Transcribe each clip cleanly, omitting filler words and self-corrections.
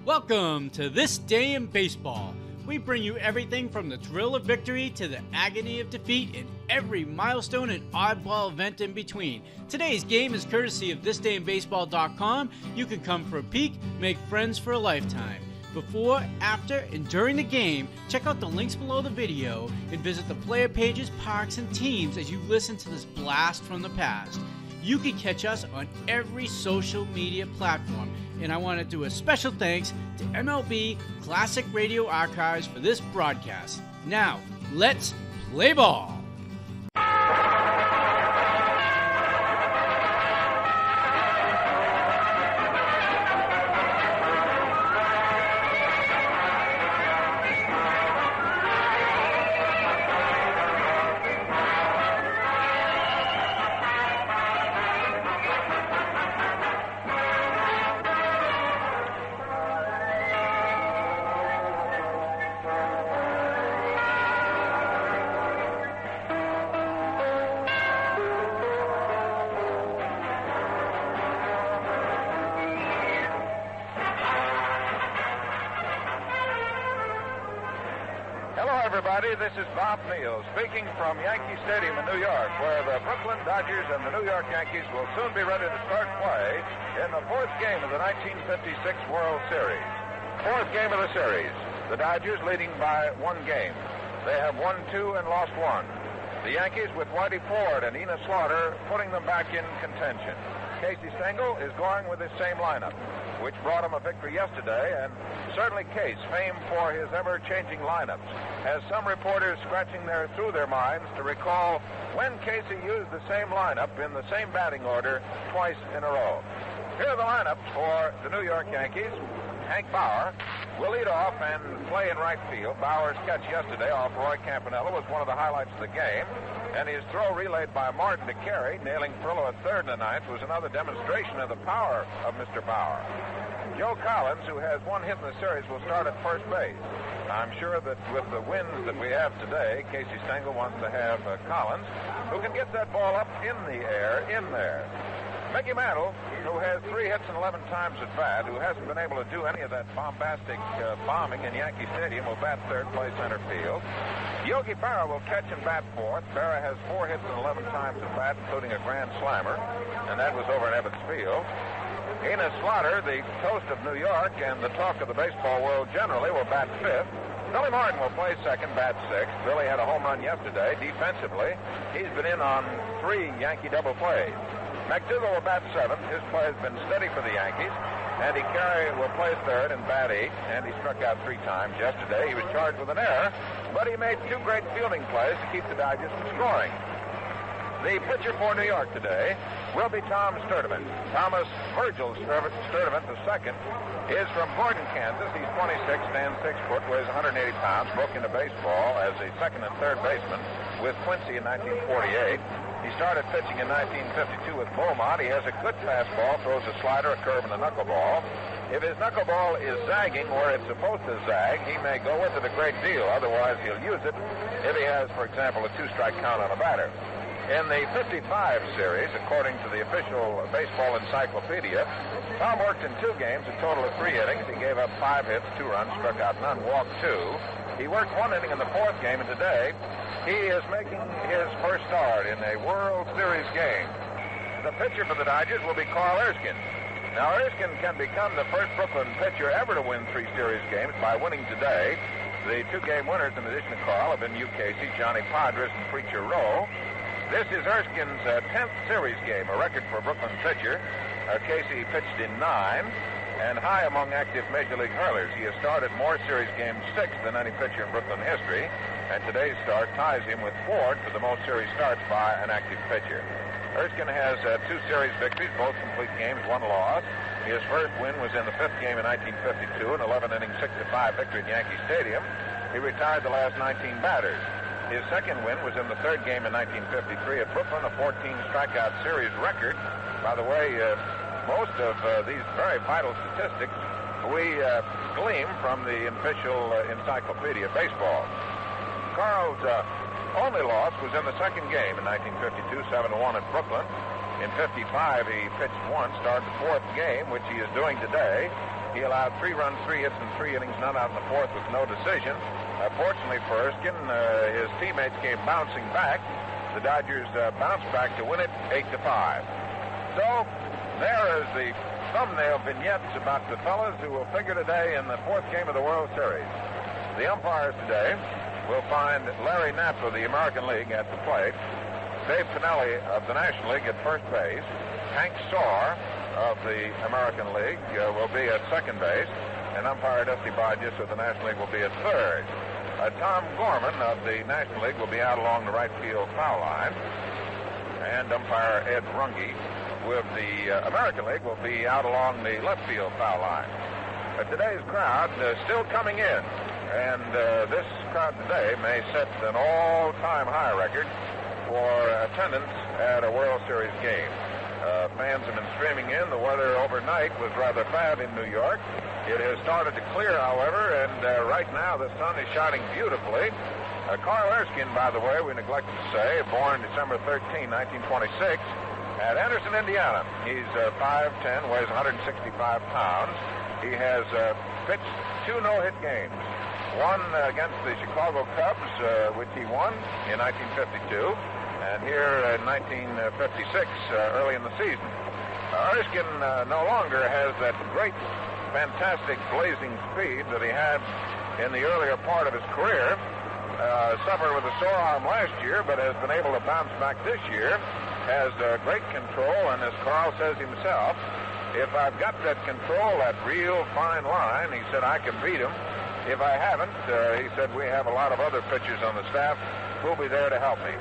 Welcome to This Day in Baseball. We bring you everything from the thrill of victory to the agony of defeat and every milestone and oddball event in between. Today's game is courtesy of thisdayinbaseball.com. You can come for a peek, make friends for a lifetime. Before, after, and during the game, check out the links below the video and visit the player pages, parks, and teams as you listen to this blast from the past. You can catch us on every social media platform. And I want to do a special thanks to MLB Classic Radio Archives for this broadcast. Now, let's play ball. This is Bob Neal speaking from Yankee Stadium in New York, where the Brooklyn Dodgers and the New York Yankees will soon be ready to start play in the fourth game of the 1956 World Series. Fourth game of the series. The Dodgers leading by one game. They have won two and lost one. The Yankees with Whitey Ford and Enos Slaughter putting them back in contention. Casey Stengel is going with his same lineup, which brought him a victory yesterday, and certainly Case, famed for his ever-changing lineups, has some reporters scratching through their minds to recall when Casey used the same lineup in the same batting order twice in a row. Here are the lineups for the New York Yankees. Hank Bauer will lead off and play in right field. Bauer's catch yesterday off Roy Campanella was one of the highlights of the game, and his throw relayed by Martin to Carey, nailing Perillo at third in the ninth, was another demonstration of the power of Mr. Bauer. Joe Collins, who has one hit in the series, will start at first base. I'm sure that with the winds that we have today, Casey Stengel wants to have Collins, who can get that ball up in the air, in there. Mickey Mantle, who has 3 hits and 11 times at bat, who hasn't been able to do any of that bombastic bombing in Yankee Stadium, will bat third, play center field. Yogi Berra will catch and bat fourth. Berra has 4 hits and 11 times at bat, including a grand slammer, and that was over in Ebbets Field. Enos Slaughter, the toast of New York and the talk of the baseball world generally, will bat fifth. Billy Martin will play second, bat sixth. Billy had a home run yesterday. Defensively, he's been in on 3 Yankee double plays. McDougall will bat seventh. His play has been steady for the Yankees. Andy Carey will play third and bat eighth. And he struck out 3 times yesterday. He was charged with an error, but he made 2 great fielding plays to keep the Dodgers from scoring. The pitcher for New York today will be Tom Sturdivant. Thomas Virgil Sturdivant II is from Gordon, Kansas. He's 26, stands 6 foot, weighs 180 pounds, broke into baseball as a second and third baseman with Quincy in 1948. He started pitching in 1952 with Beaumont. He has a good fastball, throws a slider, a curve, and a knuckleball. If his knuckleball is zagging where it's supposed to zag, he may go with it a great deal. Otherwise, he'll use it if he has, for example, a 2-strike count on a batter. In the 55 series, according to the official baseball encyclopedia, Tom worked in 2 games, a total of 3 innings. He gave up 5 hits, 2 runs, struck out none, walked 2. He worked 1 inning in the 4th game, and today he is making his first start in a World Series game. The pitcher for the Dodgers will be Carl Erskine. Now, Erskine can become the first Brooklyn pitcher ever to win 3 series games by winning today. The 2-game winners, in addition to Carl, have been Hugh Casey, Johnny Podres, and Preacher Rowe. This is Erskine's 10th series game, a record for a Brooklyn pitcher. Casey pitched in 9, and high among active Major League hurlers. He has started more series games 6 than any pitcher in Brooklyn history, and today's start ties him with Ford for the most series starts by an active pitcher. Erskine has 2 series victories, both complete games, 1 loss. His first win was in the 5th game in 1952, an 11-inning 6-5 victory at Yankee Stadium. He retired the last 19 batters. His second win was in the 3rd game in 1953 at Brooklyn, a 14-strikeout series record. By the way, most of these very vital statistics we glean from the official Encyclopedia of Baseball. Carl's only loss was in the 2nd game in 1952, 7-1 at Brooklyn. In 55, he pitched once, started the 4th game, which he is doing today. He allowed 3 runs, 3 hits, and 3 innings, none out in the fourth with no decision. Fortunately for Erskine, his teammates came bouncing back. The Dodgers bounced back to win it 8-5. So there is the thumbnail vignettes about the fellas who will figure today in the fourth game of the World Series. The umpires today will find Larry Knapp of the American League at the plate, Dave Pinelli of the National League at first base, Hank Starr of the American League will be at second base, and umpire Dusty Hodges of the National League will be at third. Tom Gorman of the National League will be out along the right field foul line, and umpire Ed Runge with the American League will be out along the left field foul line. Today's crowd still coming in, and this crowd today may set an all-time high record for attendance at a World Series game. Fans have been streaming in. The weather overnight was rather bad in New York. It has started to clear, however, and right now the sun is shining beautifully. Carl Erskine, by the way, we neglected to say, born December 13, 1926, at Anderson, Indiana. He's 5'10", weighs 165 pounds. He has pitched 2 no-hit games. One against the Chicago Cubs, which he won in 1952, and here in 1956, early in the season. Erskine no longer has that great, fantastic, blazing speed that he had in the earlier part of his career. Suffered with a sore arm last year, but has been able to bounce back this year. Has great control, and as Carl says himself, if I've got that control, that real fine line, he said, I can beat him. If I haven't, he said, we have a lot of other pitchers on the staff who'll be there to help me.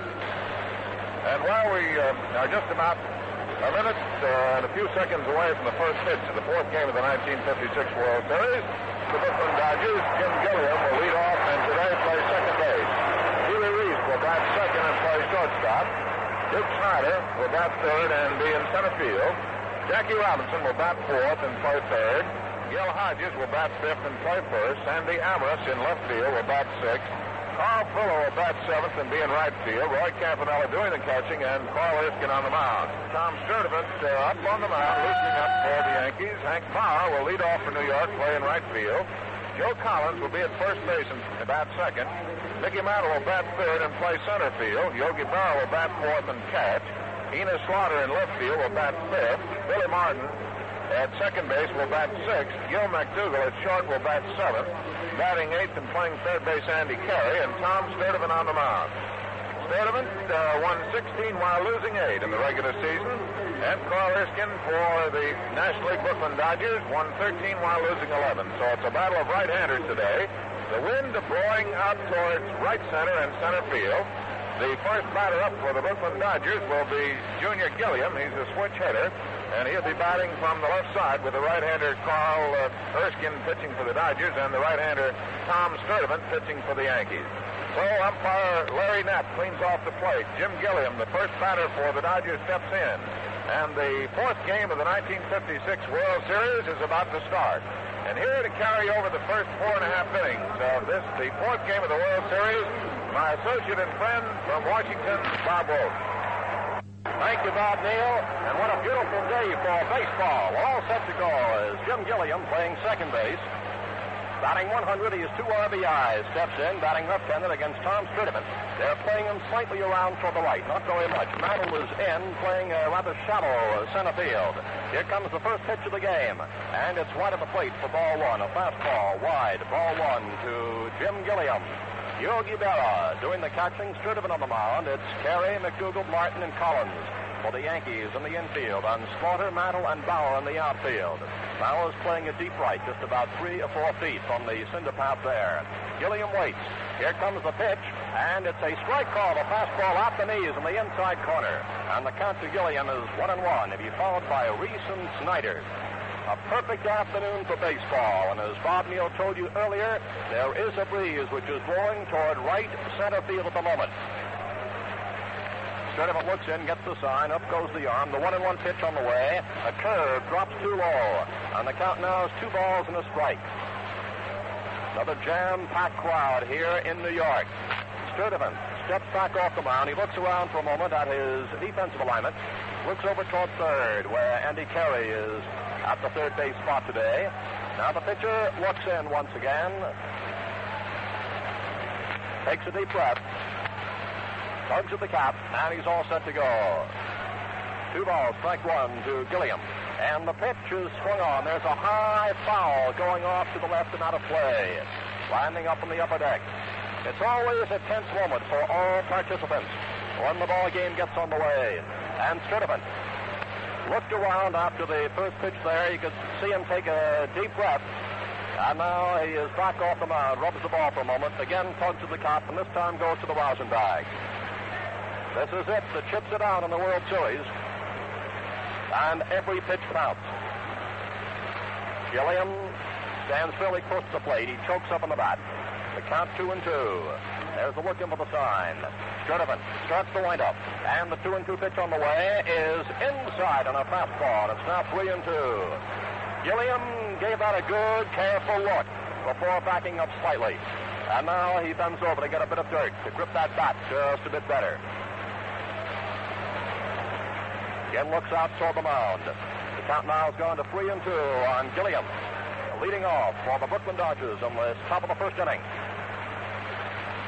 And while we are just about a minute and a few seconds away from the first pitch of the fourth game of the 1956 World Series, the Brooklyn Dodgers, Jim Gilliam will lead off and today play second base. Huey Reese will bat second and play shortstop. Dick Snyder will bat third and be in center field. Jackie Robinson will bat fourth and play third. Gil Hodges will bat fifth and play first. Sandy Amorous in left field will bat sixth. Carl Fuller will bat seventh and be in right field. Roy Campanella doing the catching, and Carl Erskine on the mound. Tom Sturdivant up on the mound, loosening up for the Yankees. Hank Bauer will lead off for New York, play in right field. Joe Collins will be at first base and bat second. Mickey Mantle will bat third and play center field. Yogi Berra will bat fourth and catch. Enos Slaughter in left field will bat fifth. Billy Martin at second base will bat sixth. Gil McDougall at short will bat seventh. Batting eighth and playing third base Andy Carey, and Tom Sturdivant on the mound. Sturdivant won 16 while losing 8 in the regular season, and Carl Erskine for the National League Brooklyn Dodgers won 13 while losing 11. So it's a battle of right-handers today. The wind blowing out towards right center and center field. The first batter up for the Brooklyn Dodgers will be Junior Gilliam. He's a switch hitter, and he'll be batting from the left side with the right-hander Carl Erskine pitching for the Dodgers and the right-hander Tom Sturdivant pitching for the Yankees. So umpire Larry Knapp cleans off the plate. Jim Gilliam, the first batter for the Dodgers, steps in. And the fourth game of the 1956 World Series is about to start. And here to carry over the first 4.5 innings of this, the fourth game of the World Series, my associate and friend from Washington, Bob Wolf. Thank you, Bob Neal. And what a beautiful day for baseball. All set to go is Jim Gilliam playing second base. Batting 100, he has 2 RBIs. Steps in, batting left-handed against Tom Sturdivant. They're playing him slightly around for the right, not very much. Mantle is in, playing a rather shallow center field. Here comes the first pitch of the game, and it's wide of the plate for ball one. A fastball wide, ball one to Jim Gilliam. Yogi Berra doing the catching, Sturdivant on the mound. It's Carey, McDougall, Martin, and Collins for the Yankees in the infield, and Slaughter, Mantle, and Bauer in the outfield. Bauer's playing a deep right, just about 3 or 4 feet from the cinder path there. Gilliam waits. Here comes the pitch, and it's a strike call. The fastball out the knees in the inside corner. And the count to Gilliam is 1-1. He'll be followed by Reese and Snyder. A perfect afternoon for baseball, and as Bob Neal told you earlier, there is a breeze which is blowing toward right center field at the moment. Sturdivant looks in, gets the sign, up goes the arm, the 1-1 pitch on the way. A curve drops too low, and the count now is 2 balls and a strike. Another jam-packed crowd here in New York. Sturdivant steps back off the mound. He looks around for a moment at his defensive alignment, looks over toward third, where Andy Carey is at the third base spot today. Now the pitcher looks in once again. Takes a deep breath. Tugs at the cap, and he's all set to go. 2 balls, strike 1 to Gilliam. And the pitch is swung on. There's a high foul going off to the left and out of play. Landing up on the upper deck. It's always a tense moment for all participants when the ball game gets on the way. And Sturdivant looked around after the first pitch there. You could see him take a deep breath. And now he is back off the mound, rubs the ball for a moment, again tugs at the cap, and this time goes to the rosin bag. This is it that chips it out in the World Series. And every pitch counts. Gilliam stands fairly close to the plate. He chokes up on the bat. The count 2-2. There's the look in for the sign. Sturdivant starts the windup. And the 2-2 pitch on the way is inside on a fastball. It's now 3-2. Gilliam gave that a good, careful look before backing up slightly. And now he bends over to get a bit of dirt to grip that bat just a bit better. Again looks out toward the mound. The count now has gone to 3-2 on Gilliam. Leading off for the Brooklyn Dodgers on the top of the first inning.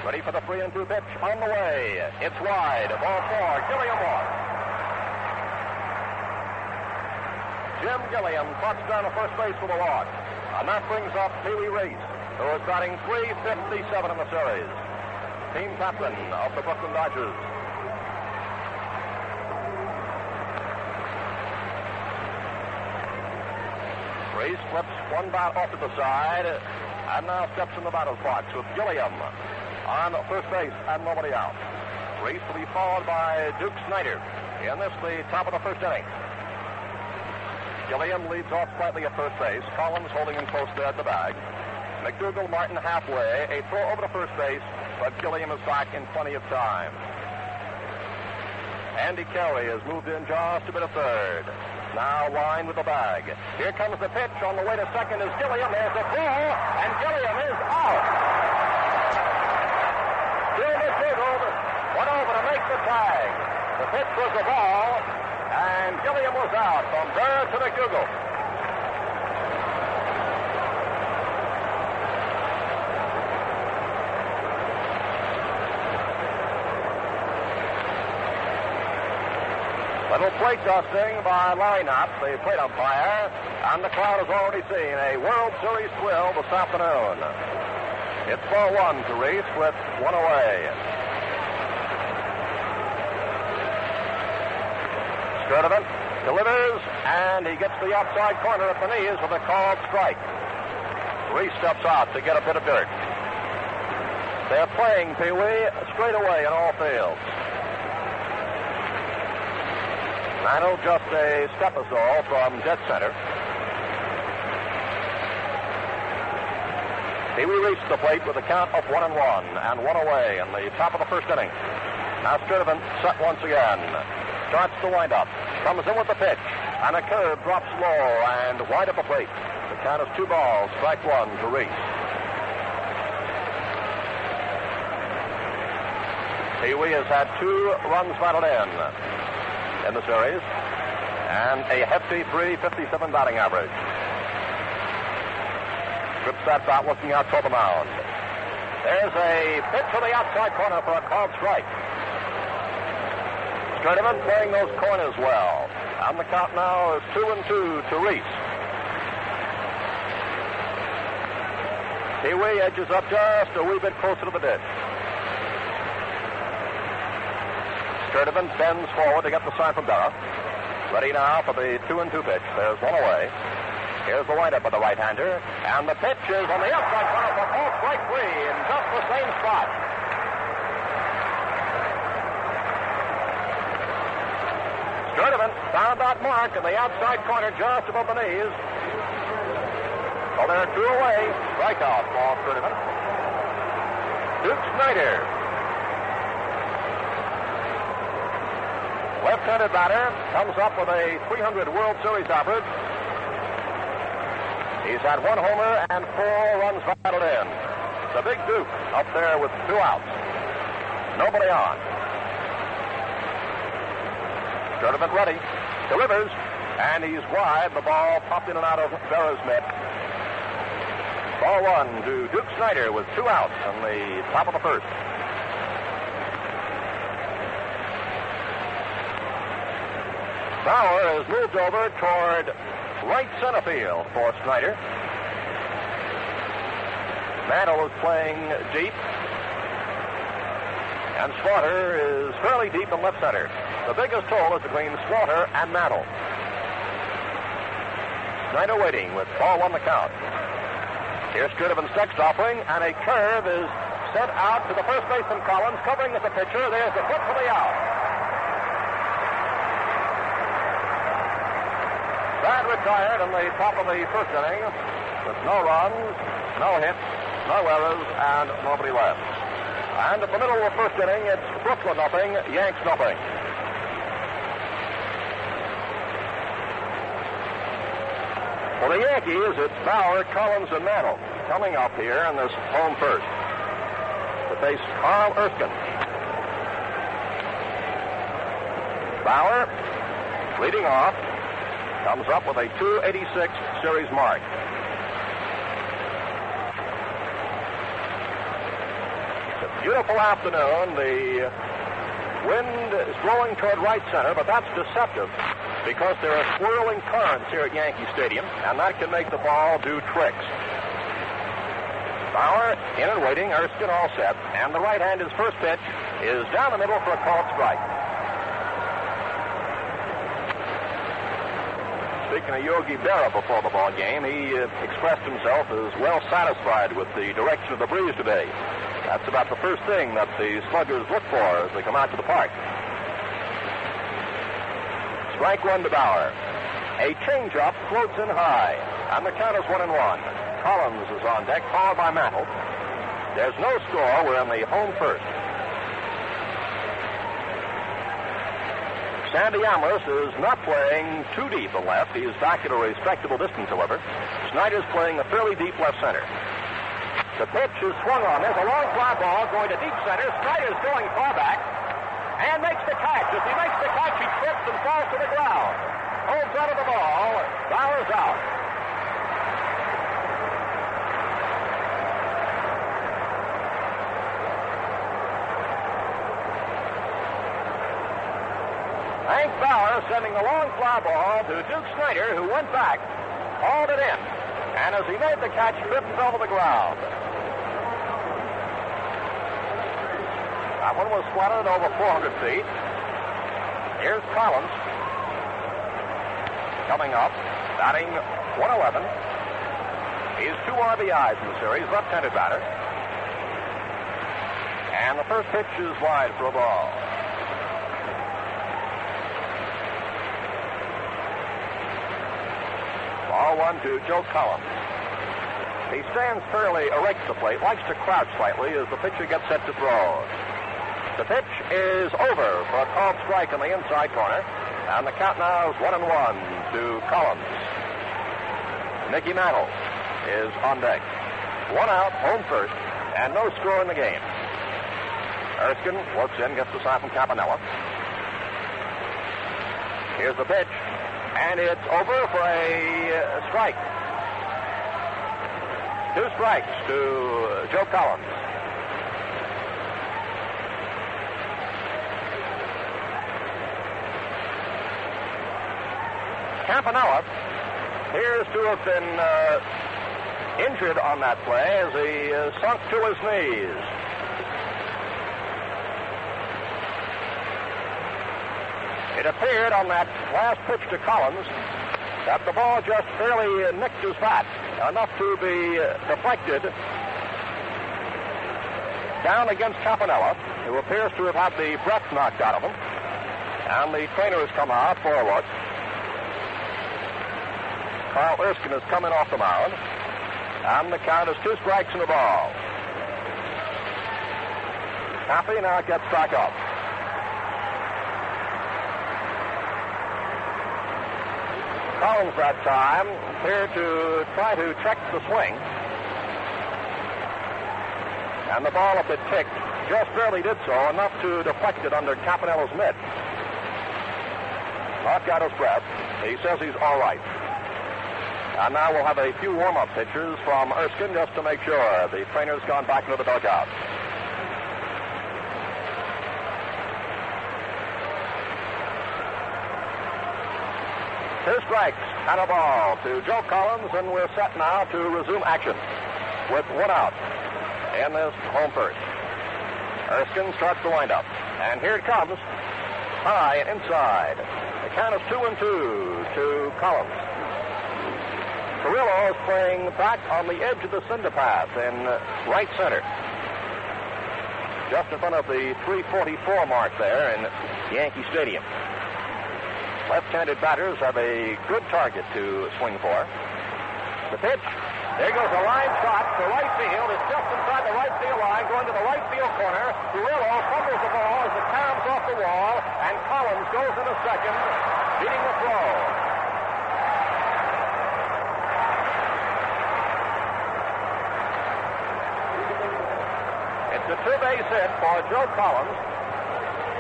Ready for the 3-2 pitch on the way. It's wide. Ball 4. Gilliam walks. Jim Gilliam trots down to first base for the walk. And that brings up Pee Wee Reese, who is batting .357 in the series. Team captain of the Brooklyn Dodgers. Reese flips one bat off to the side and now steps in the batter's box with Gilliam on first base and nobody out. Reese will be followed by Duke Snyder in this, the top of the first inning. Gilliam leads off slightly at first base. Collins holding him close there at the bag. McDougal Martin halfway. A throw over to first base, but Gilliam is back in plenty of time. Andy Carey has moved in just a bit of third. Now lined with the bag. Here comes the pitch. On the way to second is Gilliam. There's a throw, and Gilliam is out. Gil McDougal went over to make the tag. The pitch was a ball, and Gilliam was out from Berra to McDougal. Little plate dusting by Larry Knott, the plate umpire, and the crowd has already seen a World Series thrill this afternoon. It's 4-1 to Reese with one away. Sturdivant delivers, and he gets the outside corner at the knees with a called strike. Reese steps out to get a bit of dirt. They're playing Pee Wee straight away in all fields. Mantle just a step or so from dead center. Pee Wee reached the plate with a count of 1-1 and one away in the top of the first inning. Now Sturdivant set once again. Starts the windup. Comes in with the pitch. And a curve drops low and wide of the plate. The count is 2 balls, strike 1 to Reese. Pee Wee has had 2 runs batted in the series, and a hefty .357 batting average. Trips that bat looking out toward the mound. There's a pitch to the outside corner for a called strike. Sturdivant playing those corners well. And the count now is 2-2 to Reese. Pee Wee edges up just a wee bit closer to the ditch. Sturdivant bends forward to get the sign from Berra. Ready now for the 2-2 pitch. There's one away. Here's the windup of the right-hander. And the pitch is on the outside corner for ball strike 3 in just the same spot. Sturdivant found that mark in the outside corner just above the knees. So they're 2 away. Strikeout for Sturdivant. Duke Snyder. Left-handed batter comes up with a .300 World Series average. He's had 1 homer and 4 runs batted in. The big Duke up there with 2 outs. Nobody on. Sturdivant ready. Delivers, and he's wide. The ball popped in and out of Berra's mitt. Ball 1 to Duke Snyder with 2 outs in the top of the first. Bauer has moved over toward right center field for Snyder. Mantle is playing deep. And Slaughter is fairly deep in left center. The biggest hole is between Slaughter and Mantle. Snyder waiting with ball 1 the count. Here's Sturdivant's next offering, and a curve is sent out to the first baseman Collins, covering with the pitcher. There's the flip for the out. Brad retired in the top of the first inning with no runs, no hits, no errors, and nobody left. And at the middle of the first inning, it's Brooklyn nothing, Yanks nothing. For the Yankees, it's Bauer, Collins, and Mantle coming up here in this home first to face Carl Erskine. Bauer, leading off, comes up with a .286 series mark. It's a beautiful afternoon. The wind is blowing toward right center, but that's deceptive because there are swirling currents here at Yankee Stadium, and that can make the ball do tricks. Bauer in and waiting, Erskine all set, and the right hand, his first pitch, is down the middle for a called strike. Speaking of Yogi Berra before the ball game, he expressed himself as well satisfied with the direction of the breeze today. That's about the first thing that the sluggers look for as they come out to the park. Strike 1 to Bauer. A changeup floats in high, and the count is 1-1. Collins is on deck, followed by Mantle. There's no score. We're in the home first. Sandy Amorous is not playing too deep in left. He's back at a respectable distance, however. Snyder's playing a fairly deep left center. The pitch is swung on. There's a long fly ball going to deep center. Snyder's going far back and makes the catch. As he makes the catch, he trips and falls to the ground. Holds out of the ball. Bauer's out. Hank Bauer sending the long fly ball to Duke Snyder, who went back, hauled it in, and as he made the catch, tripped and fell to the ground. That one was splattered over 400 feet. Here's Collins coming up, batting 111. He's 2 RBIs in the series, left-handed batter. And the first pitch is wide for a ball. Ball 1 to Joe Collins. He stands fairly erect at the plate, likes to crouch slightly as the pitcher gets set to throw. The pitch is over for a called strike on the inside corner, and the count now is 1-1 to Collins. Mickey Mantle is on deck. 1 out, home first, and no score in the game. Erskine works in, gets the sign from Campanella. Here's the pitch, and it's over for a strike. 2 strikes to Joe Collins. Campanella appears to have been injured on that play as he sunk to his knees. It appeared on that last pitch to Collins that the ball just barely nicked his bat, enough to be deflected down against Campanella, who appears to have had the breath knocked out of him. And the trainer has come out for a look. Carl Erskine is coming off the mound, and the count is 2 strikes and a ball. Cappy now gets back up. Collins that time appeared to try to check the swing, and the ball, if it ticked, just barely did so, enough to deflect it under Campanella's mitt. Not got his breath. He says he's all right. And now we'll have a few warm-up pitches from Erskine just to make sure the trainer's gone back into the dugout. Two strikes and a ball to Joe Collins, and we're set now to resume action with one out in this home first. Erskine starts the windup, and here it comes. High and inside. The count is 2-2 to Collins. Carrillo is playing back on the edge of the cinder path in right center. Just in front of the 344 mark there in Yankee Stadium. Left-handed batters have a good target to swing for. The pitch. There goes a line shot to right field. It's just inside the right field line, going to the right field corner. Carrillo fumbles the ball as it caroms off the wall, and Collins goes into second, beating the throw. It's a two-base hit for Joe Collins.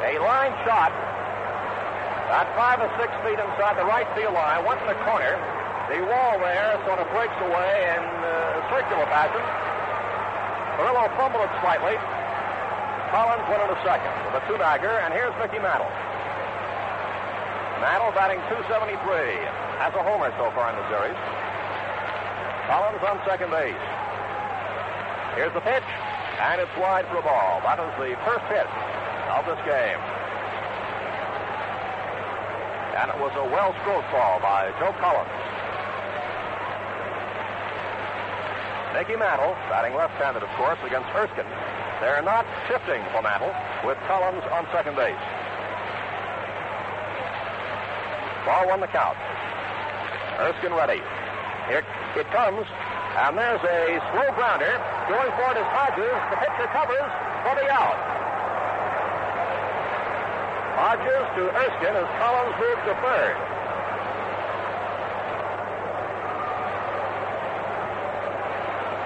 A line shot at 5 or 6 feet inside the right field line, went in the corner. The wall there sort of breaks away in circular fashion. Carrillo fumbled it slightly. Collins went into second with a two-bagger, and here's Mickey Mantle. Mantle batting .273. Has a homer so far in the series. Collins on second base. Here's the pitch, and it's wide for a ball. That is the first hit of this game. And it was a well-stroked ball by Joe Collins. Mickey Mantle, batting left-handed, of course, against Erskine. They're not shifting for Mantle, with Collins on second base. Ball one the count. Erskine ready. Here it comes, and there's a slow grounder. Going for it is Hodges. The pitcher covers for the out. Hodges to Erskine as Collins moves to third.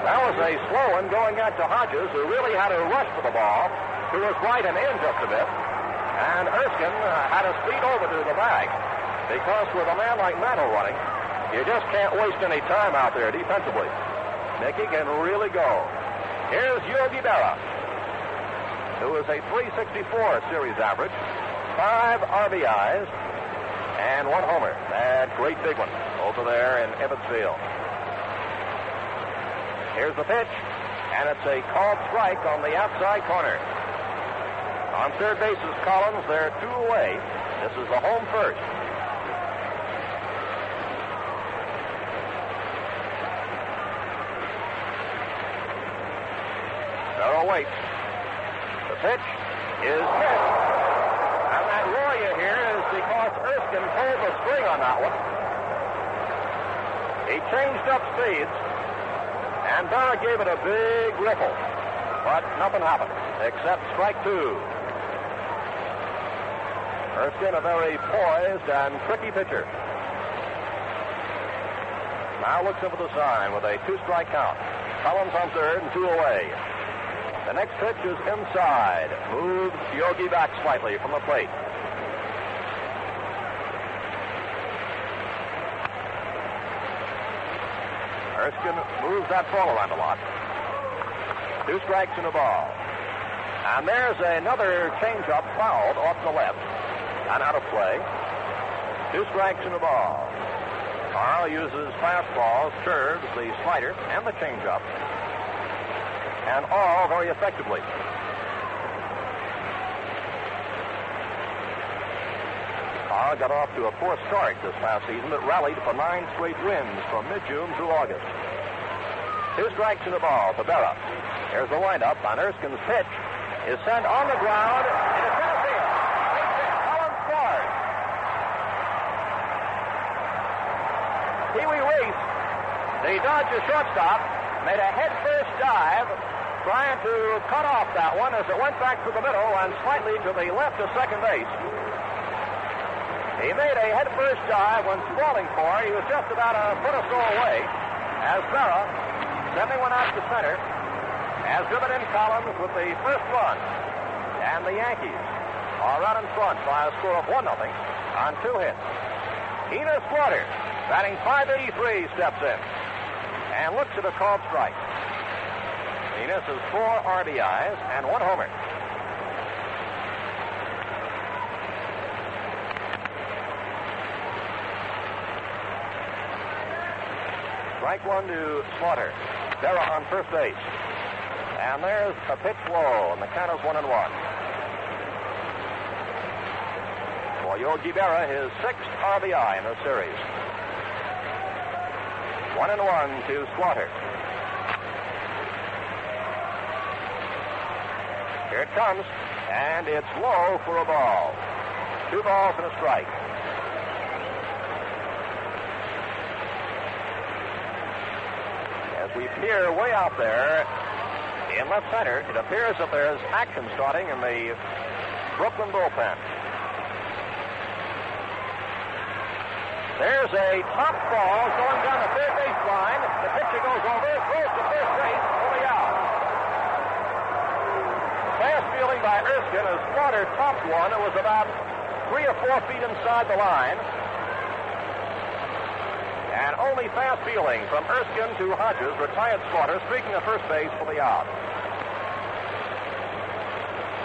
That was a slow one going out to Hodges, who really had to rush for the ball to his right and in just a bit. And Erskine had to speed over to the bag, because with a man like Mantle running, you just can't waste any time out there defensively. Mickey can really go. Here's Yogi Berra, who is a .364 series average, 5 RBIs, and 1 homer. That great big one over there in Ebbets Field. Here's the pitch, and it's a called strike on the outside corner. On third base is Collins. They're 2 away. This is the home first. Berra waits. The pitch is hit. And that roar you hear is because Erskine pulled the string on that one. He changed up speeds, and Berra gave it a big ripple. But nothing happened, except strike 2. Erskine, a very poised and tricky pitcher. Now looks in for the sign with a 2-strike count. Collins on third and 2 away. The next pitch is inside. Moves Yogi back slightly from the plate. Erskine moves that ball around a lot. 2 strikes and a ball. And there's another changeup fouled off the left and out of play. 2 strikes and a ball. Carl uses fastballs, curves, the slider, and the changeup, and all very effectively. Carl got off to a poor start this past season, but rallied for 9 straight wins from mid-June through August. 2 strikes and a ball for Berra. Here's the windup, and Erskine's pitch is sent on the ground into center field. Collins scores. Pee Wee Reese, the Dodgers shortstop, made a head-first dive, trying to cut off that one as it went back to the middle and slightly to the left of second base. He made a head-first dive when sprawling for. He was just about a foot or so away as Berra, sending one out to center, has driven in Collins with the first run. And the Yankees are out in front by a score of 1-0 on 2 hits. Enos Slaughter batting .583, steps in and looks at a called strike. He misses 4 RBIs and 1 homer. Strike 1 to Slaughter. Berra on first base. And there's a pitch low, and the count is 1-1. For Yogi Berra, his 6th RBI in the series. 1-1 to Slaughter. Here it comes, and it's low for a ball. 2 balls and a strike. As we peer way out there in left center, it appears that there's action starting in the Brooklyn bullpen. There's a top ball going down the third base line. The pitcher goes over, throws to first base, fully out. Fast fielding by Erskine as Slaughter topped one. It was about 3 or 4 feet inside the line. And only fast fielding from Erskine to Hodges retired Slaughter, streaking to first base for the out.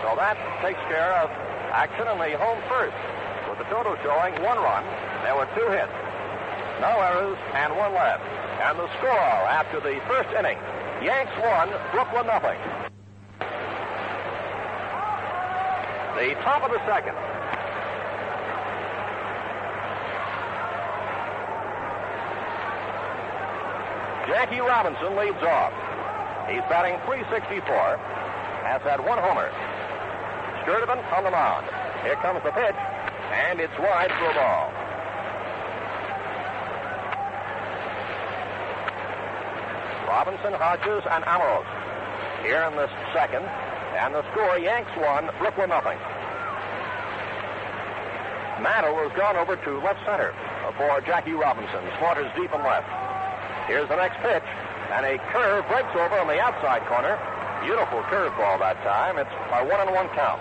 So that takes care of action in the home first, with the total showing 1 run. There were 2 hits, no errors, and 1 left. And the score after the first inning, Yanks 1, Brooklyn nothing. The top of the second. Jackie Robinson leads off. He's batting .364, has had 1 homer. Sturdivant on the mound. Here comes the pitch, and it's wide for a ball. Robinson, Hodges, and Amorose here in this second, and the score, Yanks 1, Brooklyn nothing. Mantle has gone over to left center for Jackie Robinson. Slaughter's deep and left. Here's the next pitch, and a curve breaks over on the outside corner. Beautiful curveball that time. It's a 1-1 count.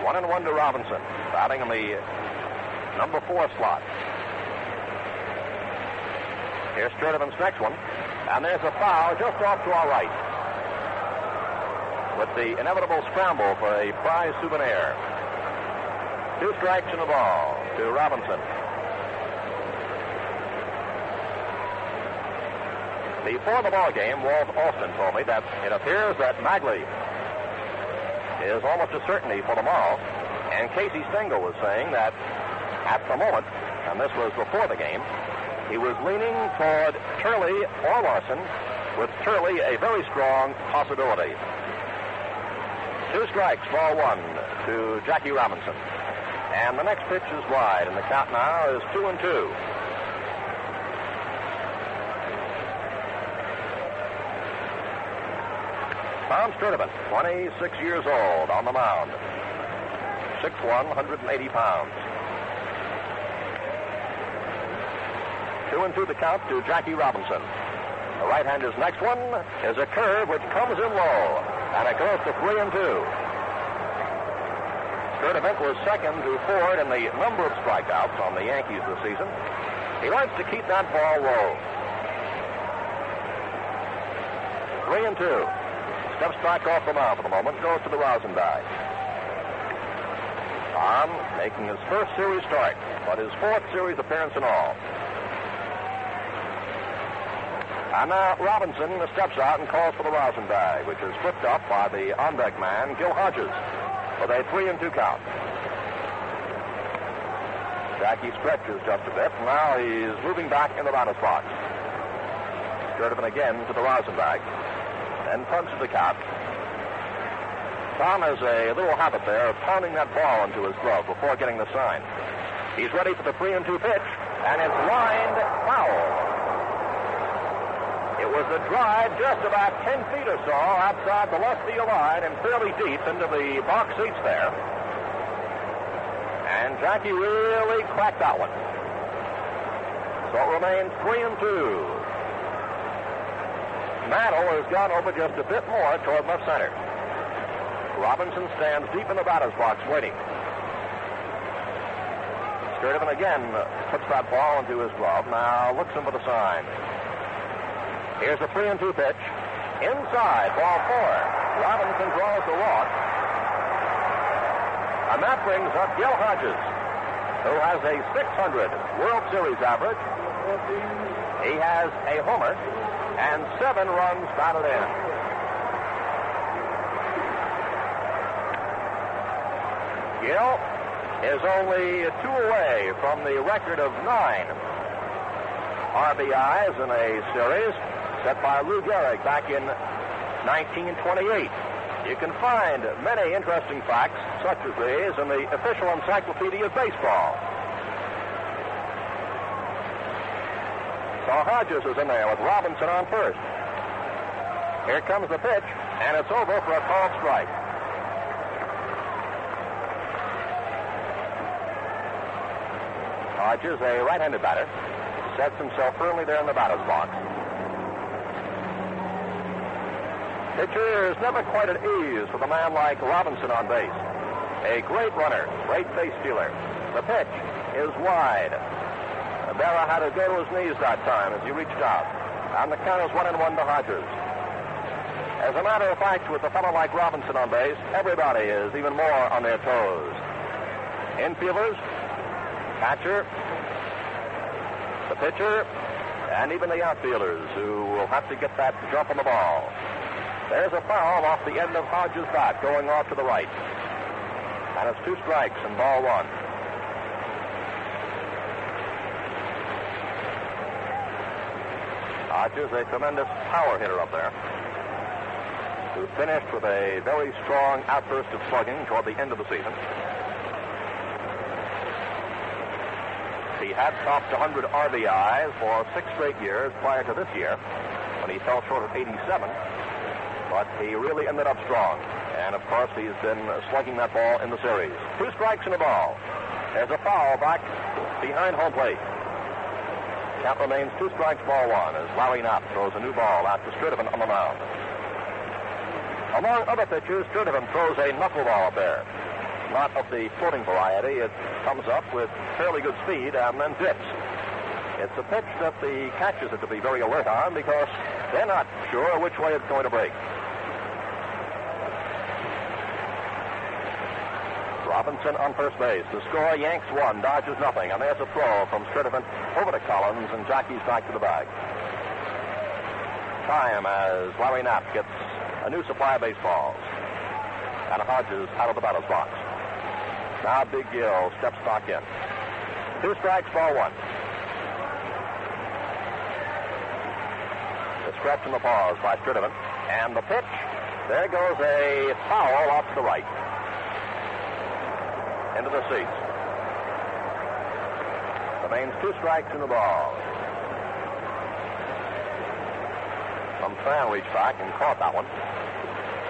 1-1 to Robinson, batting in the number 4 slot. Here's Sturdivant's next one, and there's a foul just off to our right, with the inevitable scramble for a prize souvenir. 2 strikes and a ball to Robinson. Before the ball game, Walt Austin told me that it appears that Magley is almost a certainty for tomorrow. And Casey Stengel was saying that at the moment, and this was before the game, he was leaning toward Turley or Larson, with Turley a very strong possibility. 2 strikes, ball 1 to Jackie Robinson. And the next pitch is wide, and the count now is 2-2. Tom Sturdivant, 26 years old, on the mound. 6'1", 180 pounds. 2-2 the count to Jackie Robinson. The right-hander's next one is a curve which comes in low, and it goes to 3-2. Sturdivant was second to Ford in the number of strikeouts on the Yankees this season. He likes to keep that ball low. 3-2. Steps back off the mound for the moment, goes to the Rosenbach. Tom making his first series start, but his 4th series appearance in all. And now Robinson steps out and calls for the Rosenbach, which is flipped up by the on-deck man, Gil Hodges, with a 3-2 count. Jackie stretches just a bit. Now he's moving back in the batter's box. Sturdivant again to the Rosenbach, and punches the count. Tom has a little habit there of pounding that ball into his glove before getting the sign. He's ready for the 3-2 pitch, and it's lined foul. It was a drive just about 10 feet or so outside the left field line and fairly deep into the box seats there. And Jackie really cracked that one. So it remains 3-2. Mantle has gone over just a bit more toward left center. Robinson stands deep in the batter's box waiting. Sturdivant again puts that ball into his glove. Now looks in for the sign. Here's a 3-2 pitch. Inside, ball 4. Robinson draws the walk. And that brings up Gil Hodges, who has a .600 World Series average. He has a homer and 7 runs batted in. Gil is only 2 away from the record of 9 RBIs in a series set by Lou Gehrig back in 1928. You can find many interesting facts such as these in the official encyclopedia of baseball. So Hodges is in there with Robinson on first. Here comes the pitch, and it's over for a called strike. Hodges, a right-handed batter, sets himself firmly there in the batter's box. Pitcher is never quite at ease with a man like Robinson on base. A great runner, great base stealer. The pitch is wide. Berra had to go to his knees that time as he reached out. And the count is 1-1 to Hodges. As a matter of fact, with a fellow like Robinson on base, everybody is even more on their toes. Infielders, catcher, the pitcher, and even the outfielders who will have to get that jump on the ball. There's a foul off the end of Hodges' bat going off to the right. And it's 2 strikes and ball 1. Hodges, a tremendous power hitter up there, who finished with a very strong outburst of slugging toward the end of the season. He had topped 100 RBIs for 6 straight years prior to this year, when he fell short of 87. But he really ended up strong. And, of course, he's been slugging that ball in the series. 2 strikes and a ball. There's a foul back behind home plate. Count remains 2 strikes, ball 1, as Larry Knapp throws a new ball out to Sturdivant on the mound. Among other pitchers, Sturdivant throws a knuckleball up there. Not of the floating variety. It comes up with fairly good speed and then dips. It's a pitch that the catchers have to be very alert on because they're not sure which way it's going to break. Robinson on first base. The score, Yanks 1, Dodgers nothing. And there's a throw from Sturdivant over to Collins, and Jackie's back to the bag. Time as Larry Knapp gets a new supply of baseballs. And Hodges out of the batter's box. Now Big Gil steps back in. 2 strikes, ball 1. The stretch and the pause by Sturdivant. And the pitch. There goes a foul off to the right. Into the seats. Remains 2 strikes in the ball. Some fan reached back and caught that one.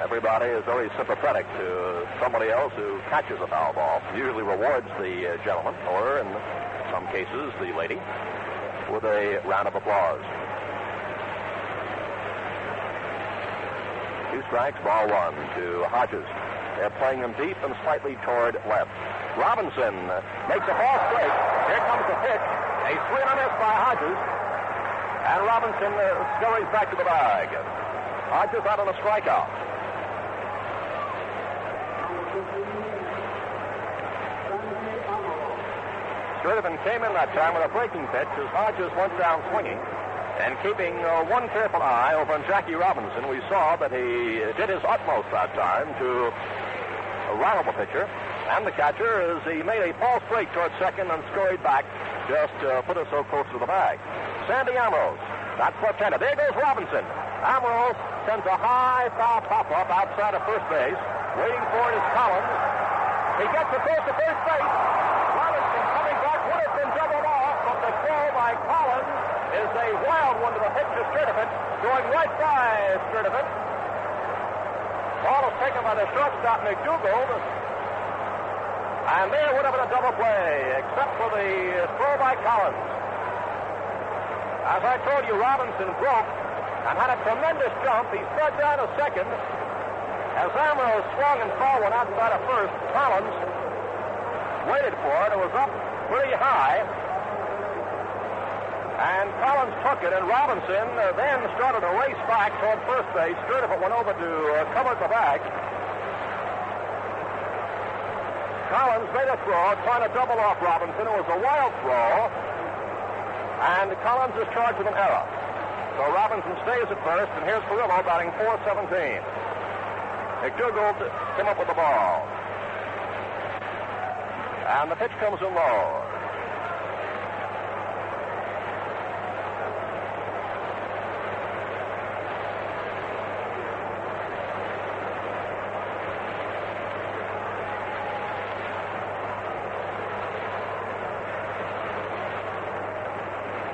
Everybody is very sympathetic to somebody else who catches a foul ball. Usually rewards the gentleman, or in some cases, the lady, with a round of applause. 2 strikes, ball 1 to Hodges. They're playing him deep and slightly toward left. Robinson makes a ball straight. Here comes the pitch. A swing on this by Hodges. And Robinson scurries back to the bag. Hodges out on a strikeout. Sturdivant came in that time with a breaking pitch as Hodges went down swinging. And keeping one careful eye over on Jackie Robinson, we saw that he did his utmost that time to rattle the pitcher and the catcher as he made a false break towards second and scurried back just to put us so close to the bag. Sandy Ambrose, that's left-handed. There goes Robinson. Ambrose sends a high foul pop-up outside of first base. Waiting for it is Collins. He gets it close to first base. Robinson coming back would have been doubled off, but the throw by Collins is a wild one to the pitch to Sturdivant, going right by Sturdivant. Ball is taken by the shortstop, McDougald. And there would have been a double play, except for the throw by Collins. As I told you, Robinson broke and had a tremendous jump. He slid down to second. As Ambrose swung and fouled one outside of first, Collins waited for it. It was up pretty high. And Collins took it, and Robinson then started a race back toward first base. Sturdivant went over to cover the bag. Collins made a throw, trying to double off Robinson. It was a wild throw, and Collins is charged with an error. So Robinson stays at first, and here's Perillo batting .417. McDougald came up with the ball. And the pitch comes in low.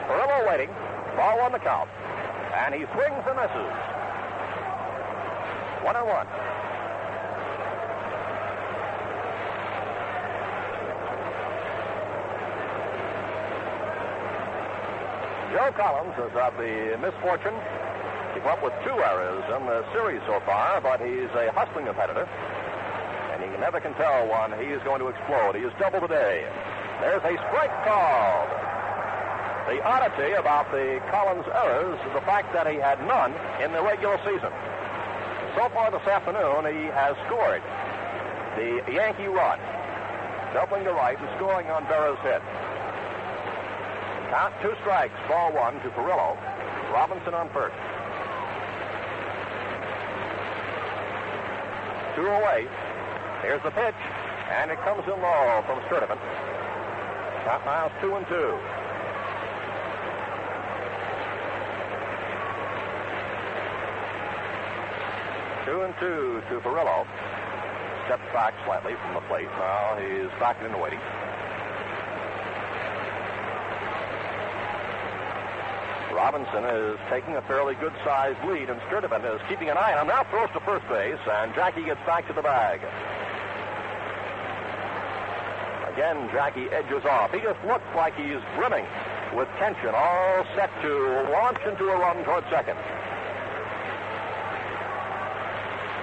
Perillo waiting. Ball on the count. And he swings and misses. 1-1. Joe Collins has had the misfortune to come up with 2 errors in the series so far, but he's a hustling competitor, and you never can tell when he is going to explode. He is double today. There's a strike called. The oddity about the Collins errors is the fact that he had none in the regular season. So far this afternoon, he has scored the Yankee run, doubling to right and scoring on Berra's hit. Count 2 strikes, ball 1 to Perillo. Robinson on first. 2 away. Here's the pitch, and it comes in low from Sturdivant. Count now 2-2. Two and two to Perillo. Steps back slightly from the plate. Now he's backing into waiting. Robinson is taking a fairly good-sized lead, and Sturdivant is keeping an eye on him. Now throws to first base, and Jackie gets back to the bag. Again, Jackie edges off. He just looks like he's brimming with tension, all set to launch into a run toward second.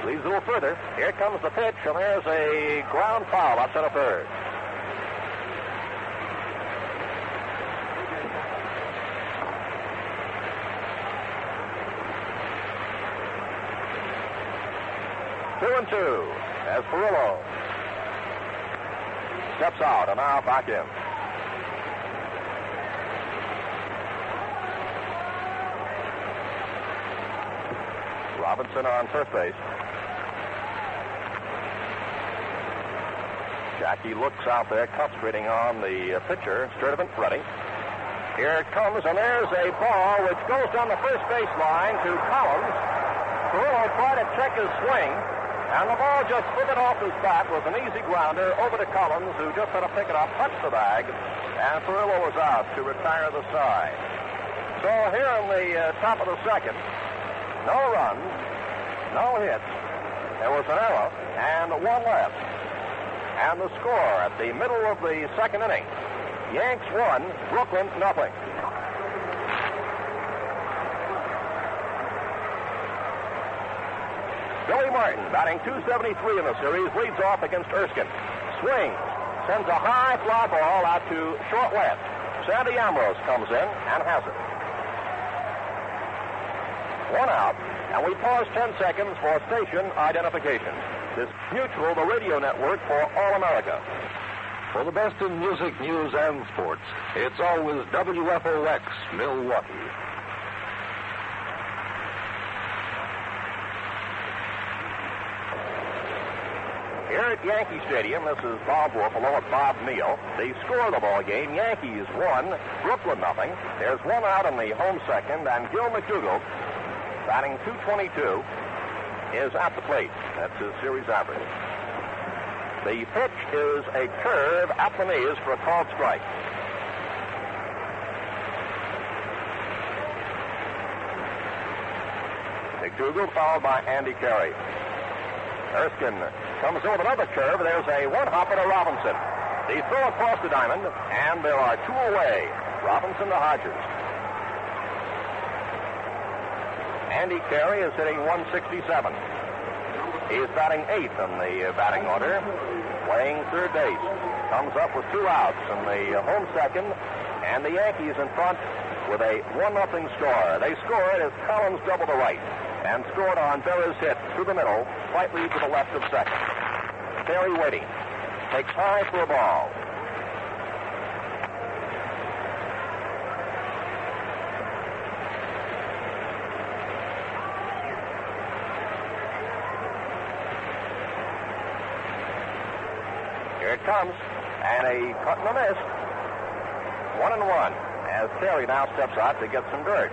Leaves a little further. Here comes the pitch, and there's a ground foul outside of third. Two and two as Perillo steps out and now back in. Robinson on first base. Jackie looks out there, concentrating on the pitcher. Sturdivant ready. Here it comes, and there's a ball which goes down the first baseline to Collins. Perillo tried to check his swing, and the ball just slipped off his bat. Was an easy grounder over to Collins, who just had to pick it up, touch the bag, and Perillo was out to retire the side. So here in the top of the second, no runs, no hits. There was an error, and 1 left. And the score at the middle of the second inning, Yanks 1, Brooklyn nothing. Billy Martin, batting .273 in the series, leads off against Erskine. Swings, sends a high fly ball out to short left. Sandy Ambrose comes in and has it. 1 out, and we pause 10 seconds for station identification. This Mutual, the radio network for all America. For the best in music, news, and sports, it's always WFOX, Milwaukee. Here at Yankee Stadium, this is Bob Wolf along with Bob Neal. The score of the ball game, Yankees 1, Brooklyn nothing. There's 1 out in the home second, and Gil McDougald, batting .222, is at the plate. That's his series average. The pitch is a curve at the knees for a called strike. McDougald followed by Andy Carey. Erskine comes in with another curve. There's a 1-hopper to Robinson. The throw across the diamond, and there are 2 away. Robinson to Hodges. Andy Carey is hitting .167. He's batting 8th in the batting order, playing third base. Comes up with 2 outs in the home second, and the Yankees in front with a 1-0 score. They scored as Collins doubled to right and scored on Berra's hit through the middle, slightly to the left of second. Terry waiting. Takes high for a ball. Here it comes, and a cut and a miss. 1-1, as Terry now steps out to get some dirt.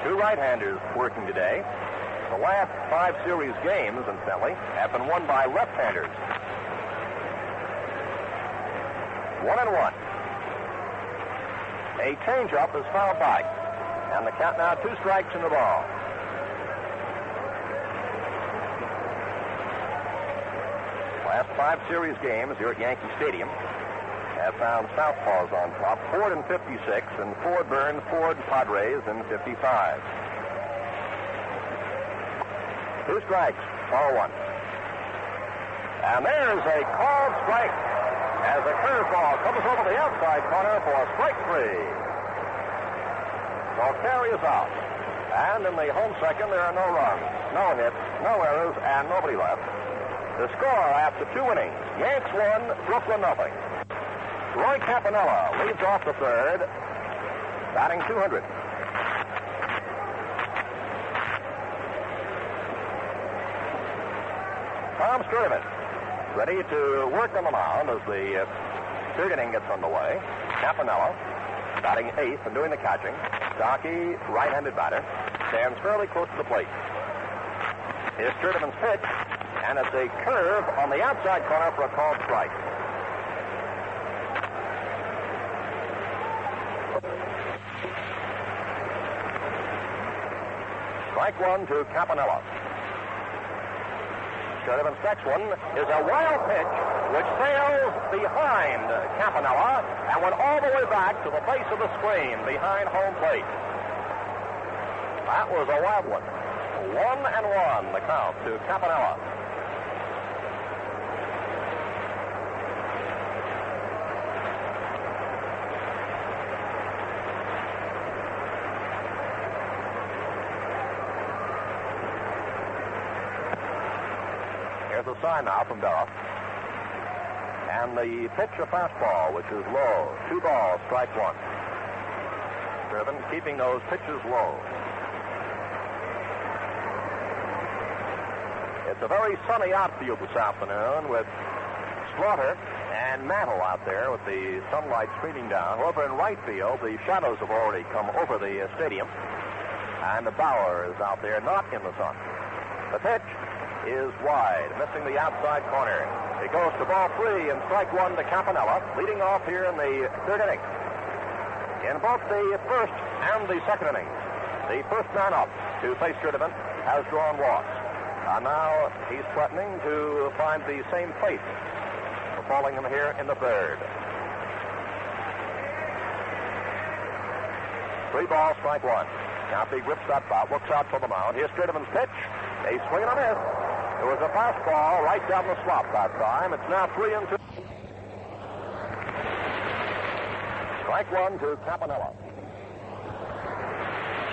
2 right-handers working today. The last 5 series games, incidentally, have been won by left-handers. 1-1. A changeup is fouled back, and the count now 2 strikes in the ball. Last 5 series games here at Yankee Stadium have found southpaws on top. Ford in 56, and Ford Burns, Ford Padres in 55. 2 strikes, ball 1. And there's a called strike as a curveball comes over the outside corner for strike 3. So Terry is out. And in the home second, there are no runs, no hits, no errors, and nobody left. The score after 2 innings, Yanks 1, Brooklyn 0. Roy Campanella leads off the third, batting 200. Tom Sturdivant ready to work on the mound as the third inning gets underway. Campanella batting 8th and doing the catching. Stocky, right-handed batter, stands fairly close to the plate. Here's Sturdivant's pitch, and it's a curve on the outside corner for a called strike. Strike 1 to Campanella. Sturdivant's next one is a wild pitch which sails behind Campanella and went all the way back to the base of the screen behind home plate. That was a wild one. 1-1 the count to Campanella. Here's a sign now from Berra. And the pitch, a fastball, which is low. 2 balls, strike 1. Sturdivant keeping those pitches low. It's a very sunny outfield this afternoon with Slaughter and Mantle out there with the sunlight streaming down. Over in right field, the shadows have already come over the stadium. And the Bauer is out there, not in the sun. The pitch is wide, missing the outside corner. It goes to ball 3 and strike 1 to Campanella, leading off here in the third inning. In both the first and the second innings, the first man up to face Sturdivant has drawn walks. And now he's threatening to find the same fate falling him here in the third. 3 balls, strike 1. Campy grips that bat, looks out for the mound. Here's Sturdivant's pitch. A swing and a miss. It was a fastball right down the slot that time. It's now 3-2. Strike 1 to Campanella.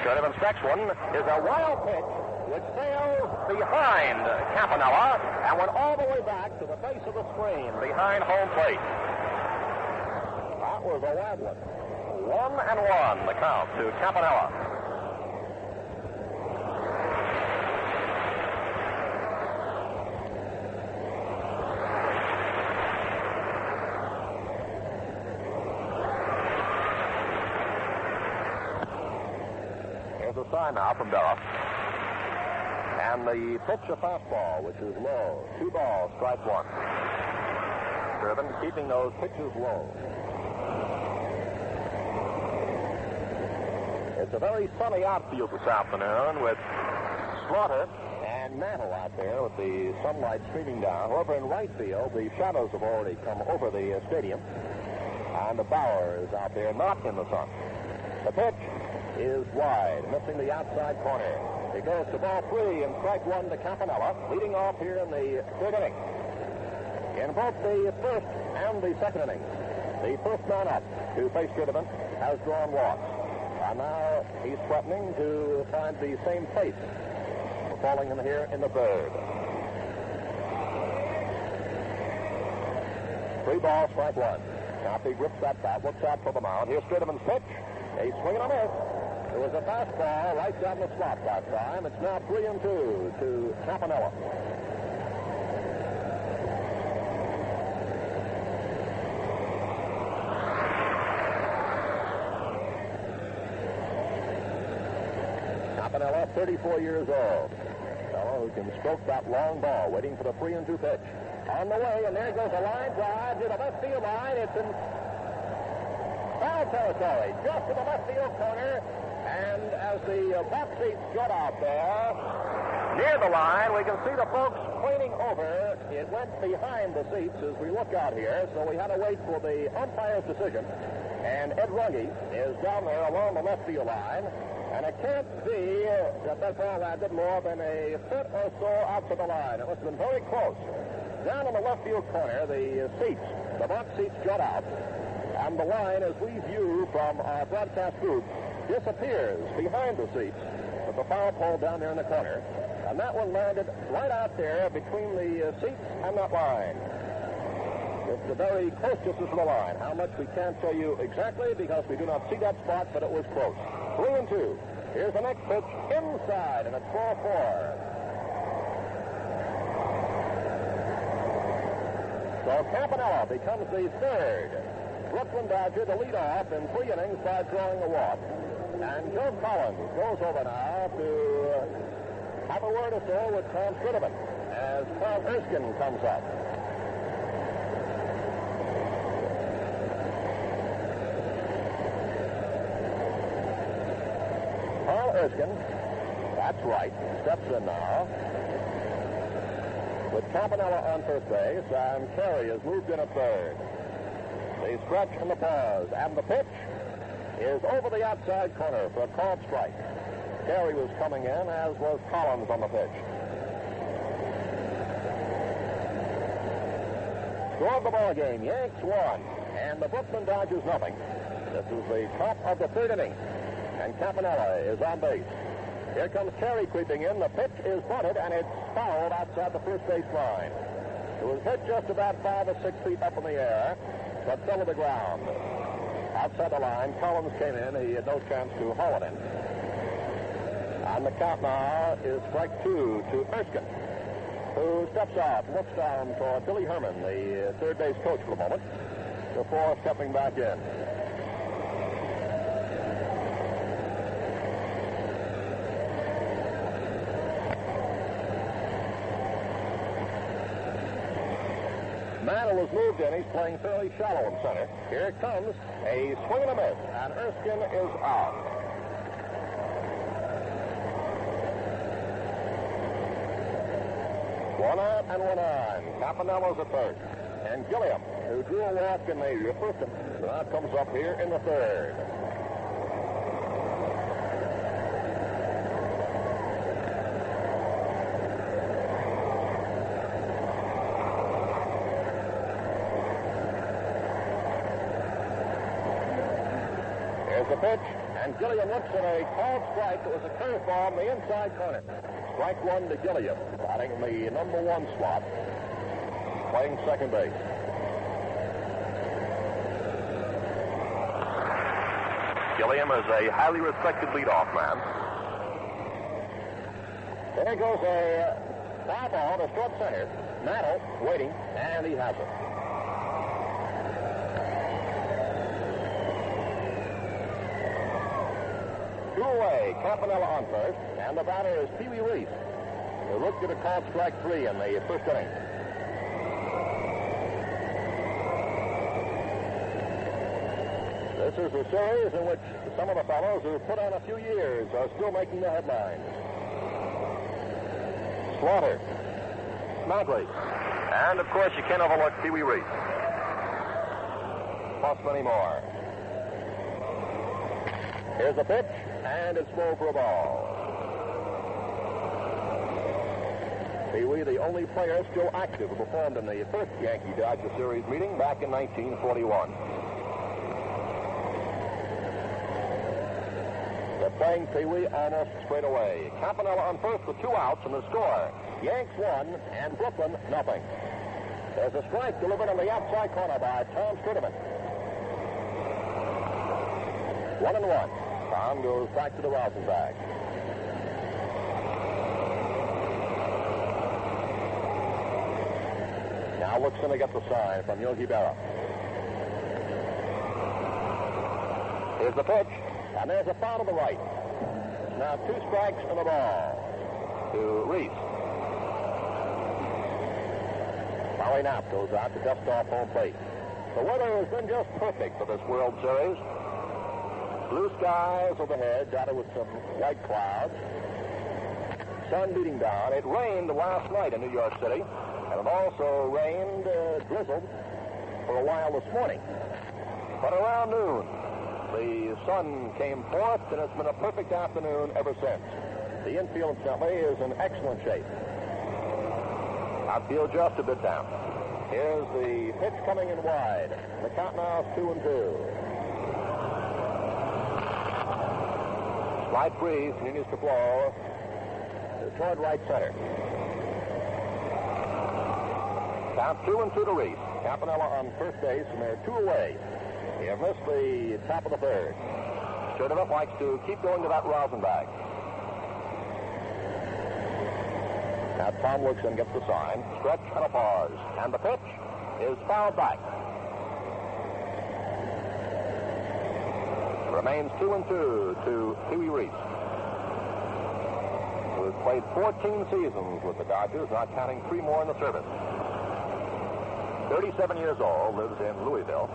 Sturdivant's next one is a wild pitch which sails behind Campanella and went all the way back to the base of the screen behind home plate. That was a wild one. 1-1 the count to Campanella. Here's a sign now from Berra. And the pitch, a fastball, which is low. 2 balls, strike 1. Sturdivant keeping those pitches low. It's a very sunny outfield this afternoon with Slaughter and Mantle out there with the sunlight streaming down. However, in right field, the shadows have already come over the stadium. And the Bauer is out there, not in the sun. The pitch is wide, missing the outside corner. He goes to ball 3 and strike 1 to Campanella, leading off here in the third inning. In both the first and the second innings, the first man up to face Sturdivant has drawn walks. And now he's threatening to find the same fate, falling in here in the third. 3 balls, strike 1. Coffey grips that bat, looks out for the mound. Here's Sturdivant's pitch. A swing and a miss. It was a fastball right down the slot last time. It's now 3-2 to Campanella. Campanella, 34 years old. Fellow who can stroke that long ball, waiting for the 3-2 pitch. On the way, and there goes a line drive to the left field line. It's in foul territory, just to the left field corner. And as the box seats jut out there, near the line, we can see the folks cleaning over. It went behind the seats as we look out here, so we had to wait for the umpire's decision. And Ed Roebuck is down there along the left field line. And I can't see that ball landed more than a foot or so out to the line. It must have been very close. Down in the left field corner, the box seats jut out, and the line, as we view from our broadcast booth, disappears behind the seats with the foul pole down there in the corner. And that one landed right out there between the seats and that line. It's a very close distance to the line. How much we can't tell you exactly because we do not see that spot, but it was close. 3-2. Here's the next pitch inside, and it's 4-4. So Campanella becomes the third Brooklyn Dodger to lead off in 3 innings by drawing a walk. And Joe Collins goes over now to have a word or so with Tom Sturdivant as Carl Erskine comes up. Carl Erskine, that's right, steps in now. With Campanella on first base, and Carey has moved in at third. The stretch and the pause, and the pitch is over the outside corner for a called strike. Carey was coming in, as was Collins on the pitch. Score of the ball game, Yanks 1, and the Brooklyn Dodgers nothing. This is the top of the third inning, and Campanella is on base. Here comes Carey creeping in. The pitch is bunted, and it's fouled outside the first base line. It was hit just about 5 or 6 feet up in the air, but fell to the ground. Outside the line, Collins came in. He had no chance to haul it in. And the count now is strike 2 to Erskine, who steps out, looks down toward Billy Herman, the third base coach, for a moment, before stepping back in. Mantle has moved in. He's playing fairly shallow in center. Here it comes. A swing and a miss, and Erskine is out. One out and one on. Campanella's at first. And Gilliam, who drew a walk in the first, now comes up here in the third. The pitch, and Gilliam looks at a called strike. It was a curveball in the inside corner. Strike 1 to Gilliam, batting in the number 1 slot, playing second base. Gilliam is a highly respected leadoff man. There goes a foul ball to short center. Mantle waiting, and he has it. Away, Campanella on first, and the batter is Pee Wee Reese, who looked at a called strike 3 in the first inning. This is a series in which some of the fellows who put on a few years are still making the headlines. Slaughter, Mantle, and of course you can't overlook Pee Wee Reese. Plus many more. Here's the pitch, and it's low for a ball. Pee Wee, the only player still active who performed in the first Yankee-Dodger series meeting back in 1941. They're playing Pee Wee almost straight away. Campanella on first with 2 outs and the score. Yanks 1 and Brooklyn nothing. There's a strike delivered on the outside corner by Tom Sturdivant. 1-1. Tom goes back to the rosin bag. Now looks in to get the sign from Yogi Berra. Here's the pitch, and there's a foul to the right. Now 2 strikes and a ball to Reese. Howie Knapp goes out to dust off home plate. The weather has been just perfect for this World Series. Blue skies overhead, dotted with some white clouds. Sun beating down. It rained last night in New York City, and it also rained, drizzled for a while this morning. But around noon, the sun came forth, and it's been a perfect afternoon ever since. The infield, incidentally, is in excellent shape. Outfield just a bit down. Here's the pitch coming in wide. The count now is 2-2. Slight breeze continues to blow toward right center. Count 2-2 to Reese. Campanella on first base, and they're 2 away. He have missed the top of the third. Sturdivant likes to keep going to that rosin bag. Now Tom looks and gets the sign. Stretch and a pause. And the pitch is fouled back. Remains 2-2 to Pee Wee Reese, who has played 14 seasons with the Dodgers, not counting 3 more in the service. 37 years old, lives in Louisville.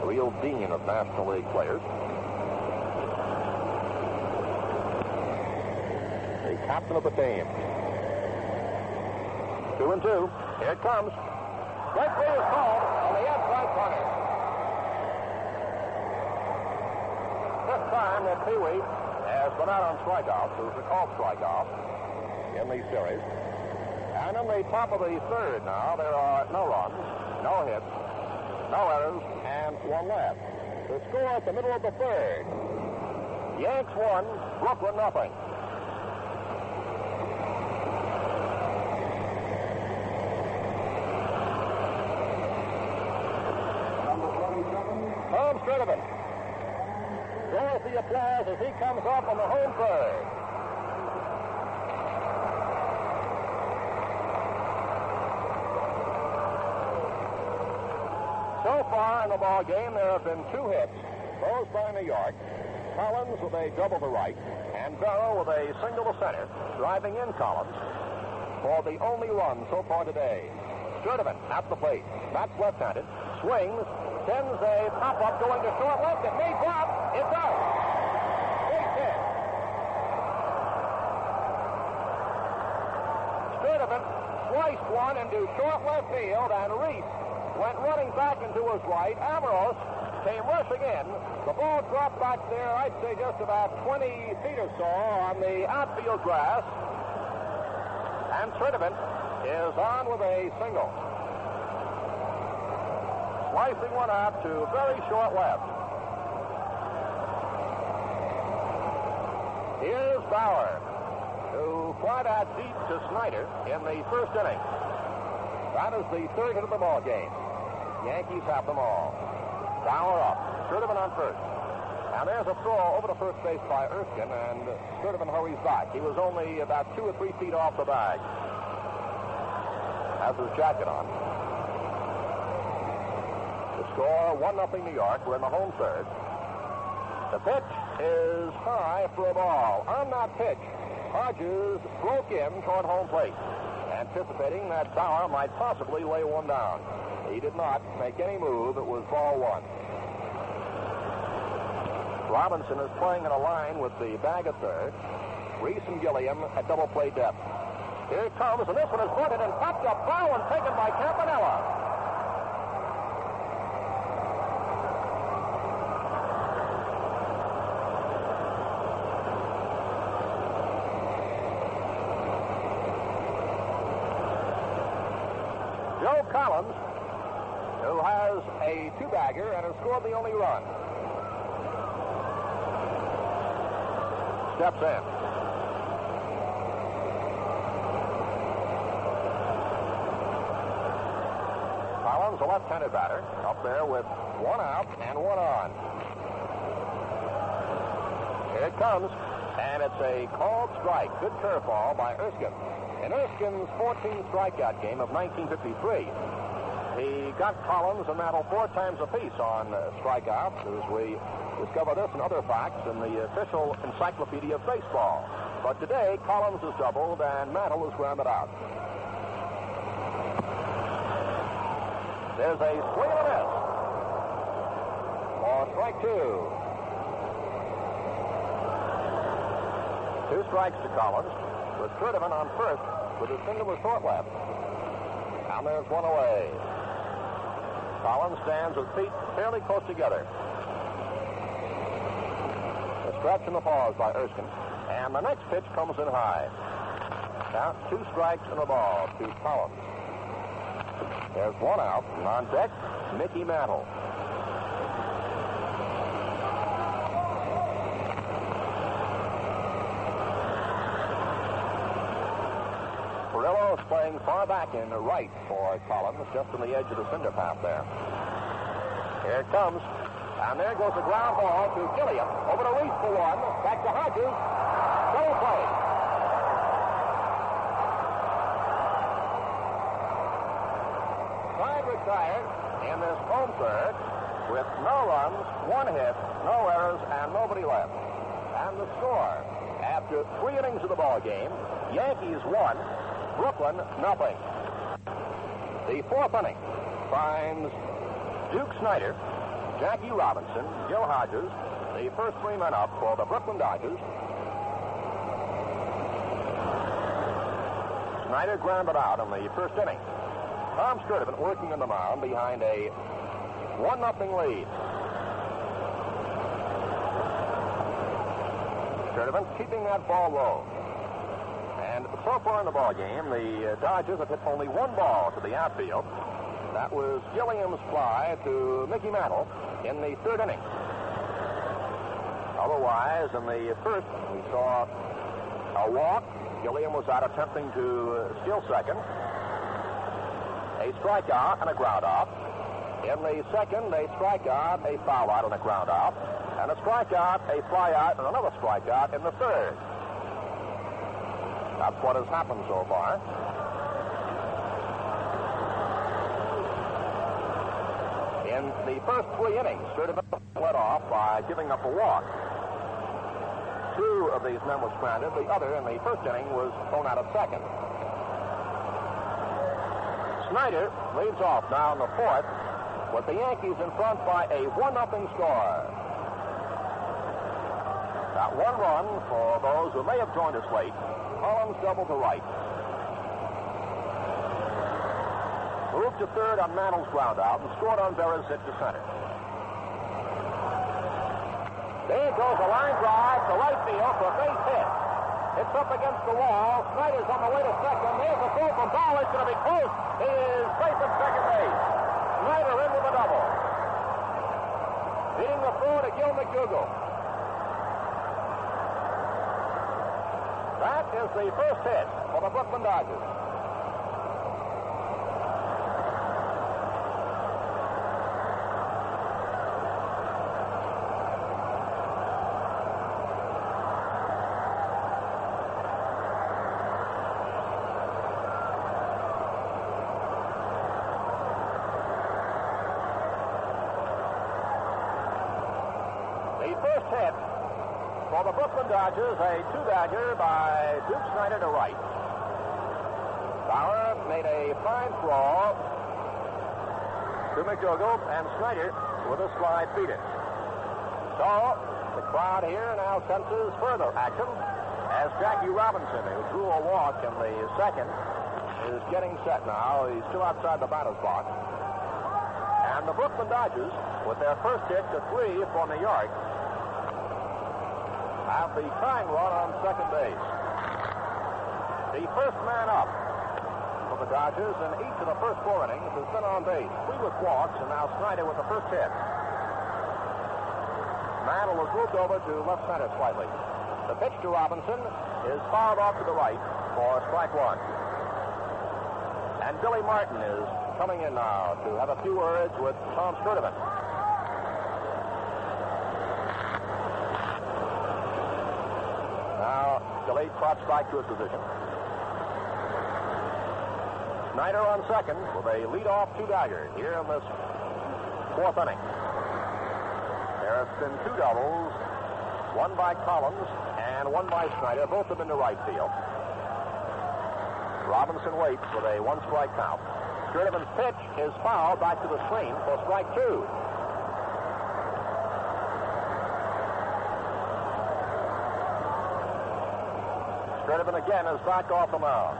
A real dean of National League players. The captain of the team. 2-2. Here it comes. Strike 3 is called on the outside corner. This time that Pee Wee has been out on strikeouts. It was a called strikeout in the series. And in the top of the third now, there are no runs, no hits, no errors, and 1 left. The score at the middle of the third. Yanks 1, Brooklyn nothing. Tom Sturdivant draws the applause as he comes up on the home third. So far in the ball game, there have been 2 hits, both by New York. Collins with a double to right, and Barrow with a single to center, driving in Collins for the only run so far today. Sturdivant at the plate. Bats left-handed. Swings. Sends a pop-up going to short left. It may drop. It does. Base hit. Sturdivant sliced one into short left field, and Reese went running back into his right. Amorous came rushing in. The ball dropped back there, I'd say just about 20 feet or so on the outfield grass. And Sturdivant is on with a single. Slicing one out to very short left. Here's Bauer, who flied out deep to Snyder in the first inning. That is the third hit of the ball game. Yankees have them all. Bauer up. Sturdivant on first. And there's a throw over to first base by Erskine, and Sturdivant hurries back. He was only about 2 or 3 feet off the bag. Has his jacket on. The score, 1-0 New York. We're in the home third. The pitch is high for a ball. On that pitch, Hodges broke in toward home plate, anticipating that Bauer might possibly lay one down. He did not make any move. It was ball 1. Robinson is playing in a line with the bag at third. Reese and Gilliam at double play depth. Here it comes, and this one is bunted and popped up foul and taken by Campanella. has a two-bagger and has scored the only run. Steps in. Collins, a left-handed batter, up there with one out and one on. Here it comes, and it's a called strike. Good curveball by Erskine. In Erskine's 14 strikeout game of 1953, he got Collins and Mantle 4 times apiece on strikeouts, as we discover this and other facts in the official encyclopedia of baseball. But today, Collins is doubled and Mantle is grounded out. There's a swing and a miss for strike 2. 2 strikes to Collins, with Sturdivant on first with his finger with short left. And there's one away. Collins stands with feet fairly close together. A stretch and a pause by Erskine. And the next pitch comes in high. Count 2 strikes and a ball to Collins. There's one out, and on deck, Mickey Mantle. Perillo is playing far back in the right for Collins, just on the edge of the cinder path there. Here it comes, and there goes a ground ball to Gilliam. Over to Reese for one, back to Hodges. Double play. Side retired in this home third with no runs, 1 hit, no errors, and nobody left. And the score, after 3 innings of the ball game, Yankees 1, Brooklyn nothing. The 4th inning finds Duke Snyder, Jackie Robinson, Gil Hodges, the first 3 men up for the Brooklyn Dodgers. Snyder grounded out in the first inning. Tom Sturdivant working on the mound behind a 1-0 lead. Sturdivant keeping that ball low. And so far in the ball game, the Dodgers have hit only 1 ball to the outfield. That was Gilliam's fly to Mickey Mantle in the 3rd inning. Otherwise, in the first, we saw a walk. Gilliam was out attempting to steal second. A strikeout and a ground out. In the second, a strikeout, a foul out, and a ground out. And a strikeout, a fly out, and another strikeout in the 3rd. That's what has happened so far. In the first 3 innings, Sturdivant led off by giving up a walk. 2 of these men were stranded. The other, in the first inning, was thrown out at second. Snyder leads off now in the 4th, with the Yankees in front by a 1-0 score. Got 1 run for those who may have joined us late. Collins double to right. Moved to 3rd on Mantle's ground out and scored on Berra's hit to center. There goes a line drive to right field for a base hit. It's up against the wall. Snyder's on the way to second. There's a throw from Bauer. It's going to be close. He is safe at second base. Snyder in with a double. Beating the throw to Gil McDougall. That is the first hit for the Brooklyn Dodgers. The first hit for the Brooklyn Dodgers, a 2-bagger by Duke Snyder to right. Bauer made a fine throw to McDougall, and Snyder with a slide beat it. So, the crowd here now senses further action as Jackie Robinson, who drew a walk in the 2nd, is getting set now. He's still outside the batter's box. And the Brooklyn Dodgers, with their first hit to 3 for New York, have the tying run on second base. The first man up for of the Dodgers in each of the first 4 innings has been on base. 3 with walks, and now Snyder with the first hit. Mantle was moved over to left center slightly. The pitch to Robinson is fouled off to the right for strike 1. And Billy Martin is coming in now to have a few words with Tom Sturdivant. Now, Billy trots back to his position. Snyder on second with a lead-off 2-bagger here in this 4th inning. There have been 2 doubles, one by Collins and one by Snyder, both of them in the right field. Robinson waits with a 1-strike count. Sturdivant's pitch is fouled back to the screen for strike 2. Sturdivant again is back off the mound.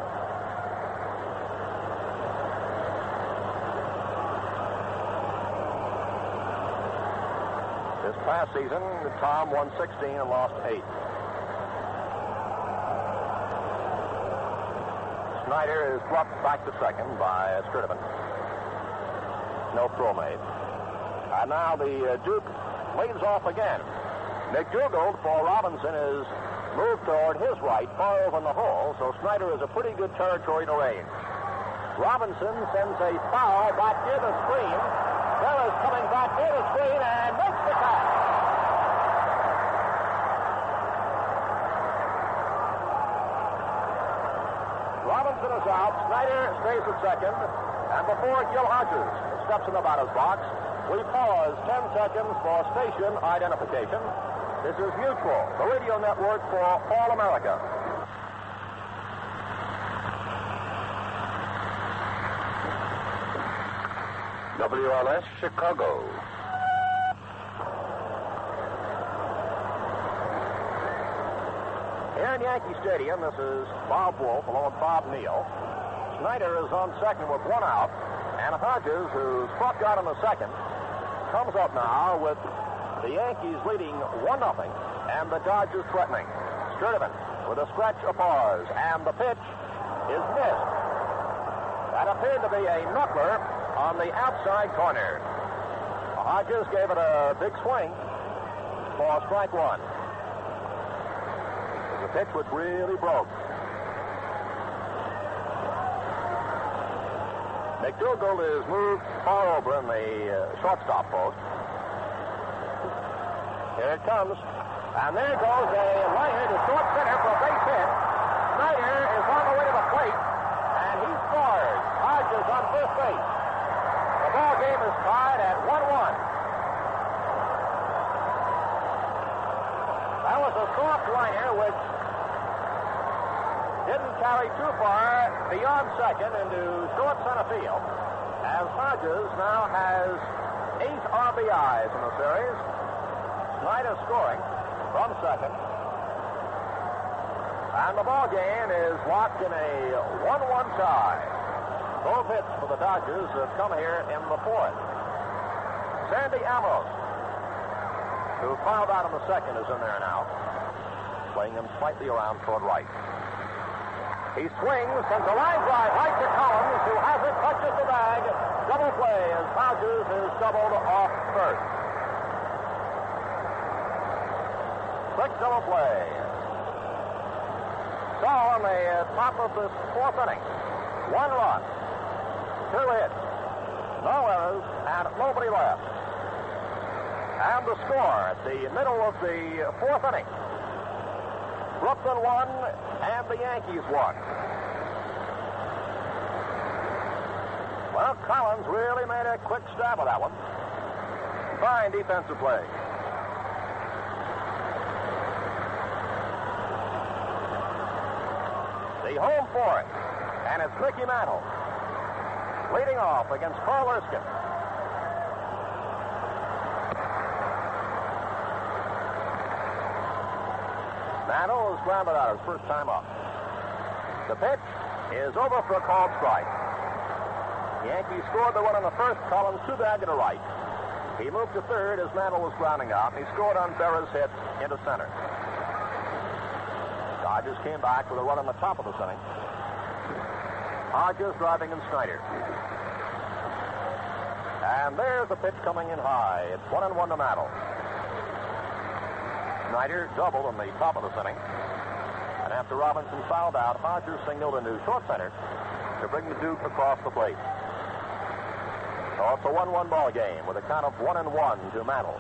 This past season, Tom won 16 and lost 8. Snyder is dropped back to second by Sturdivant. No throw made. And now the Duke leads off again. McDougald for Robinson is moved toward his right, far over in the hole, so Snyder is a pretty good territory to range. Robinson sends a foul back near the screen. Berra is coming back near the screen and makes the catch. Robinson is out. Snyder stays at second. And before Gil Hodges steps in the batter's box, we pause 10 seconds for station identification. This is Mutual, the radio network for all America. WLS Chicago. Here in Yankee Stadium, this is Bob Wolf along with Bob Neal. Snyder is on second with 1 out, and Hodges, who struck out in the second, comes up now with the Yankees leading 1-0 and the Dodgers threatening. Sturdivant with a stretch of pause, and the pitch is missed. That appeared to be a knuckler on the outside corner. Hodges gave it a big swing for strike 1. The pitch was really broke. McDougald is moved far over in the shortstop post. Here it comes. And there goes a liner to short center for a base hit. Snyder is on the way to the plate, and he scores. Hodges on first base. The ball game is tied at 1-1. That was a soft liner which didn't carry too far beyond second into short center field, as Hodges now has 8 RBIs in the series. Snyder scoring from second. And the ball game is locked in a 1-1 tie. Both hits for the Dodgers have come here in the 4th. Sandy Amos, who fouled out in the second, is in there now, playing him slightly around toward right. He swings, sends a line drive right to Collins, who has it, touches the bag. Double play as Hodges is doubled off first. Quick double play. So on the top of this 4th inning, 1 run, 2 hits, no errors, and nobody left. And the score at the middle of the 4th inning. Brooklyn won, and the Yankees won. Well, Collins really made a quick stab at that one. Fine defensive play. The home for it, and it's Mickey Mantle leading off against Carl Erskine. Mantle is grounded out his first time up. The pitch is over for a called strike. The Yankees scored the run in the first. Collins 2-bagged to right. He moved to third as Mantle was grounding out, and he scored on Berra's hit into center. Dodgers came back with a run on the top of the inning. Hodges driving in Snyder. And there's the pitch coming in high. It's 1-1 to Mantle. Snyder doubled in the top of this inning. And after Robinson fouled out, Hodges signaled into short center to bring the Duke across the plate. So it's a 1-1 ball game with a count of 1-1 to Mantle.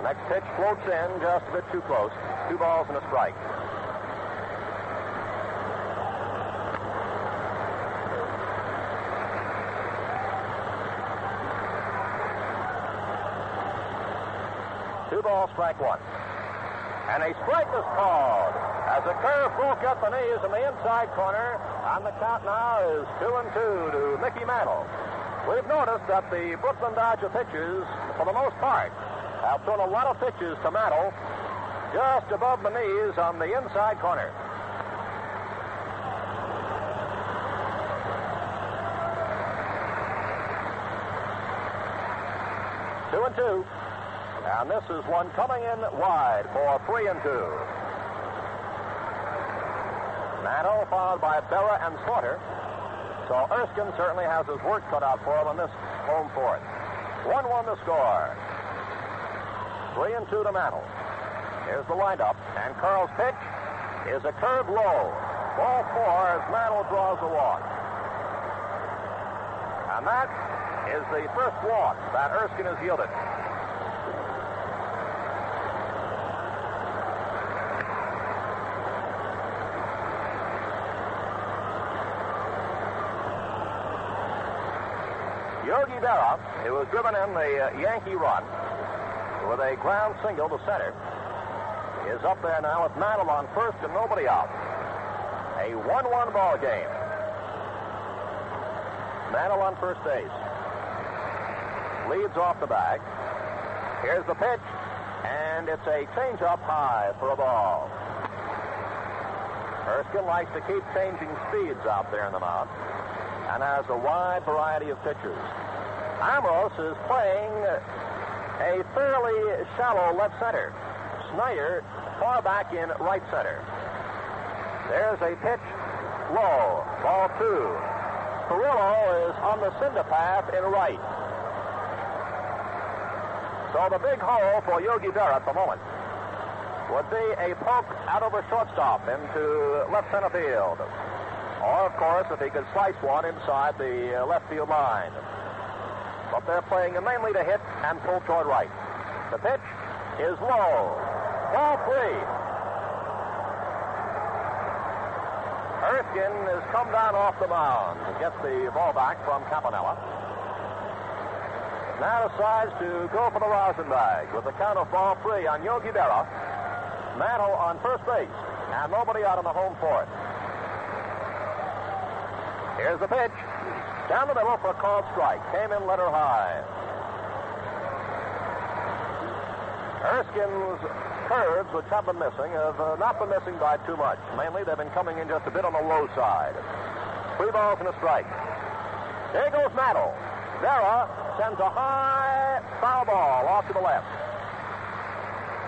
The next pitch floats in just a bit too close. 2 balls and a strike. Strike 1. And a strike is called as a curve broke at the knees in the inside corner, and the count now is 2-2 to Mickey Mantle. We've noticed that the Brooklyn Dodger pitchers, for the most part, have thrown a lot of pitches to Mantle just above the knees on the inside corner. Two and two. And this is one coming in wide for 3-2. Mantle followed by Berra and Slaughter. So Erskine certainly has his work cut out for him on this home fourth. 1-1 the score. 3-2 to Mantle. Here's the windup, and Carl's pitch is a curve low. Ball 4 as Mantle draws the walk. And that is the first walk that Erskine has yielded. Yogi Berra, who was driven in the Yankee run with a ground single to center, is up there now with Mantle on first and nobody out. A 1-1 ball game. Mantle on first base. Leads off the bag. Here's the pitch, and it's a changeup high for a ball. Erskine likes to keep changing speeds out there in the mound and has a wide variety of pitchers. Amos is playing a fairly shallow left center. Snyder far back in right center. There's a pitch low. Ball 2. Perillo is on the cinder path in right. So the big hole for Yogi Berra at the moment would be a poke out over shortstop into left center field. Or, of course, if he could slice one inside the left field line. But they're playing mainly to hit and pull toward right. The pitch is low. Ball 3. Erskine has come down off the mound to get the ball back from Campanella. Now decides to go for the rosin bag with the count of ball 3 on Yogi Berra. Mantle on first base, and nobody out on the home fourth. Here's the pitch. Down the middle for a called strike. Came in letter high. Erskine's curves, which have been missing, have not been missing by too much. Mainly, they've been coming in just a bit on the low side. 3 balls and a strike. There goes Mantle. Berra sends a high foul ball off to the left.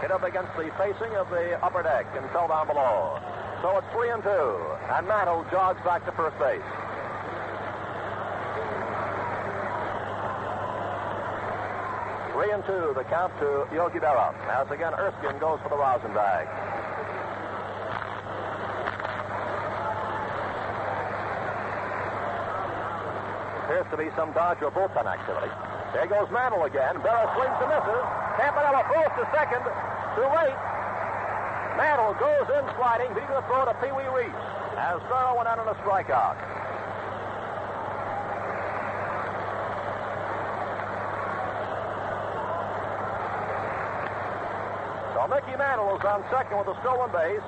Hit up against the facing of the upper deck and fell down below. So it's 3-2, and Mantle jogs back to first base. Three and 2, the count to Yogi Berra. As again, Erskine goes for the rosin bag. Appears to be some Dodger bullpen activity. There goes Mantle again. Berra swings and misses. Campanella throws to second. Too late. Mantle goes in sliding, beating the throw to Pee Wee Reese as Berra went out on a strikeout. So Mickey Mantle is on second with a stolen base.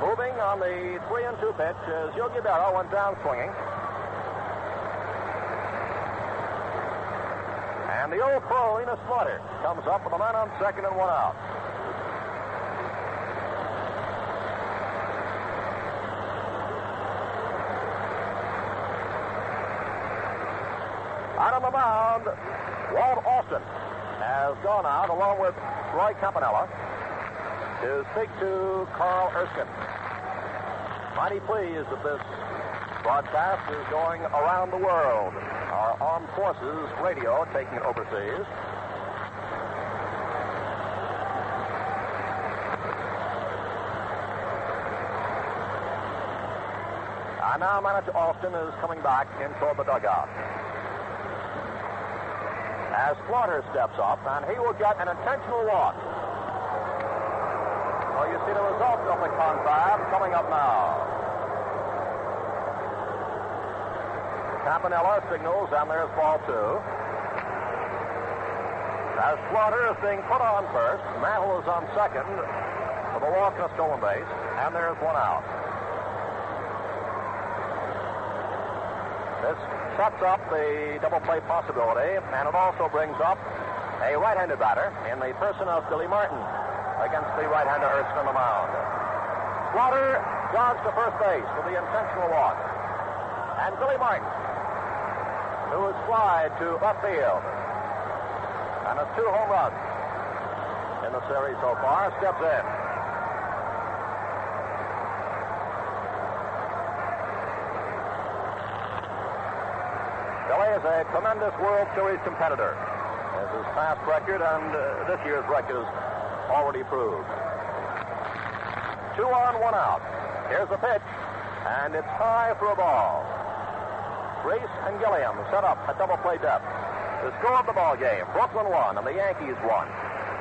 Moving on the 3-2 pitch as Yogi Berra went down swinging. And the old pro, Enos Slaughter, comes up with a man on second and 1 out. Out on the mound, Walt Austin has gone out along with Roy Campanella to speak to Carl Erskine. Mighty pleased at this Broadcast is going around the world. Our Armed Forces radio taking it overseas. And now manager Alston is coming back in toward the dugout. As Slaughter steps up, and he will get an intentional walk. Well, you see the results of the confab coming up now. Campanella signals, and there's ball 2. As Slaughter is being put on first, Mantle is on second with a walk and a stolen base, and there's one out. This sets up the double play possibility, and it also brings up a right-handed batter in the person of Billy Martin against the right-hander Erskine on the mound. Slaughter jogs to first base with the intentional walk. And Billy Martin, who is flied to left field and has 2 home runs in the series so far, steps in. Billy is a tremendous World Series competitor, as his past record and this year's record is already proved. 2 on, 1 out. Here's the pitch, and it's high for a ball. Reese and Gilliam set up at double play depth. The score of the ball game, Brooklyn 1 and the Yankees 1.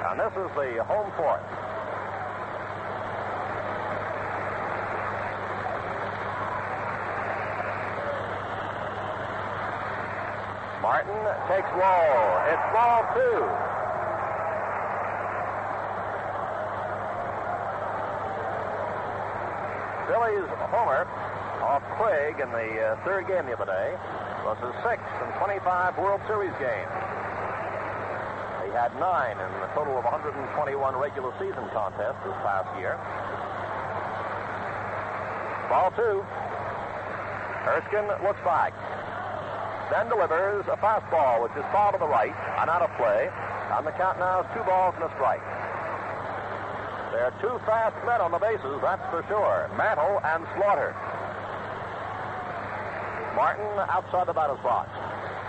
And this is the home fourth. Martin takes low. It's ball 2. Billy's homer off Craig in the third game the other day was his 6th in 25 World Series games. He had 9 in the total of 121 regular season contests this past year. Ball 2. Erskine looks back. Then delivers a fastball, which is foul to the right and out of play. On the count now is 2 balls and a strike. There are 2 fast men on the bases, that's for sure. Mantle and Slaughter. Martin outside the batter's box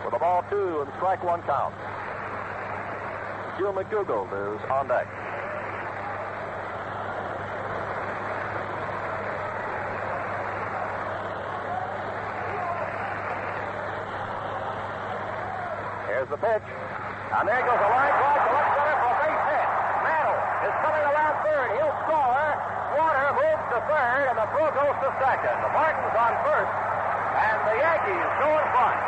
with a ball 2 and strike 1 count. Gil McDougald is on deck. Here's the pitch. And there goes a line drive to left center for a base hit. Mantle is coming around third. He'll score. Slaughter moves to third, and the throw goes to second. Martin's on first, and the Yankees go in front.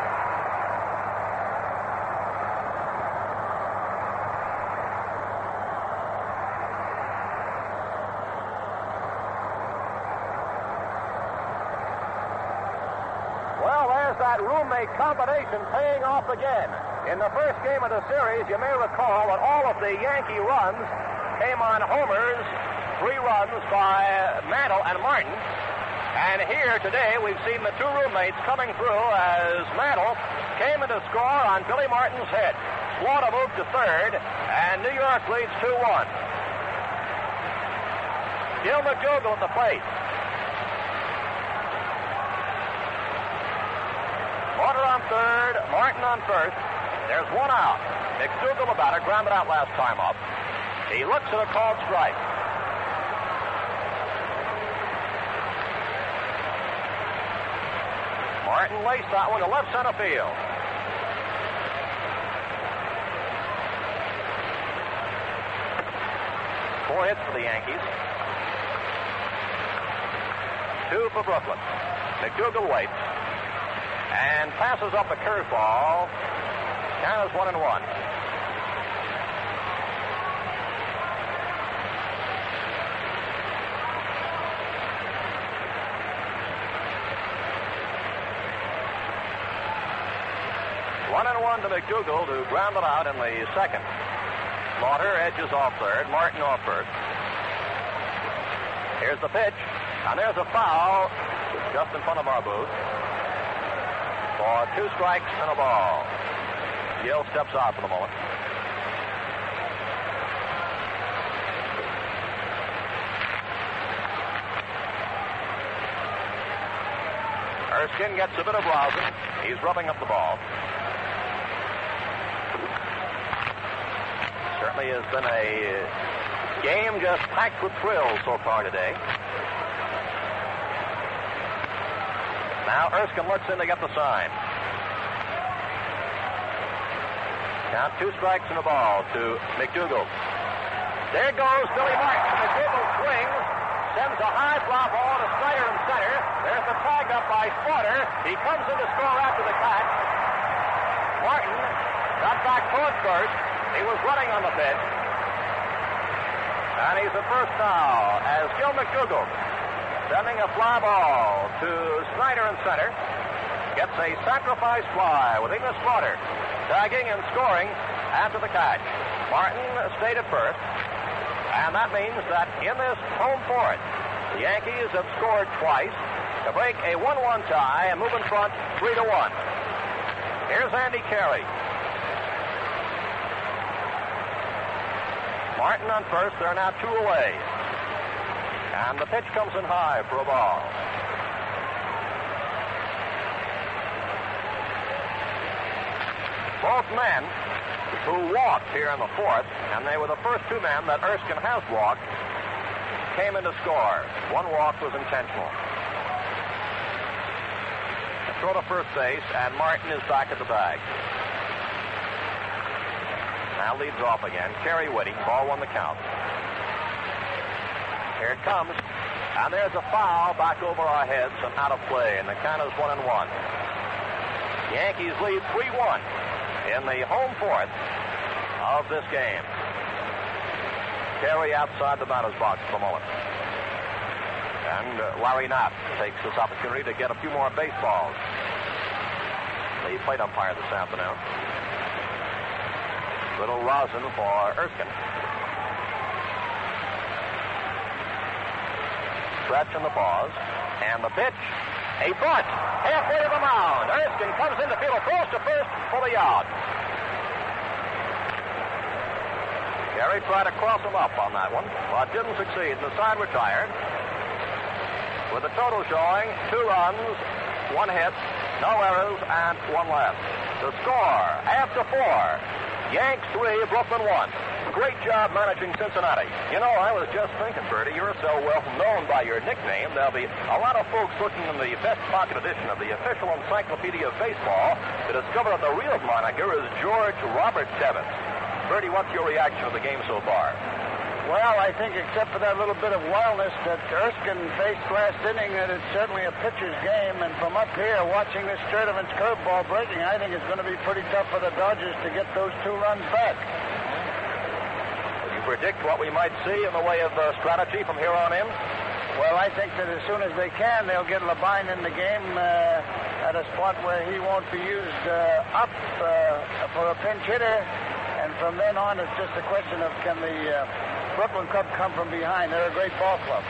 Well, there's that roommate combination paying off again. In the first game of the series, you may recall that all of the Yankee runs came on homers, 3 runs by Mantle and Martin. And here today, we've seen the 2 roommates coming through as Mantle came in to score on Billy Martin's hit. Slaughter moved to third, and New York leads 2-1. Gil McDougald at the plate. Slaughter on third, Martin on first. There's 1 out. McDougald, the batter, grounded out last time up. He looks at a called strike. Martin laced that one to left center field. Four hits for the Yankees. 2 for Brooklyn. McDougald waits and passes up a curveball. Count is 1-1. One to McDougald, who grounded out in the second. Slaughter edges off third, Martin off first. Here's the pitch, and there's a foul just in front of our booth for 2 strikes and a ball. Gil steps out for the moment. Erskine gets a bit of rosin. He's rubbing up the ball. Certainly has been a game just packed with thrills so far today. Now Erskine looks in to get the sign. Count 2 strikes and a ball to McDougal. There goes Billy Martin. McDougal swings, sends a high fly ball to Snyder in center. There's the tag up by Slaughter. He comes in to score after the catch. Martin got back toward first. He was running on the pitch. And he's at first now as Gil McDougal, sending a fly ball to Snyder in center, gets a sacrifice fly with English Slaughter tagging and scoring after the catch. Martin stayed at first, and that means that in this home fourth, the Yankees have scored twice to break a 1-1 tie and move in front 3-1. Here's Andy Carey. Martin on first. They're now 2 away. And the pitch comes in high for a ball. Both men who walked here in the fourth, and they were the first 2 men that Erskine has walked, came in to score. 1 walk was intentional. A throw to first base, and Martin is back at the bag. Now leads off again. Kerry Whitty, ball 1 the count. Here it comes, and there's a foul back over our heads and out of play, and the count is 1-1. Yankees lead 3-1 in the home fourth of this game. Kerry outside the batter's box for a moment. And Larry Knapp takes this opportunity to get a few more baseballs. The plate umpire this afternoon. Little rosin for Erskine. Stretch in the pause. And the pitch. A bunt. Halfway to the mound. Erskine comes in the field, throws to first for the out. Gary tried to cross him up on that one, but didn't succeed. The side retired. With the total showing 2 runs, 1 hit, no errors, and 1 left. The score after 4. Yanks 3, Brooklyn 1. Great job managing Cincinnati. You know, I was just thinking, Bertie, you're so well known by your nickname, there'll be a lot of folks looking in the best pocket edition of the official encyclopedia of baseball to discover that the real moniker is George Robert Tebbins. Bertie, what's your reaction to the game so far? Well, I think except for that little bit of wildness that Erskine faced last inning, that it's certainly a pitcher's game. And from up here, watching this Sturdivant's curveball breaking, I think it's going to be pretty tough for the Dodgers to get those 2 runs back. You predict what we might see in the way of strategy from here on in? Well, I think that as soon as they can, they'll get Labine in the game at a spot where he won't be used up for a pinch hitter. And from then on, it's just a question of can the Brooklyn Cubs come from behind. They're a great ball club.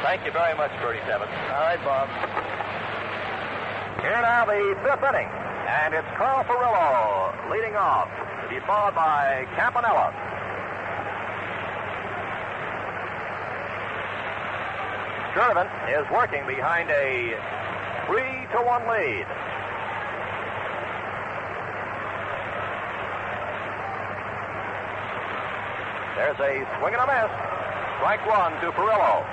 Thank you very much, Bertie Tebbins. All right, Bob. Here now the 5th inning. And it's Carl Furillo leading off, to be followed by Campanella. Sturdivant is working behind a 3-1 lead. There's a swing and a miss. Strike 1 to Furillo.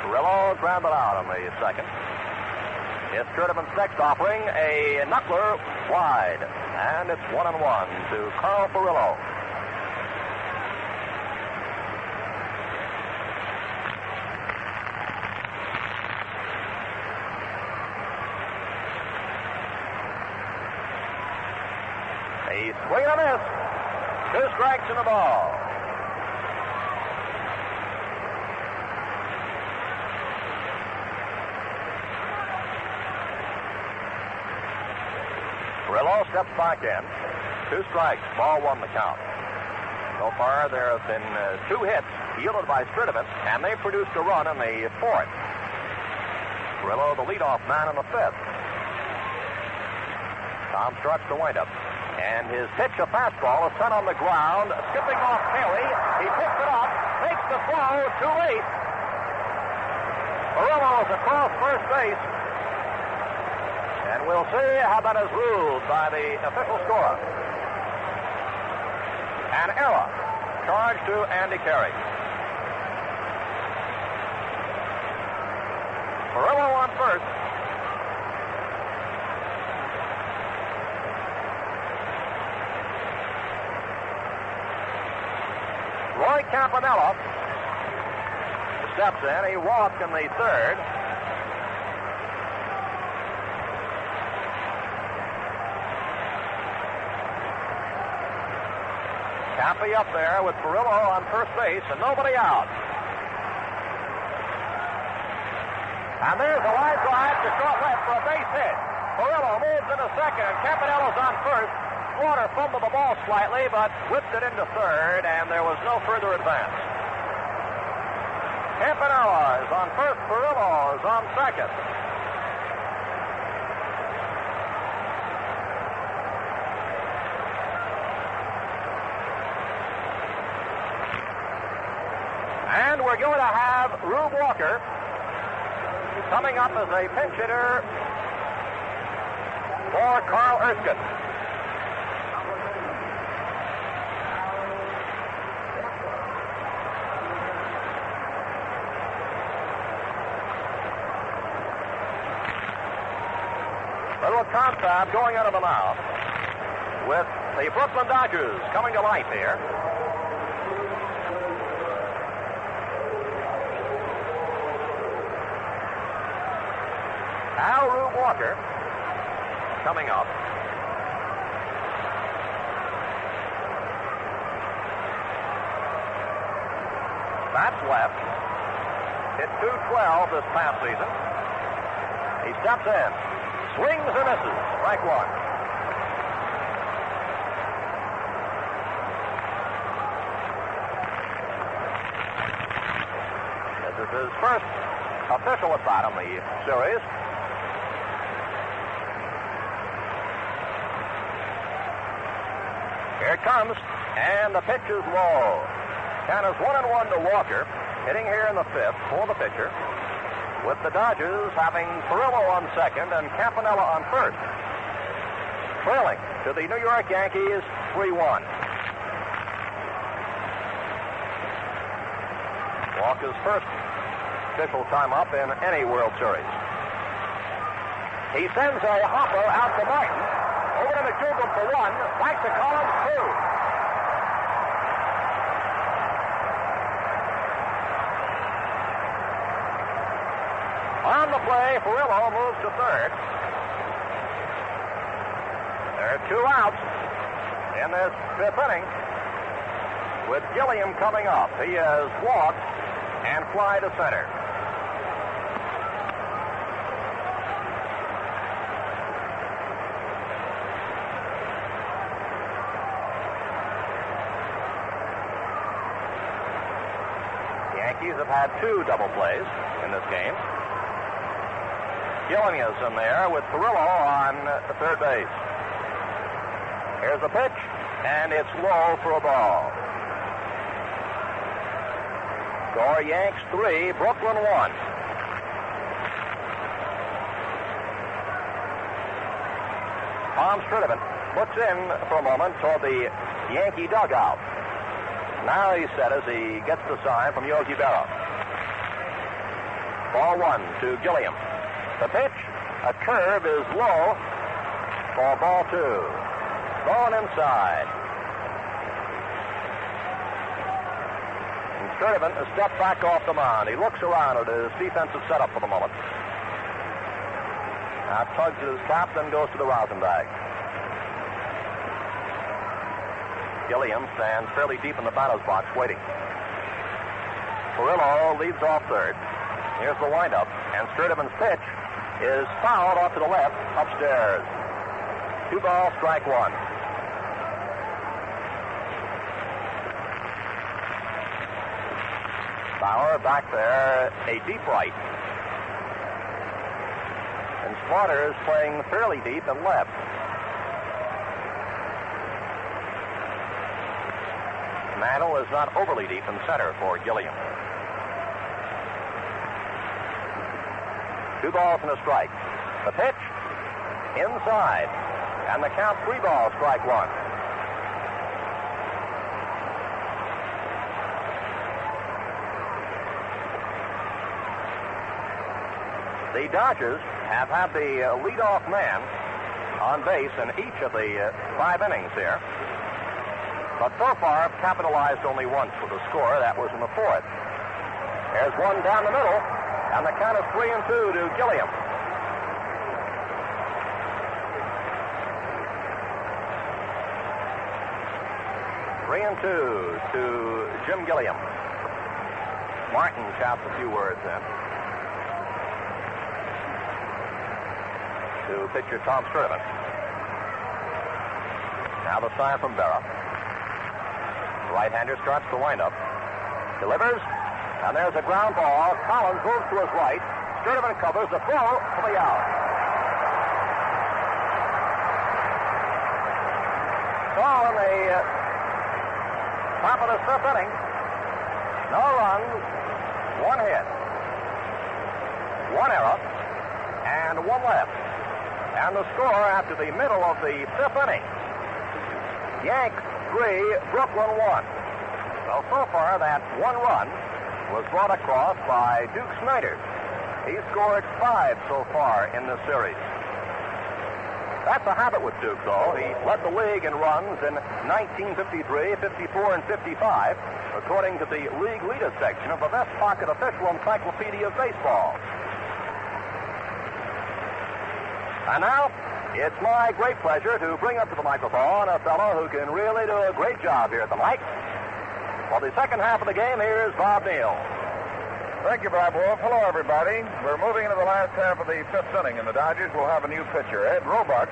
Furillo grounded out on the second. It's Sturdivant's next offering, a knuckler wide. And it's 1-1 to Carl Furillo. A swing and a miss. 2 strikes and a ball. Furillo steps back in. 2 strikes, ball 1 the count. So far, there have been 2 hits yielded by Sturdivant, and they produced a run in the 4th. Furillo, the leadoff man in the 5th. Tom starts the windup. And his pitch, a fastball, is sent on the ground, skipping off Paley. He picks it up, makes the throw, too late. Perillo is across first base. And we'll see how that is ruled by the official scorer. An error charged to Andy Carey. Perillo on first. Roy Campanella steps in. He walked in the third. Campy up there with Perillo on first base and nobody out. And there's a line drive to short left for a base hit. Perillo moves into second. Campanella's on first. Slaughter fumbled the ball slightly, but whipped it into third, and there was no further advance. Campanella is on first. Perillo is on second. And we're going to have Rube Walker coming up as a pinch hitter for Carl Erskine. Little confab going out of the mound with the Brooklyn Dodgers coming to life here. Now Rube Walker coming up. That's left. Hit .212 this past season. He steps in. Swings and misses. Strike one. This is his first official at bat in the series. Here it comes, and the pitch is low. Count is 1-1 to Walker, hitting here in the fifth for the pitcher, with the Dodgers having Perillo on second and Campanella on first. Trailing to the New York Yankees 3-1. Walker's first official time up in any World Series. He sends a hopper out to Martin. Over to McDougal for one. Back to Collins, two. On the play, Perillo moves to third. There are two outs in this fifth inning with Gilliam coming up. He has walked and fly to center. Yankees have had two double plays in this game. Gilliam is in there with Perillo on third base. Here's the pitch, and it's low for a ball. Score Yanks 3, Brooklyn 1. Tom Sturdivant looks in for a moment toward the Yankee dugout. Now he's set as he gets the sign from Yogi Berra. Ball one to Gilliam. The pitch, a curve, is low for ball two. Going inside. And Sturdivant has stepped back off the mound. He looks around at his defensive setup for the moment. Now tugs at his cap, then goes to the rosin bag. Gilliam stands fairly deep in the batter's box, waiting. Perillo leads off third. Here's the windup, and Sturdivant's pitch is fouled off to the left, upstairs. 2 balls, strike one. Bauer back there, a deep right. And Slaughter is playing fairly deep and left. Mantle is not overly deep in center for Gilliam. 2 balls and a strike. The pitch, inside. And the count 3 balls, strike 1. The Dodgers have had the leadoff man on base in each of the 5 innings here. But so far, have capitalized only once with a score. That was in the 4th. There's one down the middle, and the count is 3-2 to Gilliam. Three and 2 to Jim Gilliam. Martin shouts a few words in to pitcher Tom Sturdivant. Now the sign from Berra. Right-hander starts the windup. Delivers, and there's a ground ball. Collins moves to his right. Sturdivant covers the throw for the out. So in the top of the 5th inning, no runs, 1 hit, 1 error, and 1 left. And the score after the middle of the 5th inning, Yanks 3, Brooklyn 1. Well, so far that 1 run was brought across by Duke Snider. He scored 5 so far in this series. That's a habit with Duke, though. He led the league in runs in 1953, 54, and 55, according to the league leader section of the Best Pocket Official Encyclopedia of Baseball. And now, it's my great pleasure to bring up to the microphone a fellow who can really do a great job here at the mic. For the second half of the game, here's Bob Neal. Thank you, Bob Wolf. Hello, everybody. We're moving into the last half of the 5th inning, and the Dodgers will have a new pitcher, Ed Roebuck,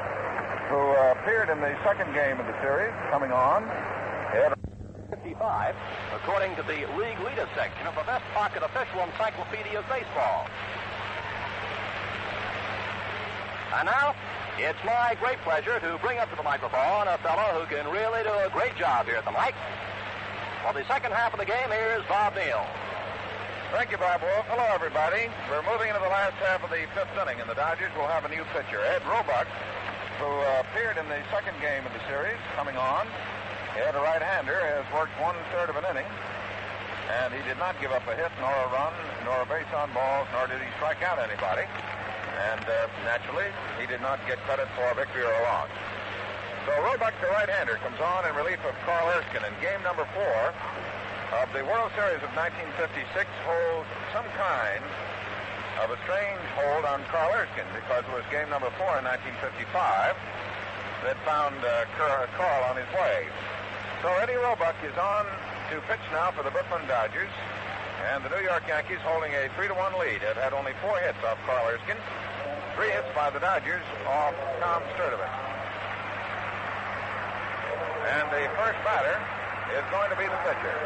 who appeared in the 2nd game of the series, coming on. Ed 55, according to the league leader section of the Best Pocket Official Encyclopedia of Baseball. And now, it's my great pleasure to bring up to the microphone a fellow who can really do a great job here at the mic. For the second half of the game, here's Bob Neal. Thank you, Bob Wolf. Hello, everybody. We're moving into the last half of the 5th inning, and the Dodgers will have a new pitcher, Ed Roebuck, who appeared in the 2nd game of the series, coming on. Ed, a right-hander, has worked 1/3 of an inning, and he did not give up a hit, nor a run, nor a base on balls, nor did he strike out anybody. And naturally, he did not get credit for a victory or a loss. So Roebuck, the right-hander, comes on in relief of Carl Erskine, and game number 4 of the World Series of 1956 holds some kind of a strange hold on Carl Erskine, because it was game number 4 in 1955 that found Carl on his way. So Eddie Roebuck is on to pitch now for the Brooklyn Dodgers, and the New York Yankees holding a 3-1 lead. Have had only 4 hits off Carl Erskine, 3 hits by the Dodgers off Tom Sturdivant. And the first batter is going to be the pitcher.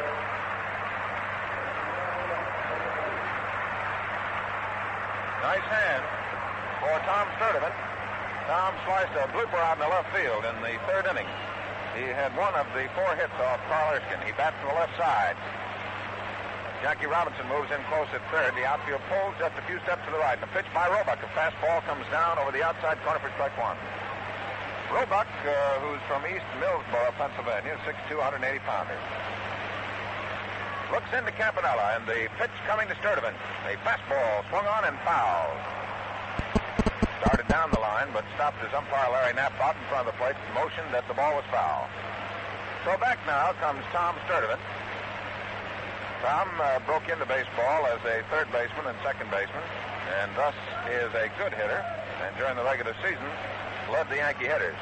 Nice hand for Tom Sturdivant. Tom sliced a blooper out in the left field in the 3rd inning. He had 1 of the 4 hits off Carl Erskine. He bats to the left side. Jackie Robinson moves in close at 3rd. The outfield pulls just a few steps to the right. And a pitch by Roebuck. A fastball comes down over the outside corner for strike 1. Roebuck, who's from East Millsboro, Pennsylvania, 6'2", 180-pounder. Looks into Campanella, and the pitch coming to Sturdivant. A fastball swung on and fouled. Started down the line, but stopped as umpire Larry Knapp out in front of the plate and motioned that the ball was foul. So back now comes Tom Sturdivant. Tom broke into baseball as a 3rd baseman and 2nd baseman, and thus is a good hitter, and during the regular season led the Yankee hitters.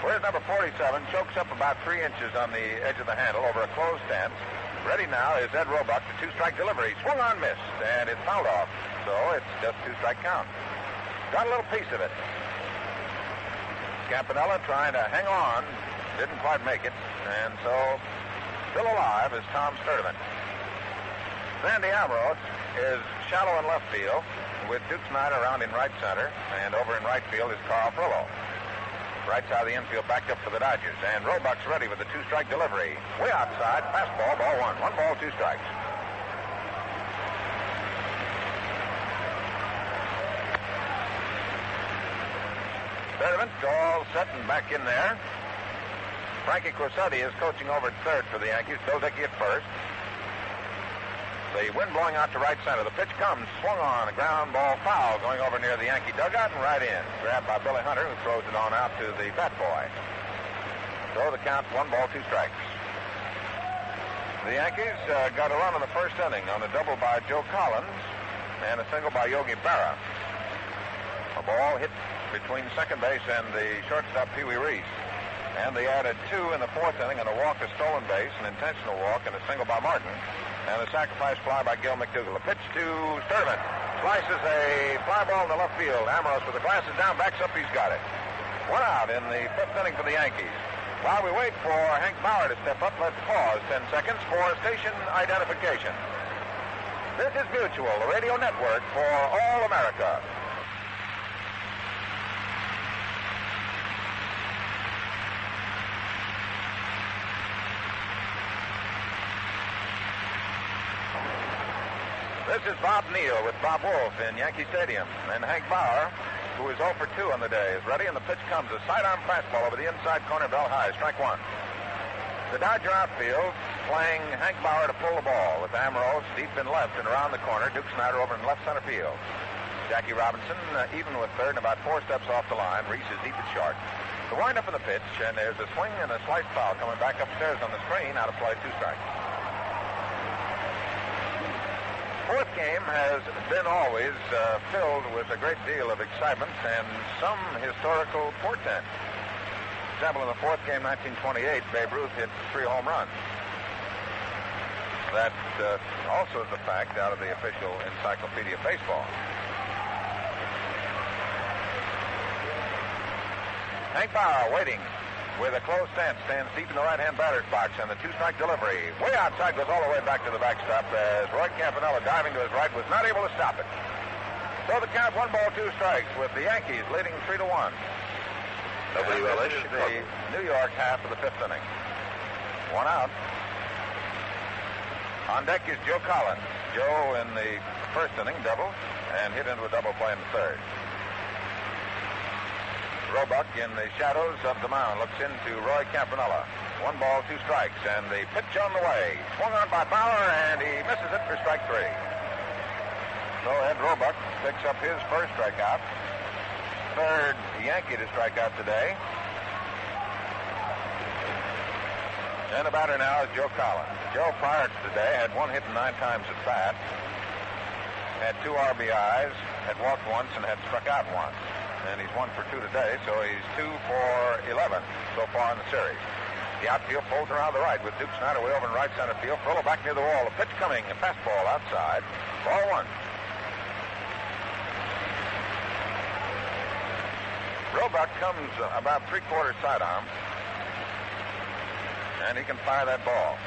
Where's number 47, chokes up about 3 inches on the edge of the handle over a closed stance. Ready now is Ed Roebuck, the 2-strike delivery. Swung on, missed, and it's fouled off. So it's just 2-strike count. Got a little piece of it. Campanella trying to hang on, didn't quite make it, and so still alive is Tom Sturdivant. Sandy Ambrose is shallow in left field, with Duke Snider around in right center, and over in right field is Carl Frillo. Right side of the infield, backed up for the Dodgers. And Roebuck's ready with the two-strike delivery. Way outside, fastball, ball one. 1 ball, 2 strikes. Sturdivant all set and back in there. Frankie Corsetti is coaching over at third for the Yankees. Bill Dickey at first. The wind blowing out to right center. The pitch comes, swung on, a ground ball foul going over near the Yankee dugout and right in. Grabbed by Billy Hunter, who throws it on out to the bat boy. So the count, 1 ball, 2 strikes. The Yankees got a run in the first inning on a double by Joe Collins and a single by Yogi Berra. A ball hit between second base and the shortstop Pee Wee Reese. And they added 2 in the fourth inning and a walk, a stolen base, an intentional walk, and a single by Martin. And a sacrifice fly by Gil McDougal. A pitch to Sturdivant. Slices a fly ball in the left field. Amorous with the glasses down, backs up, he's got it. 1 out in the 5th inning for the Yankees. While we wait for Hank Bauer to step up, let's pause 10 seconds for station identification. This is Mutual, the radio network for all America. This is Bob Neal with Bob Wolf in Yankee Stadium. And Hank Bauer, who is 0 for 2 on the day, is ready, and the pitch comes. A sidearm fastball over the inside corner, bell high, strike 1. The Dodger outfield playing Hank Bauer to pull the ball with Amorous deep in left and around the corner. Duke Snider over in left center field. Jackie Robinson even with third and about 4 steps off the line. Reese is deep at short. The wind up in the pitch, and there's a swing and a slight foul coming back upstairs on the screen. Out of play, 2 strikes. Fourth game has been always filled with a great deal of excitement and some historical portent. For example, in the fourth game, 1928, Babe Ruth hit 3 home runs. That also is a fact out of the official Encyclopedia of Baseball. Hank Bauer waiting with a closed stance, stands deep in the right-hand batter's box, and the 2-strike delivery way outside goes all the way back to the backstop as Roy Campanella, diving to his right, was not able to stop it. So the count, 1 ball, 2 strikes, with the Yankees leading 3-1. This is the New York half of the 5th inning. 1 out. On deck is Joe Collins. Joe in the first inning doubled and hit into a double play in the third. Roebuck in the shadows of the mound looks into Roy Campanella. 1 ball, 2 strikes, and the pitch on the way. Swung on by Bauer, and he misses it for strike 3. So Ed Roebuck picks up his first strikeout. Third Yankee to strike out today. And the batter now is Joe Collins. Joe, prior to today, had 1 hit and 9 times at bat. Had 2 RBIs, had walked once, and had struck out once. And he's 1 for 2 today, so he's 2 for 11 so far in the series. The outfield folds around the right with Duke Snider way over in right center field. Furlow back near the wall. A pitch coming, a fastball outside. Ball 1. Roebuck comes about 3/4 sidearm, and he can fire that ball.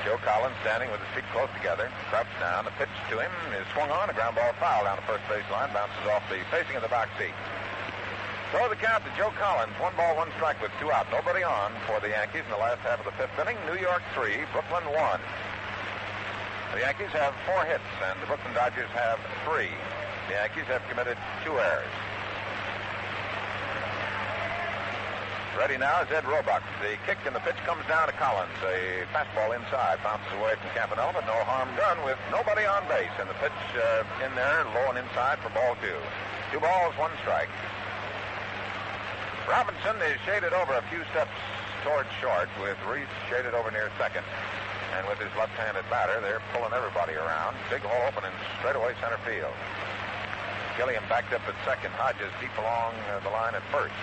Joe Collins standing with his feet close together, crouched down. The pitch to him is swung on, a ground ball foul down the first baseline, bounces off the facing of the box seat. So the count to Joe Collins, 1 ball, 1 strike with 2 out. Nobody on for the Yankees in the last half of the 5th inning. New York 3, Brooklyn 1. The Yankees have 4 hits, and the Brooklyn Dodgers have 3. The Yankees have committed 2 errors. Ready now is Ed Roebuck. The kick and the pitch comes down to Collins. A fastball inside, bounces away from Campanella, but no harm done with nobody on base. And the pitch in there, low and inside for ball 2. 2 balls, 1 strike. Robinson is shaded over a few steps towards short, with Reese shaded over near second. And with his left-handed batter, they're pulling everybody around. Big hole open in straightaway center field. Gilliam backed up at second. Hodges deep along the line at first.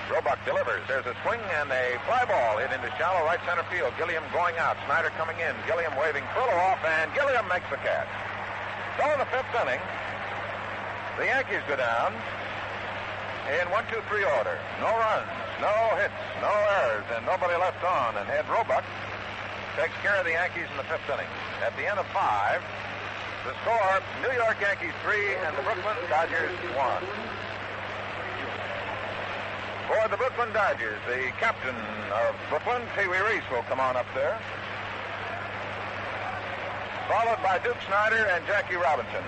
Roebuck delivers. There's a swing and a fly ball hit into shallow right center field. Gilliam going out. Snider coming in. Gilliam waving Furlow off, and Gilliam makes the catch. So in the 5th inning, the Yankees go down in 1-2-3 order. No runs, no hits, no errors, and nobody left on. And Ed Roebuck takes care of the Yankees in the 5th inning. At the end of 5, The score, New York Yankees 3 and the Brooklyn Dodgers 1. For the Brooklyn Dodgers, the captain of Brooklyn, Pee Wee Reese, will come on up there. Followed by Duke Snider and Jackie Robinson.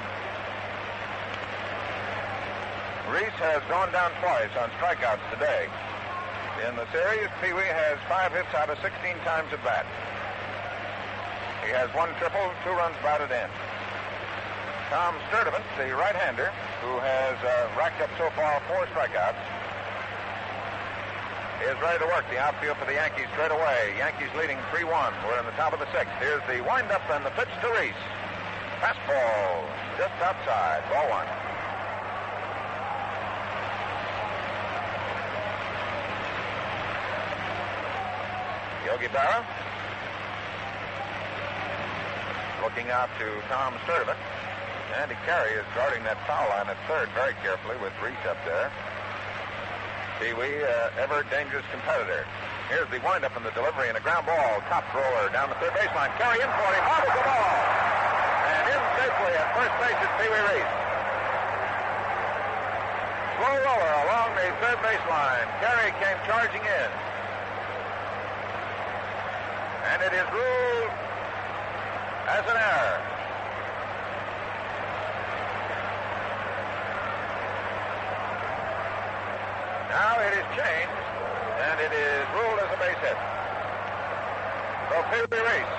Reese has gone down twice on strikeouts today. In the series, Pee Wee has 5 hits out of 16 times at bat. He has 1 triple, 2 runs batted in. Tom Sturdivant, the right-hander, who has racked up so far 4 strikeouts, is ready to work the outfield for the Yankees straight away. Yankees leading 3-1. We're in the top of the 6th. Here's the windup and the pitch to Reese. Fastball just outside. Ball 1. Yogi Berra looking out to Tom Sturdivant. Andy Carey is guarding that foul line at third very carefully with Reese up there. Pee Wee, ever dangerous competitor. Here's the windup and the delivery and a ground ball. Top roller down the third baseline. Carey in for him. Bobbles the ball. And in safely at first base is Pee Wee Reese. Slow roller along the third baseline. Carey came charging in. And it is ruled as an error. Now it is changed, and it is ruled as a base hit. So Pee Wee Reese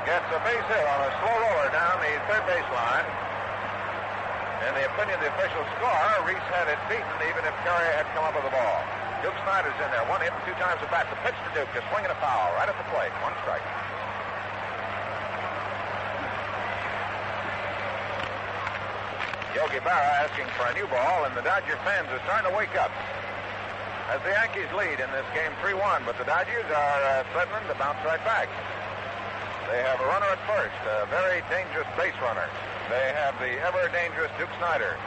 gets a base hit on a slow roller down the third baseline. In the opinion of the official score, Reese had it beaten even if Carey had come up with the ball. Duke Snider's in there. 1 hit and 2 times at bat. The pitch to Duke is swinging a foul right at the plate. 1 strike. Yogi Berra asking for a new ball, and the Dodger fans are starting to wake up as the Yankees lead in this game 3-1, but the Dodgers are threatening to bounce right back. They have a runner at first, a very dangerous base runner. They have the ever-dangerous Duke Snider,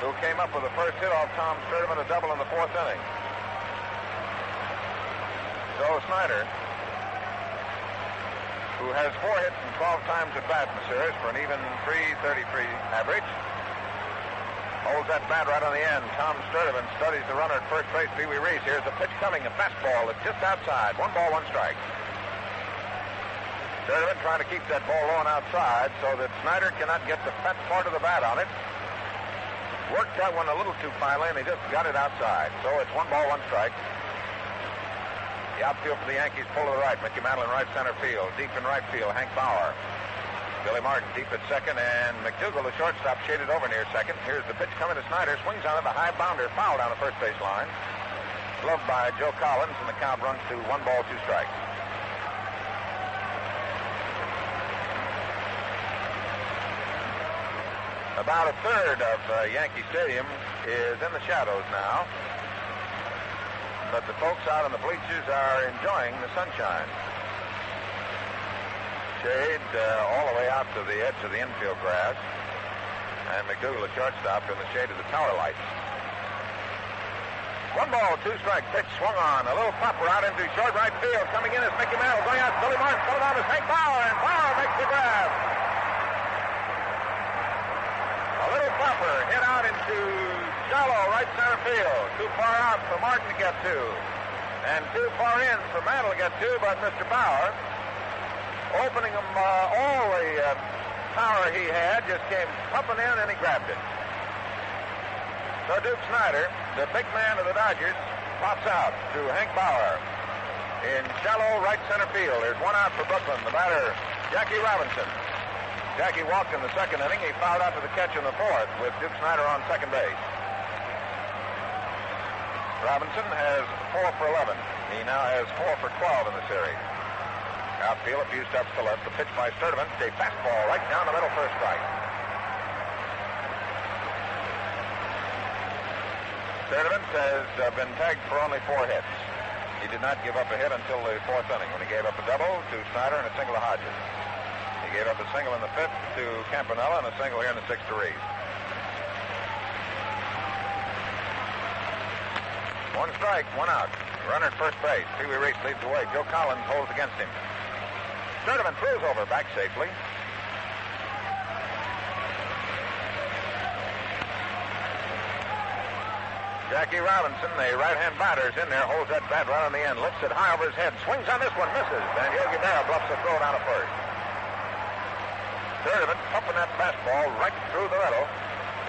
who came up with the first hit off Tom Sturdivant, a double in the 4th inning. So Snider, who has 4 hits and 12 times at bat in the series for an even .333 average, holds that bat right on the end. Tom Sturdivant studies the runner at first base, Pee Wee Reese. Here's a pitch coming, a fastball that's just outside. 1 ball, 1 strike. Sturdivant trying to keep that ball low and outside so that Snider cannot get the fat part of the bat on it. Worked that one a little too finely, and he just got it outside. So it's 1 ball, 1 strike. The outfield for the Yankees pull to the right. Mickey Mantle in right center field. Deep in right field, Hank Bauer. Billy Martin deep at second, and McDougal, the shortstop, shaded over near second. Here's the pitch coming to Snider. Swings on it, a high bounder, foul down the first base line. Gloved by Joe Collins, and the count runs to 1 ball, 2 strikes. About a third of Yankee Stadium is in the shadows now, but the folks out on the bleachers are enjoying the sunshine. Shade all the way out to the edge of the infield grass, and McDougal, the shortstop, in the shade of the tower lights. 1 ball, 2 strike pitch swung on. A little popper out into short right field. Coming in is Mickey Mantle. Going out, Billy Martin. Coming on is Hank Bauer, and Bauer makes the grab. A little popper hit out into shallow right center field. Too far out for Martin to get to, and too far in for Mantle to get to, but Mr. Bauer, opening him all the power he had, just came pumping in, and he grabbed it. So Duke Snider, the big man of the Dodgers, pops out to Hank Bauer in shallow right center field. There's 1 out for Brooklyn. The batter, Jackie Robinson. Jackie walked in the 2nd inning. He fouled out to the catch in the 4th with Duke Snider on second base. Robinson has 4 for 11. He now has 4 for 12 in the series. Outfield, a few steps to left. The pitch by Sturdivant, a fastball right down the middle for a strike. Sturdivant has been tagged for only 4 hits. He did not give up a hit until the 4th inning, when he gave up a double to Snider and a single to Hodges. He gave up a single in the 5th to Campanella and a single here in the 6th to Reese. 1 strike, 1 out. Runner at first base. Pee Wee Reese leads the way. Joe Collins holds against him. Sturdivant throws over, back safely. Jackie Robinson, the right-hand batter, is in there, holds that bat right on the end, lifts it high over his head, swings on this one, misses, and Yogi Berra bluffs a throw down to first. Sturdivant pumping that fastball right through the middle.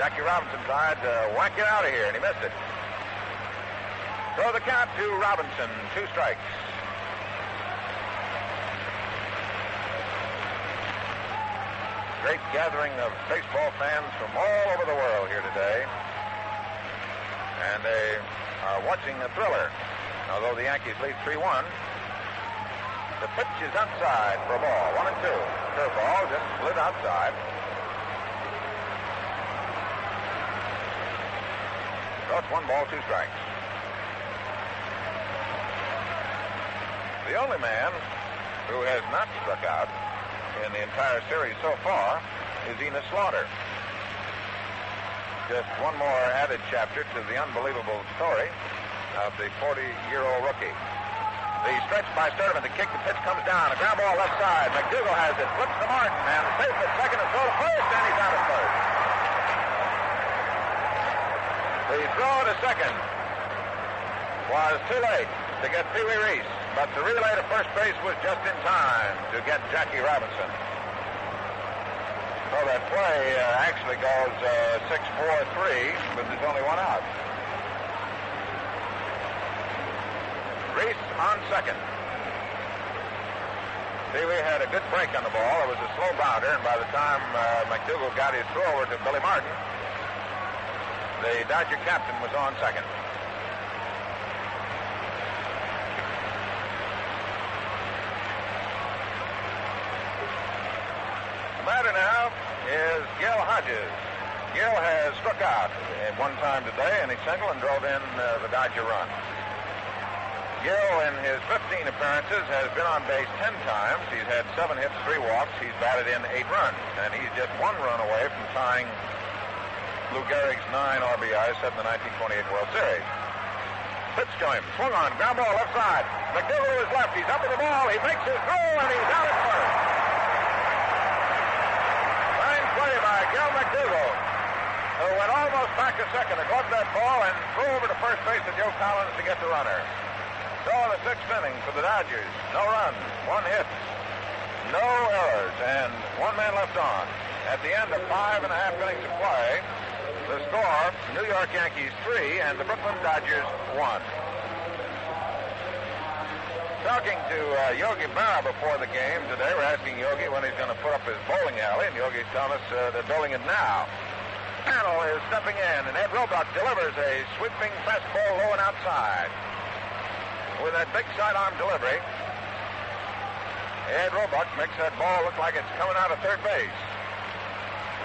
Jackie Robinson tried to whack it out of here, and he missed it. Throw the count to Robinson, 2 strikes. Great gathering of baseball fans from all over the world here today. And they are watching a thriller. Although the Yankees lead 3-1. The pitch is outside for a ball. 1-2. Curveball just slid outside. So it's 1 ball, 2 strikes. The only man who has not struck out in the entire series so far is Enos Slaughter. Just one more added chapter to the unbelievable story of the 40-year-old rookie. The stretch by Sturdivant, the kick, the pitch comes down, a ground ball left side. McDougal has it, flips to Martin, and safe at second and throw to first, and he's out at first. The throw to second was too late to get Pee Wee Reese, but the relay to first base was just in time to get Jackie Robinson. So that play actually goes 6-4-3, but there's only 1 out. Reese on second. Pee Wee had a good break on the ball. It was a slow bounder, and by the time McDougal got his throw over to Billy Martin, the Dodger captain was on second. The batter now is Gil Hodges. Gil has struck out at one time today, and he singled and drove in the Dodger run. Gil, in his 15 appearances, has been on base 10 times. He's had 7 hits, 3 walks. He's batted in 8 runs, and he's just 1 run away from tying Lou Gehrig's 9 RBIs set in the 1928 World Series. Pitch to him, swung on, ground ball left side. McDougal is left. He's up with the ball. He makes his throw, and he's out at first. Fine play by Gil McDougal, who went almost back a second to glove that ball and threw over to first base to Joe Collins to get the runner. So in the 6th inning for the Dodgers, no runs, 1 hit, no errors, and 1 man left on. At the end of 5.5 innings of play, the score, New York Yankees 3 and the Brooklyn Dodgers 1. Talking to Yogi Berra before the game today, we're asking Yogi when he's going to put up his bowling alley, and Yogi's telling us they're building it now. Mantle is stepping in, and Ed Roebuck delivers a sweeping fastball low and outside. With that big sidearm delivery, Ed Roebuck makes that ball look like it's coming out of third base.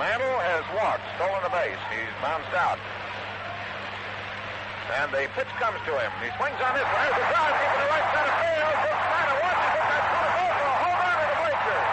Mantle has walked, stolen a base. He's bounced out. And the pitch comes to him. He swings on this one. There's a drive deep in the right center field. Brooks trying to watch it, but that's going to go for a home run in the bleachers.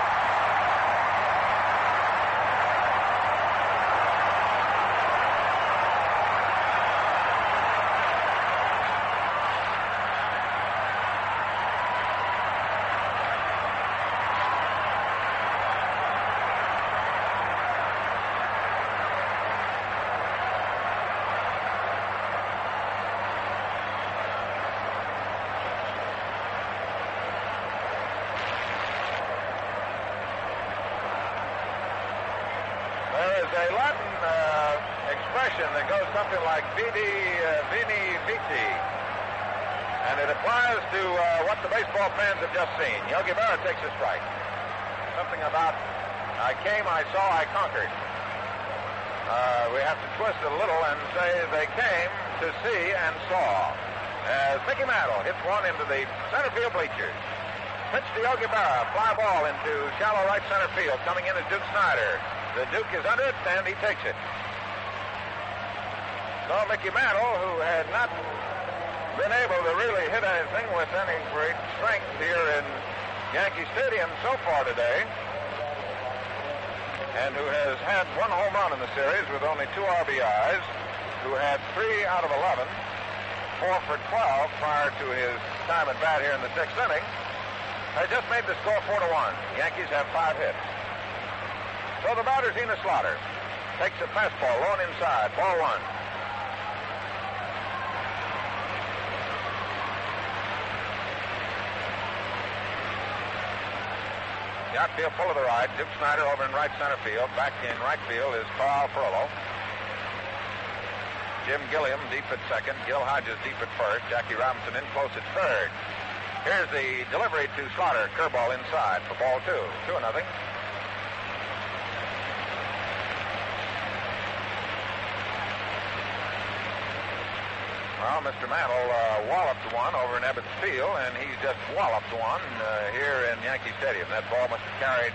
A Latin expression that goes something like vidi viti, and it applies to what the baseball fans have just seen. Yogi Berra takes a strike. Something about I came, I saw, I conquered. We have to twist it a little and say they came to see and saw. As Mickey Mantle hits one into the center field bleachers. Pitch to Yogi Berra, fly ball into shallow right center field. Coming in is Duke Snider. The Duke is under it, and he takes it. So Mickey Mantle, who had not been able to really hit anything with any great strength here in Yankee Stadium so far today, and who has had 1 home run in the series with only 2 RBIs, who had 3 out of 11, 4 for 12 prior to his time at bat here in the 6th inning, has just made the score 4-1. Yankees have 5 hits. So the batter's Enos Slaughter takes a fastball low and inside, ball 1. outfield pull to the right. Duke Snyder over in right center field. Back in right field is Carl Furlow. Jim Gilliam deep at second. Gil Hodges deep at first. Jackie Robinson in close at third. Here's the delivery to Slaughter. Curveball inside for ball 2. 2-0. Well, Mr. Mantle walloped one over in Ebbets Field, and he's just walloped one here in Yankee Stadium. That ball must have carried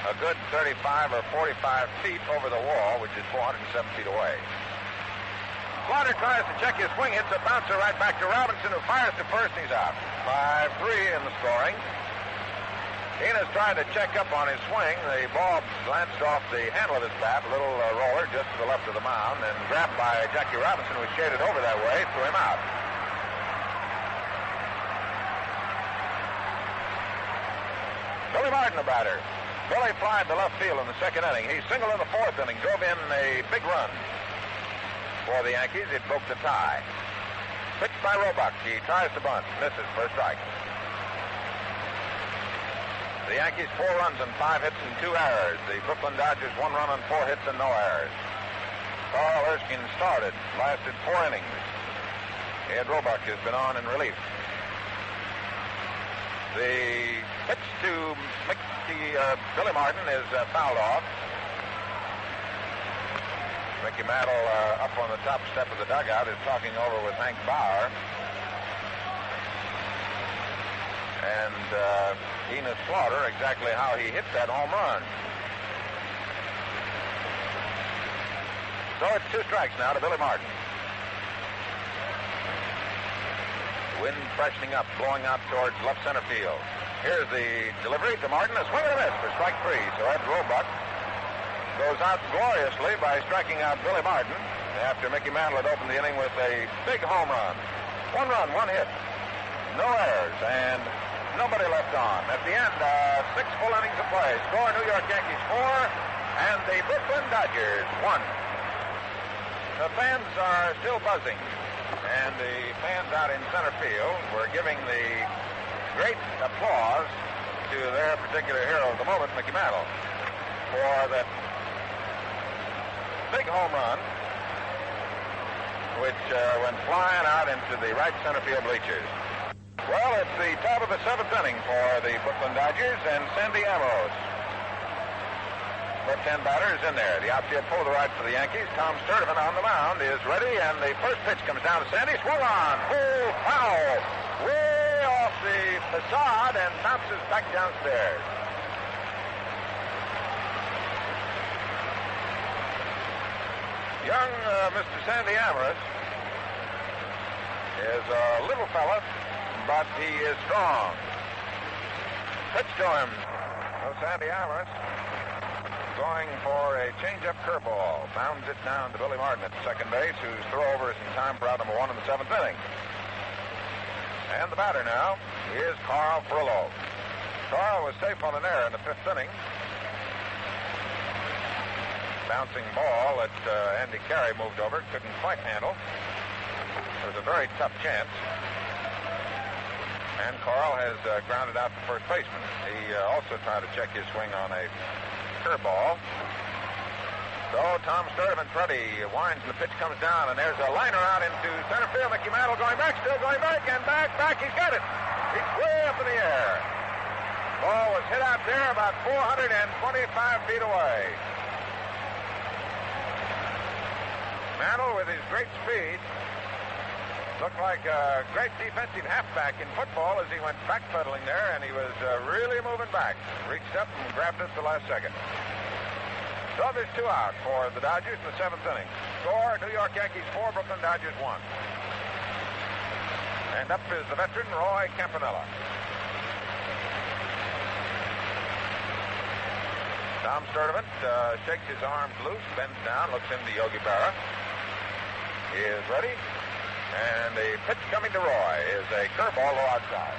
a good 35 or 45 feet over the wall, which is 407 feet away. Slaughter tries to check his swing, hits a bouncer right back to Robinson, who fires to first, and he's out. 5-3 in the scoring. Enos tried to check up on his swing. The ball glanced off the handle of his bat, a little roller just to the left of the mound, and grabbed by Jackie Robinson, who was shaded over that way, threw him out. Billy Martin, the batter. Billy flied to left field in the second inning. He singled in the fourth inning, drove in a big run for the Yankees. It broke the tie. Pitched by Roebuck. He tries to bunt, misses for a strike. The Yankees 4 runs and 5 hits and 2 errors. The Brooklyn Dodgers 1 run and 4 hits and no errors. Carl Erskine started, lasted 4 innings. Ed Roebuck has been on in relief. The pitch to Billy Martin is fouled off. Mickey Mantle up on the top step of the dugout is talking over with Hank Bauer. And Enos Slaughter exactly how he hit that home run. So it's 2 strikes now to Billy Martin. Wind freshening up, blowing out towards left center field. Here's the delivery to Martin. A swing and a miss for strike 3. So Ed Roebuck goes out gloriously by striking out Billy Martin after Mickey Mantle had opened the inning with a big home run. 1 run, 1 hit. No errors, and nobody left on. At the end, 6 full innings of play. Score New York Yankees 4 and the Brooklyn Dodgers 1. The fans are still buzzing, and the fans out in center field were giving the great applause to their particular hero of the moment, Mickey Mantle, for that big home run, which went flying out into the right center field bleachers. Well, it's the top of the 7th inning for the Brooklyn Dodgers, and Sandy Ambrose. Put 10 batters in there. The outfield pull to the right for the Yankees. Tom Sturdivant on the mound is ready, and the first pitch comes down to Sandy. Swung on. Oh, foul. Way off the facade and bounces back downstairs. Young Mr. Sandy Ambrose is a little fella, but he is strong. Pitch to him. So Sandy Ambrose going for a change-up curveball. Bounds it down to Billy Martin at second base, whose throw over is in time for out number 1 in the 7th inning. And the batter now is Carl Furlow. Carl was safe on an error in the 5th inning. Bouncing ball that Andy Carey moved over, couldn't quite handle. It was a very tough chance. And Carl has grounded out the first baseman. He also tried to check his swing on a curveball. So Tom Sturdivant ready, winds and the pitch comes down, and there's a liner out into center field. Mickey Mantle going back, still going back, and back. He's got it. He's way up in the air. Ball was hit out there about 425 feet away. Mantle, with his great speed, looked like a great defensive halfback in football as he went backpedaling there, and he was really moving back. Reached up and grabbed it at the last second. So there's 2 out for the Dodgers in the 7th inning. Score, New York Yankees 4, Brooklyn Dodgers 1. And up is the veteran, Roy Campanella. Tom Sturdivant shakes his arms loose, bends down, looks into Yogi Berra. He is ready. And the pitch coming to Roy is a curveball low outside.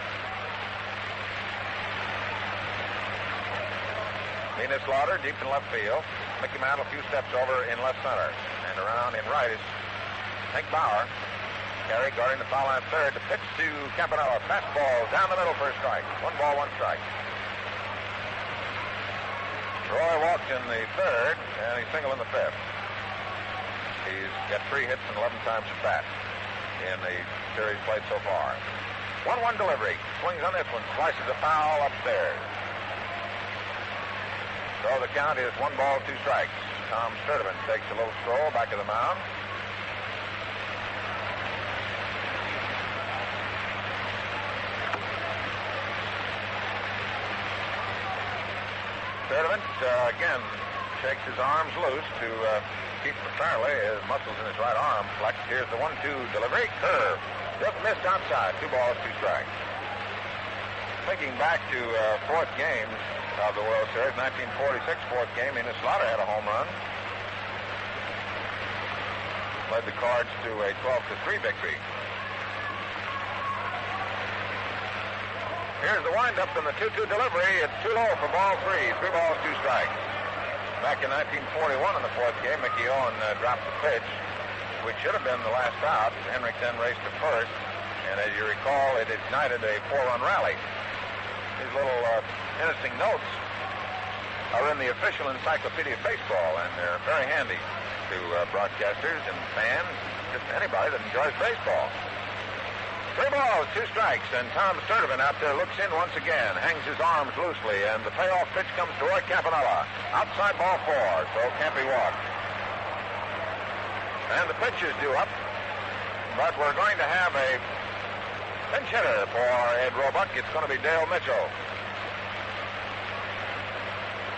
Enos Slaughter deep in left field. Mickey Mantle a few steps over in left center. And around in right is Hank Bauer. Carey guarding the foul line third. The pitch to Campanella. Fastball down the middle for a strike. 1 ball, 1 strike. Roy walked in the third, and he's single in the fifth. He's got 3 hits and 11 times at bat in the series played so far. 1-1 delivery. Swings on this one. Slices a foul upstairs. So the count is 1 ball, 2 strikes. Tom Sturdivant takes a little stroll back of the mound. Sturdivant again shakes his arms loose to keep apparently his muscles in his right arm flexed. Here's the 1-2 delivery. Curve. Just missed outside. 2 balls, 2 strikes. Thinking back to fourth games of the World Series, 1946 fourth game, Enos Slaughter had a home run. Led the Cards to a 12-3 victory. Here's the windup and the 2-2 delivery. It's too low for ball 3. 3 balls, 2 strikes. Back in 1941 in the fourth game, Mickey Owen dropped the pitch, which should have been the last out. Henrik then raced to first, and as you recall, it ignited a 4-run rally. These little interesting notes are in the official Encyclopedia of Baseball, and they're very handy to broadcasters and fans, just anybody that enjoys baseball. 3 balls, 2 strikes, and Tom Sturdivant out there looks in once again, hangs his arms loosely, and the payoff pitch comes to Roy Campanella. Outside ball 4, so Campy walks. And the pitch is due up, but we're going to have a pinch hitter for Ed Roebuck. It's going to be Dale Mitchell.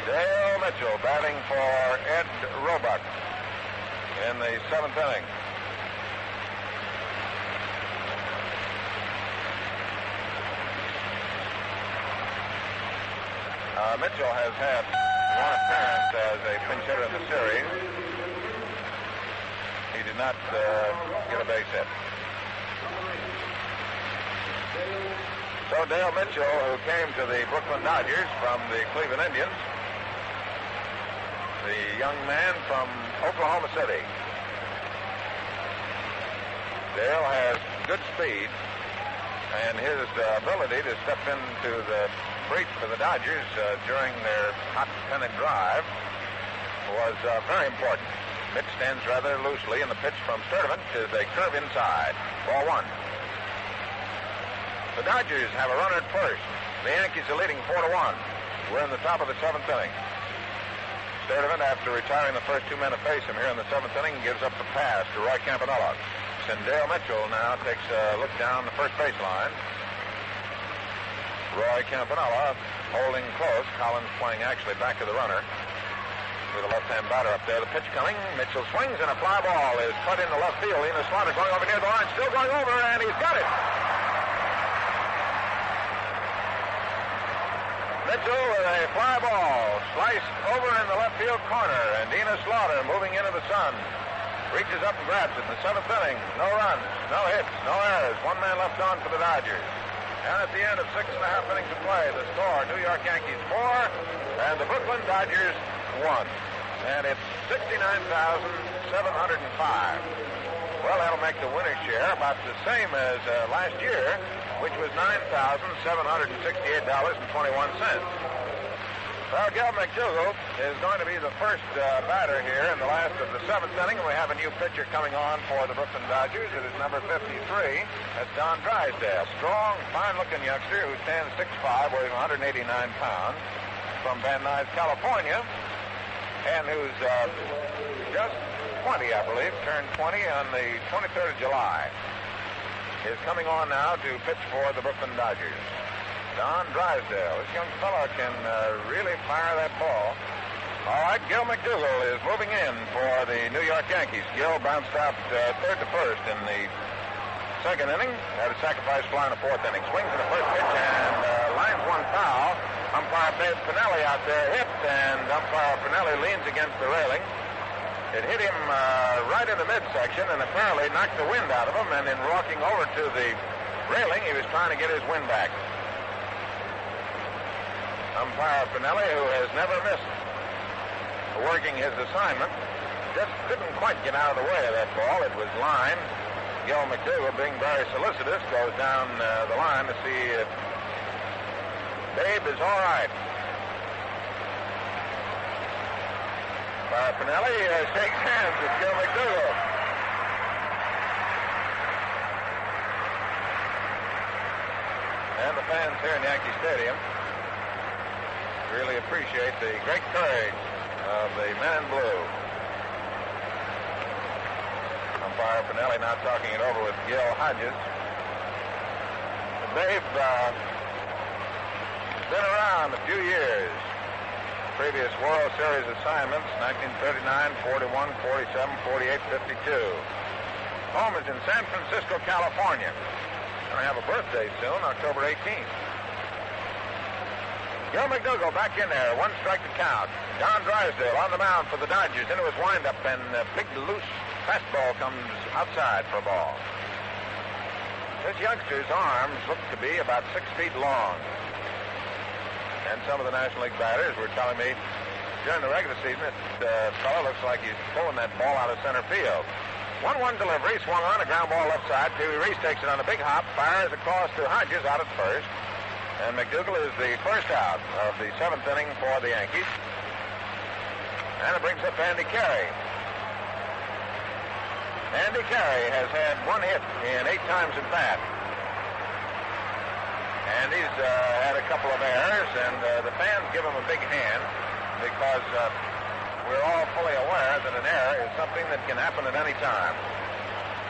Dale Mitchell batting for Ed Roebuck in the 7th inning. Mitchell has had 1 appearance as a pinch hitter in the series. He did not get a base hit. So Dale Mitchell, who came to the Brooklyn Dodgers from the Cleveland Indians, the young man from Oklahoma City. Dale has good speed, and his ability to step into the breach for the Dodgers during their hot pennant drive was very important. Mitch stands rather loosely, and the pitch from Sturdivant is a curve inside. Ball 1. The Dodgers have a runner at first. The Yankees are leading 4-1. We're in the top of the 7th inning. Sturdivant, after retiring the first 2 men to face him here in the 7th inning, gives up the pass to Roy Campanella. And Dale Mitchell now takes a look down the first baseline. Roy Campanella holding close. Collins playing actually back to the runner with a left-hand batter up there. The pitch coming. Mitchell swings, and a fly ball is cut into left field. Enos Slaughter going over near the line. Still going over, and he's got it. Mitchell with a fly ball sliced over in the left field corner, and Enos Slaughter moving into the sun. Reaches up and grabs it in the 7th inning. No runs, no hits, no errors. 1 man left on for the Dodgers. And at the end of 6.5 innings of play, the score, New York Yankees 4 and the Brooklyn Dodgers 1. And it's 69,705. Well, that'll make the winner's share about the same as last year, which was $9,768.21. Well, Gil McDougall is going to be the first batter here in the last of the 7th inning, and we have a new pitcher coming on for the Brooklyn Dodgers. It is number 53. That's Don Drysdale. Strong, fine-looking youngster who stands 6'5", weighing 189 pounds, from Van Nuys, California, and who's just 20, I believe, turned 20 on the 23rd of July. Is coming on now to pitch for the Brooklyn Dodgers. Don Drysdale. This young fellow can really fire that ball. All right, Gil McDougall is moving in for the New York Yankees. Gil bounced out 3rd to 1st in the 2nd inning. Had a sacrifice fly in the 4th inning. Swings in the first pitch and lines 1 foul. Umpire Dave Pinelli out there hit, and umpire Pinelli leans against the railing. It hit him right in the midsection and apparently knocked the wind out of him, and in walking over to the railing, he was trying to get his wind back. Umpire Pinelli, who has never missed working his assignment, just couldn't quite get out of the way of that ball. It was line. Gil McDougall, being very solicitous, goes down the line to see if Babe is all right. Campanella shakes hands with Gil McDougall. And the fans here in Yankee Stadium really appreciate the great courage of the men in blue. Umpire Pinelli now talking it over with Gil Hodges. They've been around a few years. Previous World Series assignments, 1939, 41, 47, 48, 52. Home is in San Francisco, California. Going to have a birthday soon, October 18th. Gil McDougall back in there, one strike to count. Don Drysdale on the mound for the Dodgers into his windup, and a big loose fastball comes outside for a ball. This youngster's arms look to be about 6 feet long. And some of the National League batters were telling me during the regular season that fellow looks like he's pulling that ball out of center field. 1-1 delivery, swung on, a ground ball left side. Pee Wee Reese takes it on a big hop, fires across to Hodges out at first. And McDougall is the first out of the 7th inning for the Yankees. And it brings up Andy Carey. Andy Carey has had 1 hit in 8 times at bat. And he's had a couple of errors, and the fans give him a big hand because we're all fully aware that an error is something that can happen at any time.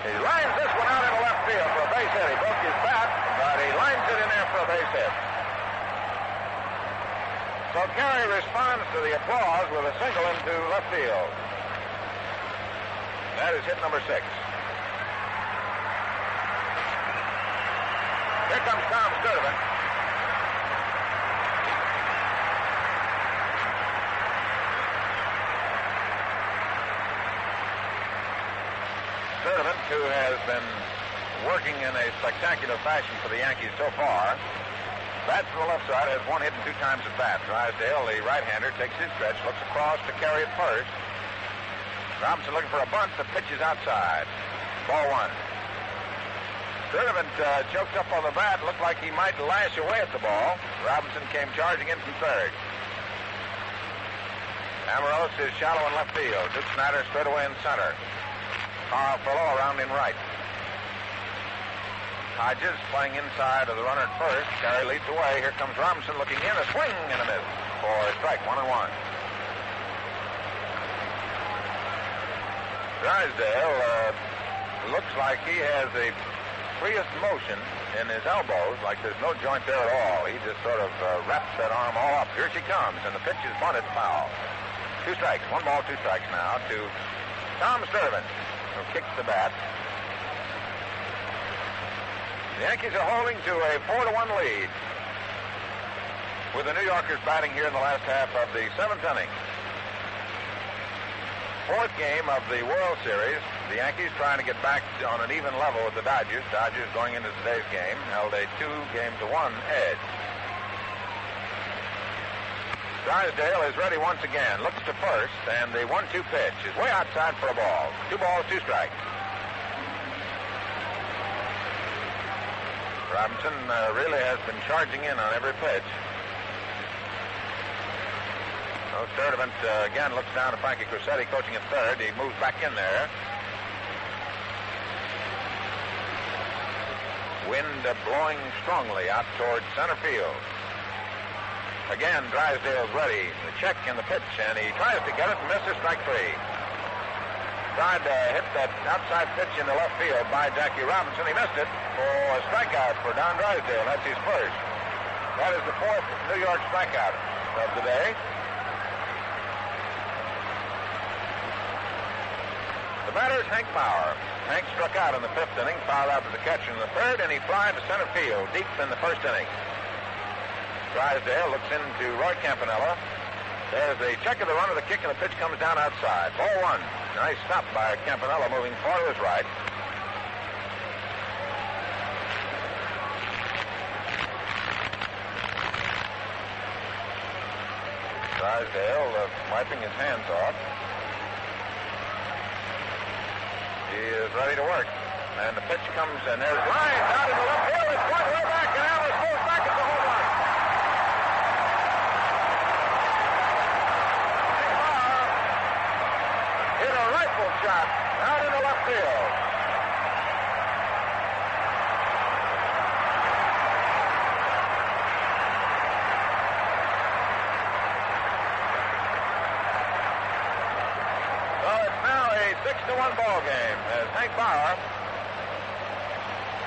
He lines this one out into left field for a base hit. He broke his bat, but he lines it in there for a base hit. So Carey responds to the applause with a single into left field. That is hit number 6. Here comes Tom Sturdivant. Sturdivant, who has been working in a spectacular fashion for the Yankees so far, bats from the left side, has 1 hit and 2 times at bat. Drysdale, the right-hander, takes his stretch, looks across to Carey at first. Robinson looking for a bunt. The pitch is outside. Ball 1. Sturdivant choked up on the bat. Looked like he might lash away at the ball. Robinson came charging in from third. Amorose is shallow in left field. Duke Snyder straight away in center. Carl Fellow around in right. Hodges playing inside of the runner at first. Carey leads away. Here comes Robinson looking in. A swing and a miss for a strike. 1-1. Drysdale looks like he has the freest motion in his elbows, like there's no joint there at all. He just sort of wraps that arm all up. Here she comes, and the pitch is bunted foul. 2 strikes. 1 ball, 2 strikes now to Tom Sturdivant, who kicks the bat. The Yankees are holding to a 4-1 lead with the New Yorkers batting here in the last half of the 7th inning. 4th game of the World Series. The Yankees trying to get back on an even level with the Dodgers. Dodgers going into today's game held a 2-1 edge. Drysdale is ready once again. Looks to first, and the 1-2 pitch is way outside for a ball. 2 balls, 2 strikes. Robinson really has been charging in on every pitch. So Sturdivant again looks down to Frankie Crucetti coaching at third. He moves back in there. Wind blowing strongly out towards center field. Again, Drysdale's ready. The check and the pitch, and he tries to get it and misses strike 3. Tried to hit that outside pitch into left field by Jackie Robinson. He missed it for a strikeout for Don Drysdale. That's his first. That is the 4th New York strikeout of the day. The batter is Hank Bauer. Hank struck out in the 5th inning, fouled out to the catcher in the 3rd, and he flied to center field deep in the 1st inning. Drysdale looks into Roy Campanella. There's a check of the runner, the kick, and the pitch comes down outside. Ball 1. Nice stop by Campanella moving far to his right. Drysdale wiping his hands off. He is ready to work. And the pitch comes, and there's lines out in the left field. It's going way back, and Allis goes back at the home run. Hank Bauer hit a rifle shot out into left field. So it's now a 6-1 ball game as Hank Bauer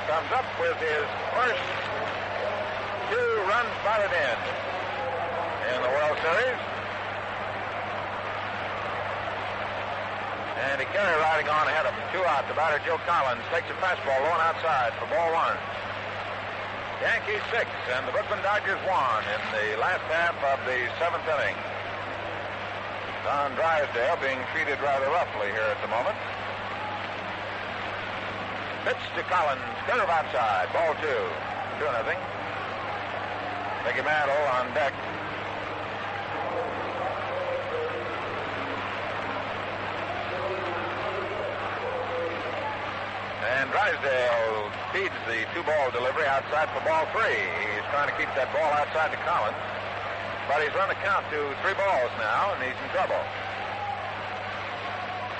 comes up with his first 2 runs batted in the World Series. And he carry riding on ahead of him. 2 out. The batter, Joe Collins, takes a fastball low and outside for ball 1. Yankees 6 and the Brooklyn Dodgers 1 in the last half of the 7th inning. Don Drysdale being treated rather roughly here at the moment. Pitch to Collins, curve outside, ball 2. 2-0. Mickey Mantle on deck. And Drysdale feeds the 2-ball delivery outside for ball 3. He's trying to keep that ball outside to Collins. But he's run the count to 3 balls now, and he's in trouble.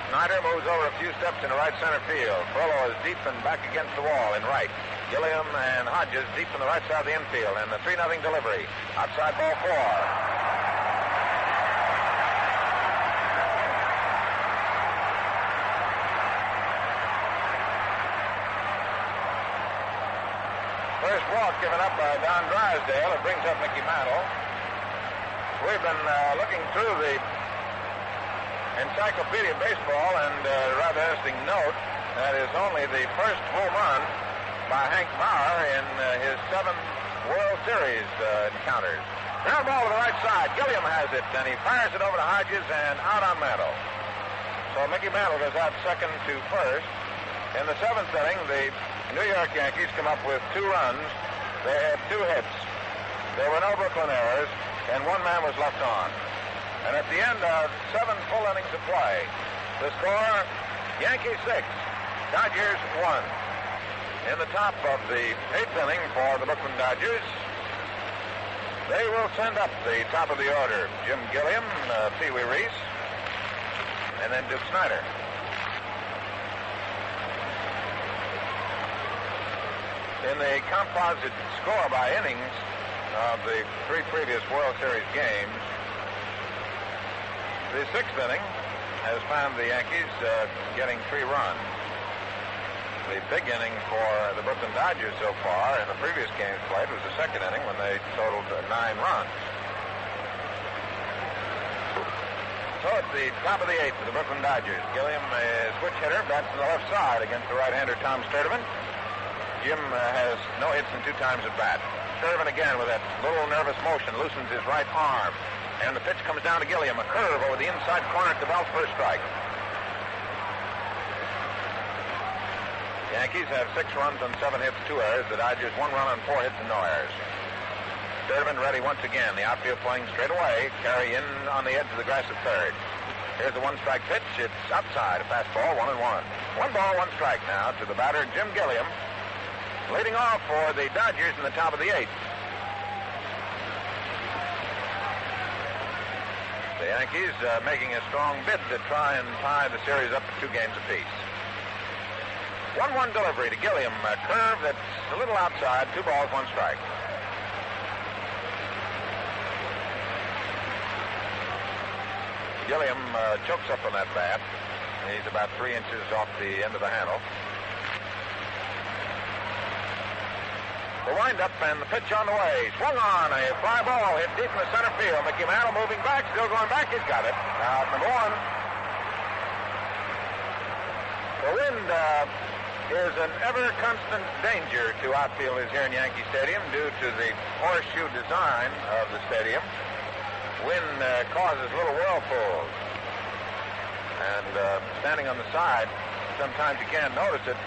Snyder moves over a few steps into right center field. Frollo is deep and back against the wall in right. Gilliam and Hodges deep in the right side of the infield, and the 3-0 delivery. Outside ball 4. First walk given up by Don Drysdale. It brings up Mickey Mantle. We've been looking through the Encyclopedia of Baseball, and rather interesting note, that is only the first home run by Hank Bauer in his 7 World Series encounters. Ground ball to the right side. Gilliam has it, and he fires it over to Hodges and out on Mantle. So Mickey Mantle goes out second to first. In the 7th inning, the New York Yankees come up with 2 runs. They had 2 hits. There were no Brooklyn errors, and 1 man was left on. And at the end of 7 full innings of play, the score, Yankees 6, Dodgers 1. In the top of the 8th inning for the Brooklyn Dodgers, they will send up the top of the order, Jim Gilliam, Pee Wee Reese, and then Duke Snyder. In the composite score by innings of the 3 previous World Series games, the 6th inning has found the Yankees getting 3 runs. The big inning for the Brooklyn Dodgers so far in the previous games played was the 2nd inning when they totaled 9 runs. So at the top of the 8th for the Brooklyn Dodgers, Gilliam, a switch hitter, bats on the left side against the right-hander Tom Sturdivant. Jim has no hits and 2 times at bat. Sturdivant again with that little nervous motion loosens his right arm. And the pitch comes down to Gilliam, a curve over the inside corner at the belt for a strike. The Yankees have 6 runs on 7 hits, 2 errors. The Dodgers 1 run on 4 hits and no errors. Sturdivant ready once again. The outfield playing straight away. Carry in on the edge of the grass at third. Here's the 1-strike pitch. It's outside. A fastball, 1-1. 1 ball, 1 strike now to the batter, Jim Gilliam, leading off for the Dodgers in the top of the 8th. The Yankees making a strong bid to try and tie the series up to 2 games apiece. 1-1 delivery to Gilliam, a curve that's a little outside, 2 balls, 1 strike. Gilliam chokes up on that bat. He's about 3 inches off the end of the handle. The windup and the pitch on the way. Swung on, a fly ball hit deep in the center field. Mickey Mantle moving back, still going back. He's got it. Out number 1. The wind is an ever-constant danger to outfielders here in Yankee Stadium due to the horseshoe design of the stadium. Wind causes little whirlpools. And standing on the side, sometimes you can't notice it.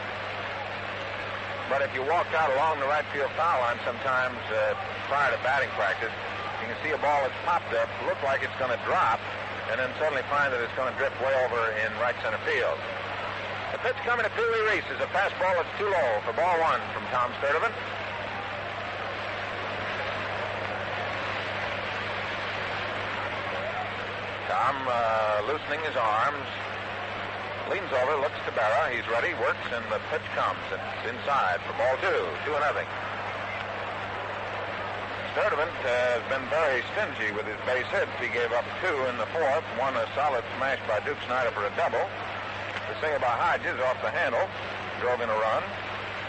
But if you walk out along the right field foul line sometimes prior to batting practice, you can see a ball that's popped up, look like it's going to drop, and then suddenly find that it's going to drift way over in right center field. The pitch coming to Pee Wee Reese is a fastball that's too low for ball 1 from Tom Sturdivant. Tom loosening his arms, Leans over, looks to Berra. He's ready, works, and the pitch comes. It's inside for ball 2, 2-0. Sturdivant has been very stingy with his base hits. He gave up 2 in the 4th, one a solid smash by Duke Snider for a double. The single by Hodges off the handle, drove in a run.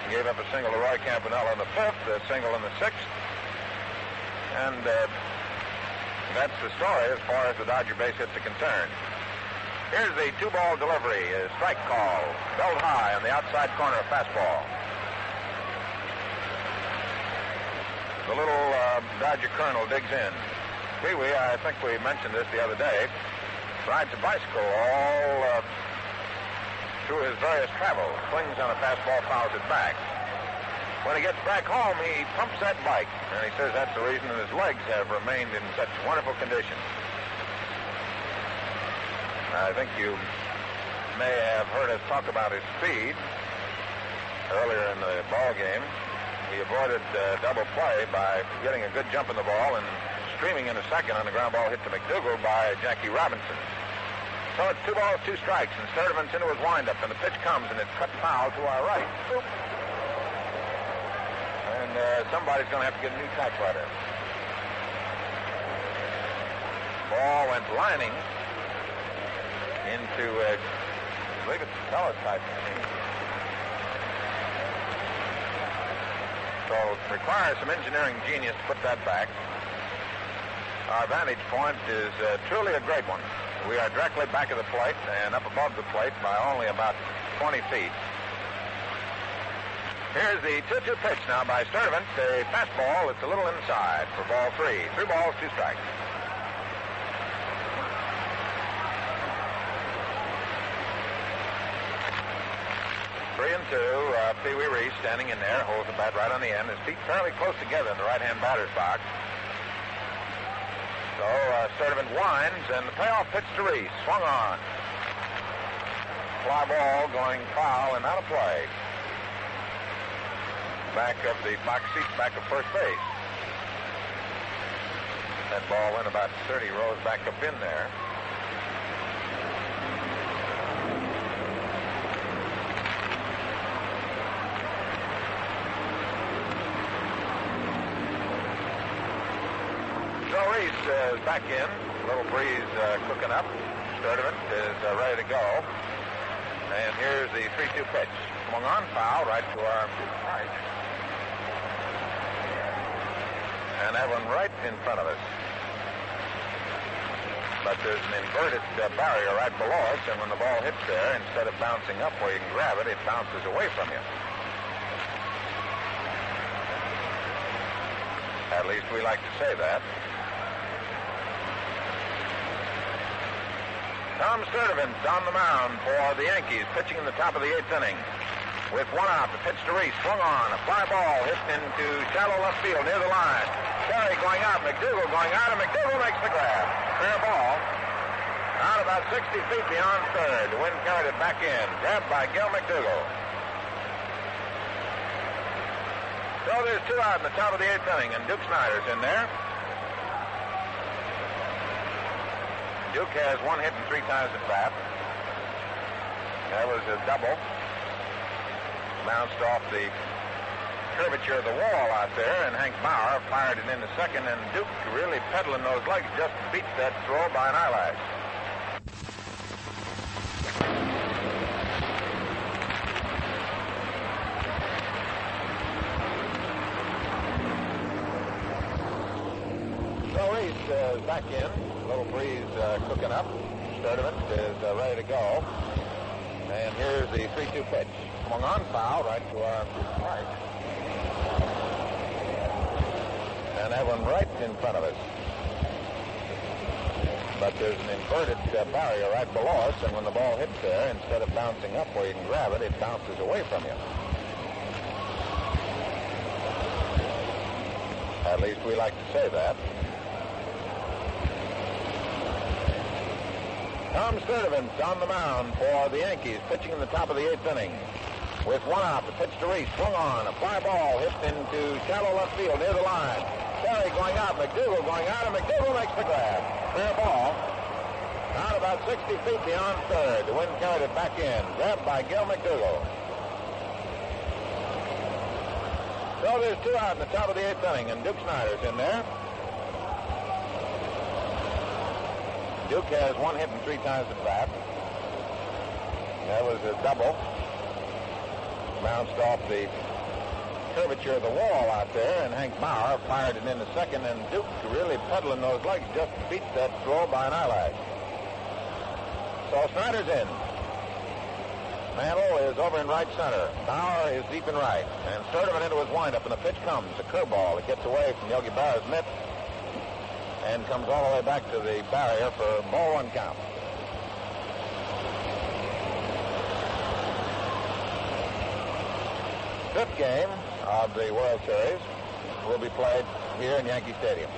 He gave up a single to Roy Campanella in the 5th, a single in the 6th. And that's the story as far as the Dodger base hits are concerned. Here's the 2-ball delivery, a strike call, belt high on the outside corner of fastball. The little Dodger colonel digs in. Pee-wee, I think we mentioned this the other day, rides a bicycle all through his various travels, swings on a fastball, fouls it back. When he gets back home, he pumps that bike, and he says that's the reason that his legs have remained in such wonderful condition. I think you may have heard us talk about his speed earlier in the ball game. He avoided double play by getting a good jump in the ball and streaming in a second on the ground ball hit to McDougal by Jackie Robinson. So it's 2 balls, 2 strikes, and Sturdivant's into his windup, and the pitch comes, and it's cut foul to our right. And somebody's going to have to get a new typewriter. Ball went lining into, I believe it's a teletype machine. So it requires some engineering genius to put that back. Our vantage point is truly a great one. We are directly back of the plate and up above the plate by only about 20 feet. Here's the 2-2 pitch now by Sturdivant. A fastball. It's a little inside for ball 3. 3 balls, 2 strikes. Three and 2. Pee-wee Reese standing in there, holds the bat right on the end. His feet fairly close together in the right-hand batter's box. So Sturdivant winds, and the payoff pitch to Reese. Swung on. Fly ball going foul and out of play. Back of the box seat, back of first base. That ball went about 30 rows back up in there. Reese is back in. A little breeze cooking up. Sturdivant is ready to go. And here's the 3-2 pitch. Swung on, foul, right to our right. And that one right in front of us. But there's an inverted barrier right below us, and when the ball hits there, instead of bouncing up where you can grab it, it bounces away from you. At least we like to say that. Tom Sturdivant on the mound for the Yankees, pitching in the top of the 8th inning. With 1 out, the pitch to Reese, swung on, a fly ball hit into shallow left field near the line. Terry going out, McDougal going out, and McDougal makes the grab. Fair ball. Out about 60 feet beyond third. The wind carried it back in. Grabbed by Gil McDougal. So there's 2 out in the top of the 8th inning, and Duke Snider's in there. Duke has 1 hit and 3 times at bat. That was a double. Bounced off the curvature of the wall out there, and Hank Bauer fired it in the second, and Duke really pedaling those legs just beat that throw by an eyelash. So Reese is back in. A little breeze cooking up. Sturdivant is ready to go. And here's the 3-2 pitch. Swung on, foul, right to our right. And that one right in front of us. But there's an inverted barrier right below us, and when the ball hits there, instead of bouncing up where you can grab it, it bounces away from you. At least we like to say that. Tom Sturdivant on the mound for the Yankees, pitching in the top of the 8th inning. With 1 out, the pitch to Reese, swung on, a fly ball hit into shallow left field near the line. Terry going out, McDougal going out, and McDougal makes the grab. Fair ball. Out about 60 feet beyond third. The wind carried it back in. Grabbed by Gil McDougal. So there's 2 out in the top of the 8th inning, and Duke Snider's in there. Duke has 1 hit and 3 times at bat. That was a double. Bounced off the curvature of the wall out there, and Hank Bauer fired it into second, and Duke really pedaling those legs just beat that throw by an eyelash. So Snider's in. Mantle is over in right center. Bauer is deep in right, and Sturdivant into his windup, and the pitch comes, a curveball. It gets away from Yogi Berra's mitt and comes all the way back to the barrier for ball 1 count. Fifth game of the World Series will be played here in Yankee Stadium.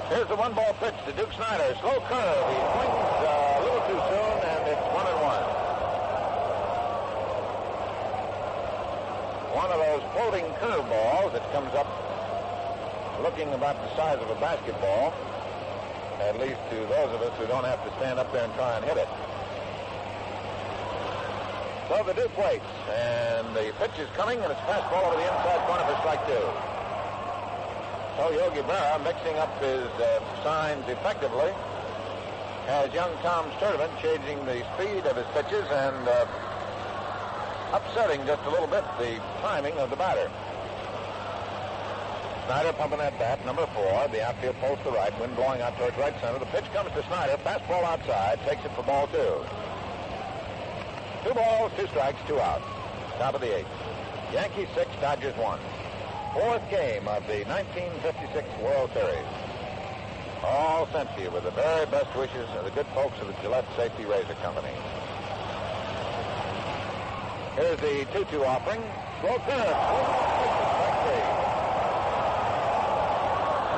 Here's the 1-ball pitch to Duke Snider. Slow curve. He swings a little too soon, and it's 1-1. One of those floating curveballs that comes up looking about the size of a basketball, at least to those of us who don't have to stand up there and try and hit it. So the Duke waits, and the pitch is coming, and it's fastball over the inside corner for strike 2. So Yogi Berra, mixing up his signs effectively, has young Tom Sturdivant changing the speed of his pitches and upsetting just a little bit the timing of the batter. Snider pumping that bat, number 4, the outfield post to right, wind blowing out towards right center. The pitch comes to Snider, fastball outside, takes it for ball 2. 2 balls, 2 strikes, 2 out. Top of the 8th. Yankees 6, Dodgers 1. 4th game of the 1956 World Series. All sent to you with the very best wishes of the good folks of the Gillette Safety Razor Company. Here's the 2-2 offering. Slow curve.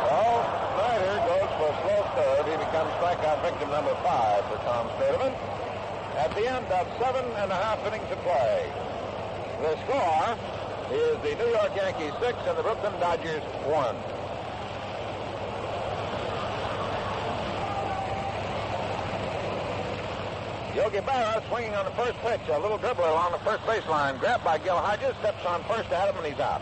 Well, Snider goes for a slow curve. He becomes strikeout victim number 5 for Tom Sturdivant at the end of 7.5 innings of play. The score is the New York Yankees 6 and the Brooklyn Dodgers 1. Yogi Berra swinging on the first pitch. A little dribbler along the first baseline. Grabbed by Gil Hodges. Steps on first at him, and he's out.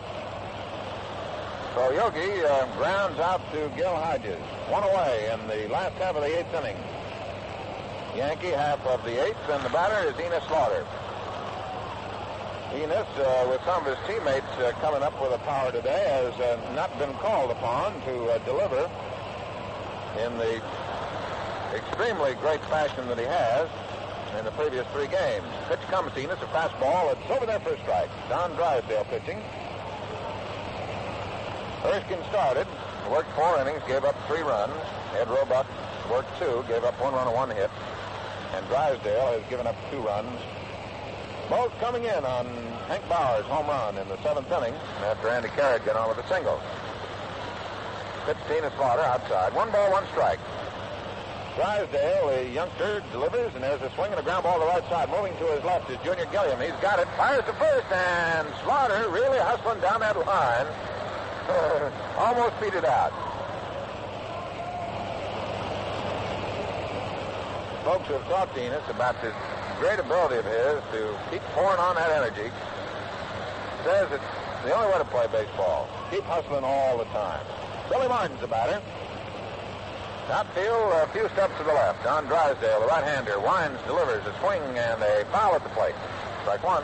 So Yogi grounds out to Gil Hodges. 1 away in the last half of the 8th inning. Yankee half of the 8th, and the batter is Enos Slaughter. Enos, with some of his teammates coming up with a power today, has not been called upon to deliver in the extremely great fashion that he has in the previous 3 games. Pitch comes to Enos, a fastball. It's over there for a strike. Don Drysdale pitching. Erskine started, worked 4 innings, gave up 3 runs. Ed Roebuck worked 2, gave up 1 run and 1 hit. And Drysdale has given up 2 runs. Both coming in on Hank Bauer's home run in the 7th inning after Andy Carrick got on with a single. 15 is Slaughter outside. 1 ball, 1 strike. Drysdale, the youngster, delivers, and there's a swing and a ground ball to the right side. Moving to his left is Junior Gilliam. He's got it. Fires to first, and Slaughter really hustling down that line. Almost beat it out. Folks who have talked to Enos about this great ability of his to keep pouring on that energy says it's the only way to play baseball. Keep hustling all the time. Billy Martin's the batter. Outfield, a few steps to the left. Don Drysdale, the right-hander, winds, delivers a swing and a foul at the plate. Strike 1.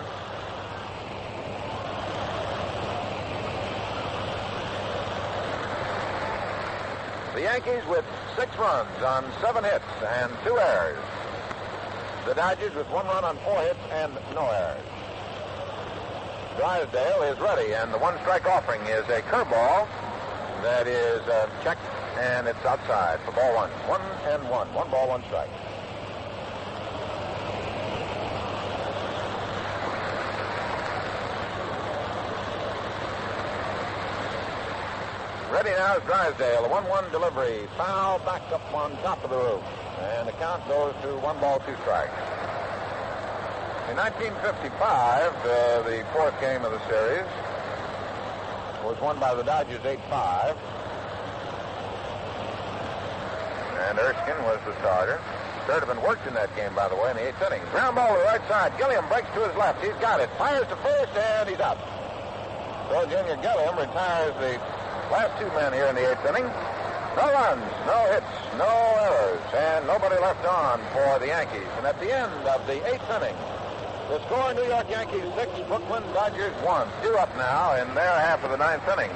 The Yankees with 6 runs on 7 hits and 2 errors. The Dodgers with 1 run on 4 hits and no errors. Drysdale is ready, and the 1-strike offering is a curveball that is checked, and it's outside for ball 1. 1-1. 1 ball, 1 strike. Ready now is Drysdale. A 1-1 delivery. Foul back up on top of the roof. And the count goes to 1 ball, 2 strikes. In 1955, the 4th game of the series was won by the Dodgers 8-5. And Erskine was the starter. Sturdivant worked in that game, by the way, in the 8th inning. Ground ball to the right side. Gilliam breaks to his left. He's got it. Fires to first, and he's out. So Junior Gilliam retires the last two men here in the 8th inning. No runs, no hits, no errors, and nobody left on for the Yankees. And at the end of the 8th inning, the score, New York Yankees 6, Brooklyn Dodgers 1. Due up now in their half of the 9th inning.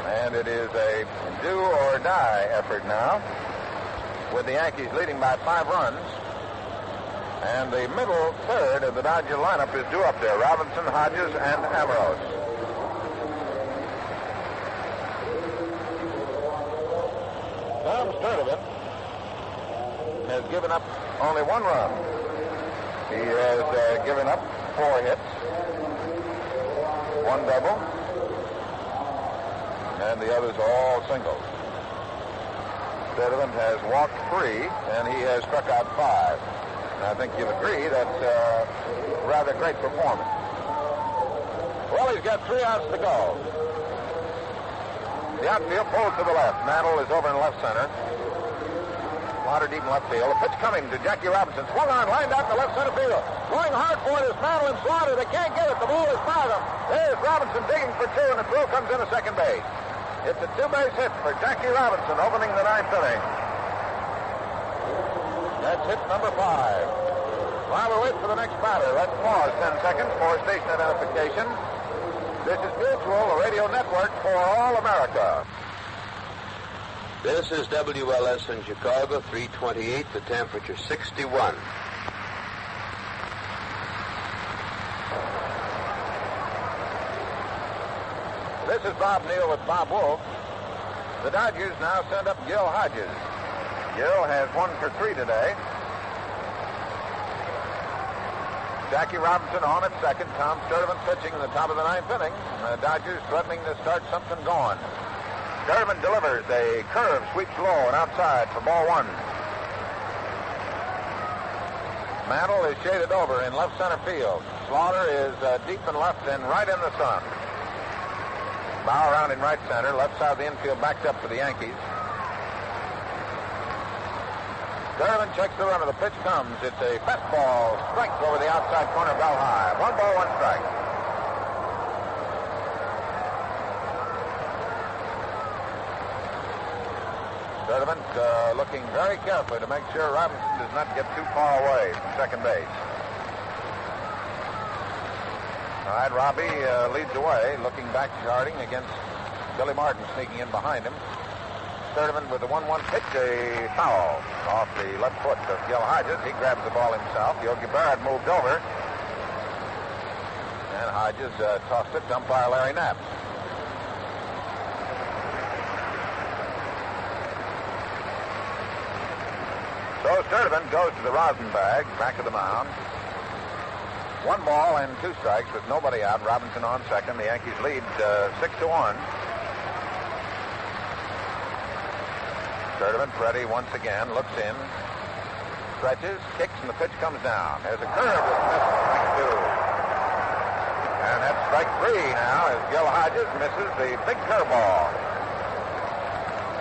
And it is a do-or-die effort now, with the Yankees leading by 5 runs. And the middle third of the Dodger lineup is due up there. Robinson, Hodges, and Ambrose. Tom Sturdivant has given up only 1 run. He has given up 4 hits, 1 double, and the others are all singles. Sturdivant has walked 3, and he has struck out 5. And I think you'll agree that's a rather great performance. Well, he's got 3 outs to go. The outfield pulls to the left. Mantle is over in left center. Slaughter deep in left field. A pitch coming to Jackie Robinson. Swung on, lined out in the left center field. Going hard for it is Mantle and Slaughter. They can't get it. The ball is by them. There's Robinson digging for 2, and the throw comes into second base. It's a 2-base hit for Jackie Robinson opening the 9th inning. That's hit number 5. While we wait for the next batter, let's pause 10 seconds for station identification. This is Mutual, a radio network for all America. This is WLS in Chicago, 328, the temperature 61. This is Bob Neal with Bob Wolf. The Dodgers now send up Gil Hodges. Gil has 1 for 3 today. Jackie Robinson on at second. Tom Sturdivant pitching in the top of the 9th inning. The Dodgers threatening to start something going. Sturdivant delivers a curve, sweeps low and outside for ball 1. Mantle is shaded over in left center field. Slaughter is deep in left and right in the sun. Bauer around in right center. Left side of the infield backed up for the Yankees. Sturdivant checks the runner. The pitch comes. It's a fastball strike over the outside corner, bell high. 1 ball, 1 strike. Sturdivant looking very carefully to make sure Robinson does not get too far away from second base. All right, Robbie leads away, looking back, charting against Billy Martin sneaking in behind him. Sturdivant with the 1-1 pitch, a foul off the left foot of Gil Hodges. He grabs the ball himself. Yogi Berra moved over. And Hodges tossed it to umpire Larry Knapp. So Sturdivant goes to the rosin bag, back of the mound. 1 ball and 2 strikes with nobody out. Robinson on second. The Yankees lead 6-1. Sturdivant ready once again. Looks in. Stretches. Kicks, and the pitch comes down. There's a curve that's missed. Strike 2. And that's strike 3 now as Gil Hodges misses the big curveball.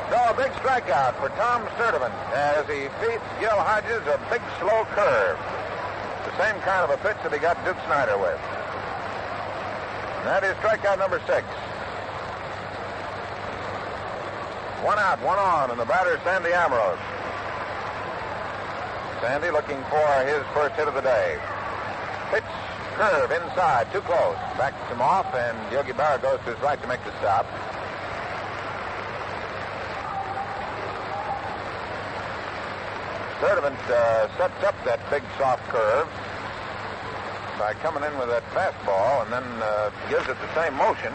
So a big strikeout for Tom Sturdivant as he feeds Gil Hodges a big slow curve. The same kind of a pitch that he got Duke Snyder with. And that is strikeout number 6. 1 out, 1 on, and the batter Sandy Ambrose. Sandy looking for his first hit of the day. Pitch, curve, inside, too close. Backs him off, and Yogi Berra goes to his right to make the stop. Sturdivant sets up that big soft curve by coming in with that fastball and then gives it the same motion.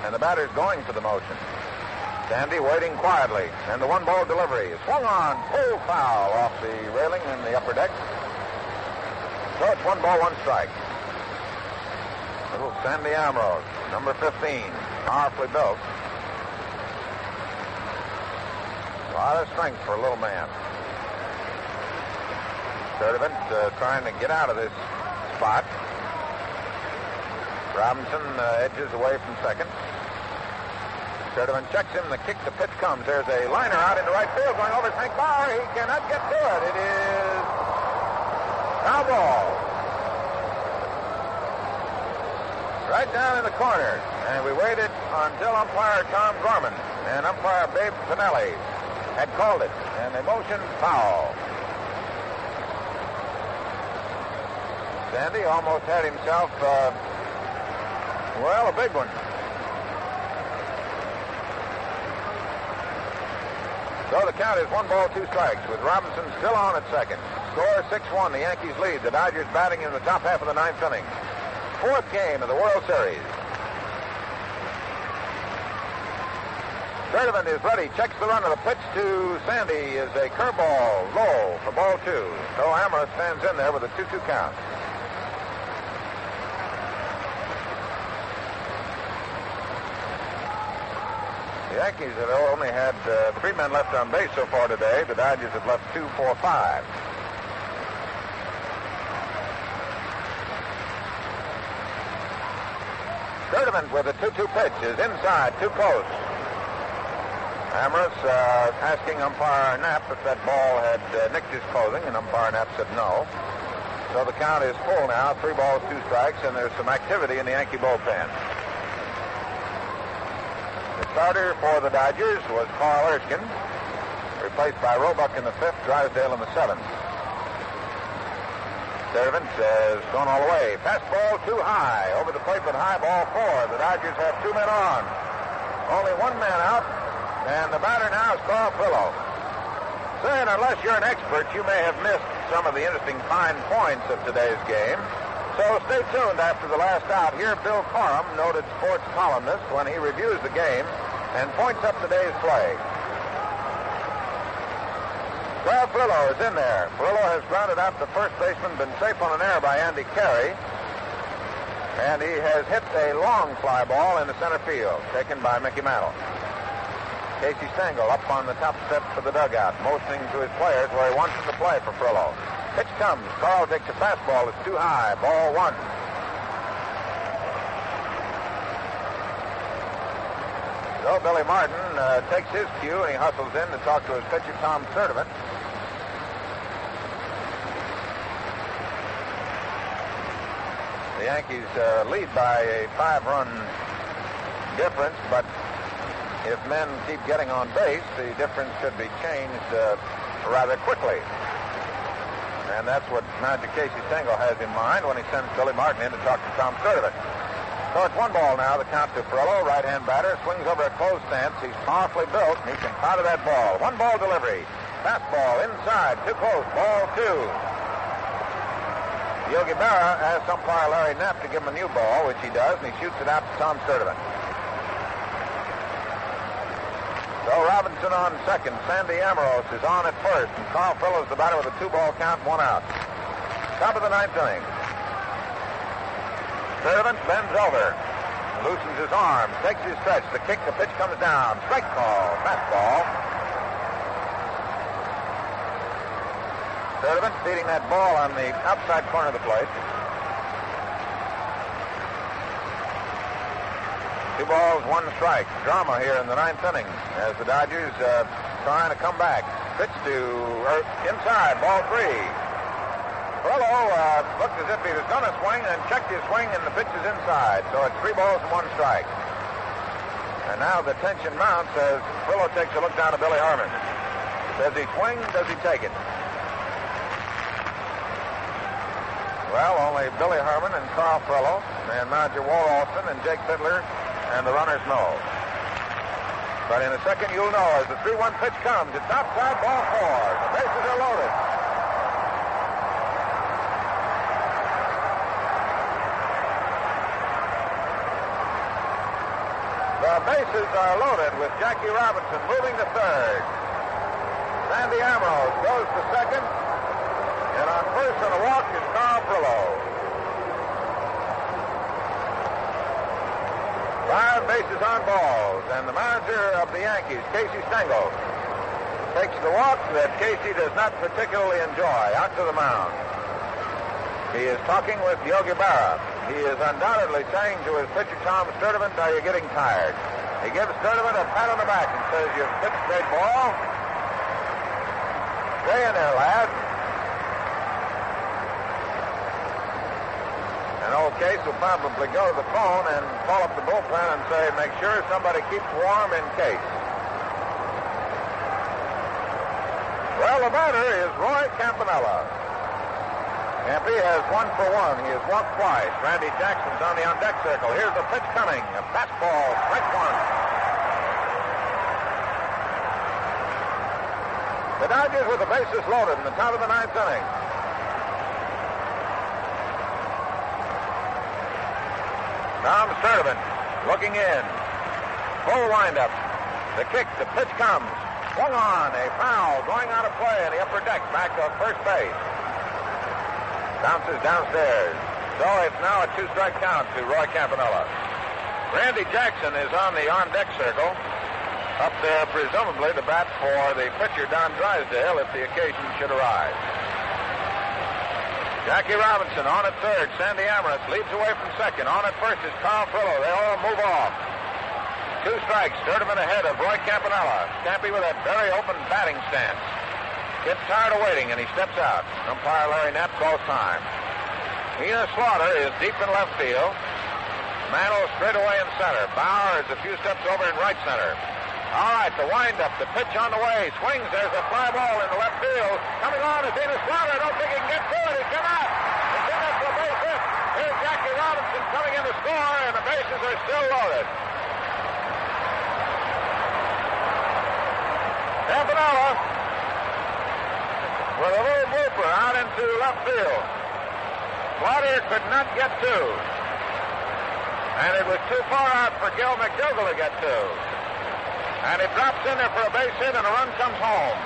And the batter's going for the motion. Sandy waiting quietly. And the 1-ball delivery is swung on, full foul off the railing in the upper deck. So it's 1 ball, 1 strike. Little Sandy Ambrose, number 15, powerfully built. A lot of strength for a little man. Sturdivant trying to get out of this spot. Robinson edges away from second. Sturdivant checks him. The kick, the pitch comes. There's a liner out into right field going over Hank Bauer. He cannot get to it. It is foul ball. Right down in the corner. And we waited until umpire Tom Gorman and umpire Babe Pinelli had called it. And they motioned foul. Sandy almost had himself, a big one. So the count is 1-2 strikes with Robinson still on at second. Score 6-1. The Yankees lead. The Dodgers batting in the top half of the ninth inning. Fourth game of the World Series. Sturdivant is ready. Checks the runner. The pitch to Sandy is a curveball low for ball 2. So Amherst stands in there with a 2-2 count. The Yankees have only had 3 men left on base so far today. The Dodgers have left 2, 4, 5. Sturdivant with a 2-2 pitch is inside, too close. Amherst asking umpire Knapp if that ball had nicked his clothing, and umpire Knapp said no. So the count is full now, 3 balls, 2 strikes, and there's some activity in the Yankee bullpen. The starter for the Dodgers was Carl Erskine, replaced by Roebuck in the 5th, Drysdale in the 7th. Sturdivant has gone all the way. Fastball too high. Over the plate, but high, ball 4. The Dodgers have 2 men on. Only 1 man out, and the batter now is Carl Frillo. Saying, unless you're an expert, you may have missed some of the interesting fine points of today's game. So stay tuned after the last out. Here, Bill Corum, noted sports columnist, when he reviews the game and points up today's play. Carl Frillo is in there. Frillo has grounded out the first baseman, been safe on an error by Andy Carey. And he has hit a long fly ball in the center field, taken by Mickey Mantle. Casey Stengel up on the top step for the dugout, motioning to his players where he wants them to play for Frillo. Pitch comes. Carl takes a fastball. It's too high. Ball 1. So Billy Martin takes his cue, and he hustles in to talk to his pitcher, Tom Sturdivant. The Yankees lead by a 5-run difference, but if men keep getting on base, the difference could be changed rather quickly. And that's what manager Casey Stengel has in mind when he sends Billy Martin in to talk to Tom Sturdivant. So it's 1 ball now. The count to Frillo, right-hand batter, swings over a close stance. He's powerfully built, and he can powder that ball. 1 ball delivery. Fastball inside, too close. Ball 2. Yogi Berra asks umpire Larry Knapp to give him a new ball, which he does, and he shoots it out to Tom Sturdivant. So Robinson on second. Sandy Ambrose is on at first, and Carl Frillo's the batter with a 2-ball count, 1 out. Top of the 9th inning. Sturdivant bends over, loosens his arm, takes his stretch. The kick, the pitch comes down. Strike call, fastball. Sturdivant feeding that ball on the outside corner of the plate. 2 balls, 1 strike. Drama here in the 9th inning as the Dodgers trying to come back. Pitch to inside, ball 3. Frillo looked as if he was going to swing and checked his swing, and the pitch is inside. So it's 3 balls and 1 strike. And now the tension mounts as Frillo takes a look down to Billy Harmon. Does he swing? Does he take it? Well, only Billy Harmon and Carl Frillo and manager Walt Alston and Jake Fiddler and the runners know. But in a second, you'll know as the 3-1 pitch comes. It's outside, ball 4. The bases are loaded. The bases are loaded with Jackie Robinson moving to third. Sandy Ambrose goes to second. And on first on a walk is Carl Frillo. 5 bases on balls, and the manager of the Yankees, Casey Stengel, takes the walk that Casey does not particularly enjoy out to the mound. He is talking with Yogi Berra. He is undoubtedly saying to his pitcher, Tom Sturdivant, are you getting tired? He gives Sturdivant a pat on the back and says, "You've pitched great ball. Stay in there, lad." And old Case will probably go to the phone and call up the bullpen and say, "Make sure somebody keeps warm in Case." Well, the batter is Roy Campanella. Campy has 1 for 1. He has walked twice. Randy Jackson's on the on-deck circle. Here's the pitch coming. A fastball, strike one. The Dodgers with the bases loaded in the top of the 9th inning. Tom Sturdivant looking in. Full windup. The kick, the pitch comes. Swung on, a foul going out of play in the upper deck back of first base. Bounces downstairs. So it's now a 2-strike count to Roy Campanella. Randy Jackson is on the on-deck circle. Up there, presumably, to bat for the pitcher, Don Drysdale, if the occasion should arise. Jackie Robinson on at third. Sandy Amaris leads away from second. On at first is Carl Frillo. They all move off. 2 strikes. Sturdivant ahead of Roy Campanella. Campy with a very open batting stance. Gets tired of waiting, and he steps out. Umpire Larry Knapp calls time. Ina Slaughter is deep in left field. Mantle straight away in center. Bauer is a few steps over in right center. All right, the windup, the pitch on the way. Swings. There's a fly ball in the left field. Coming on is Ina Slaughter. I don't think he can get to it. He cannot. It's in there for a base hit. Here's Jackie Robinson coming in to score, and the bases are still loaded. Campanella with a little blooper out into left field. Slaughter could not get to. And it was too far out for Gil McDougall to get to. And it drops in there for a base hit, and a run comes home.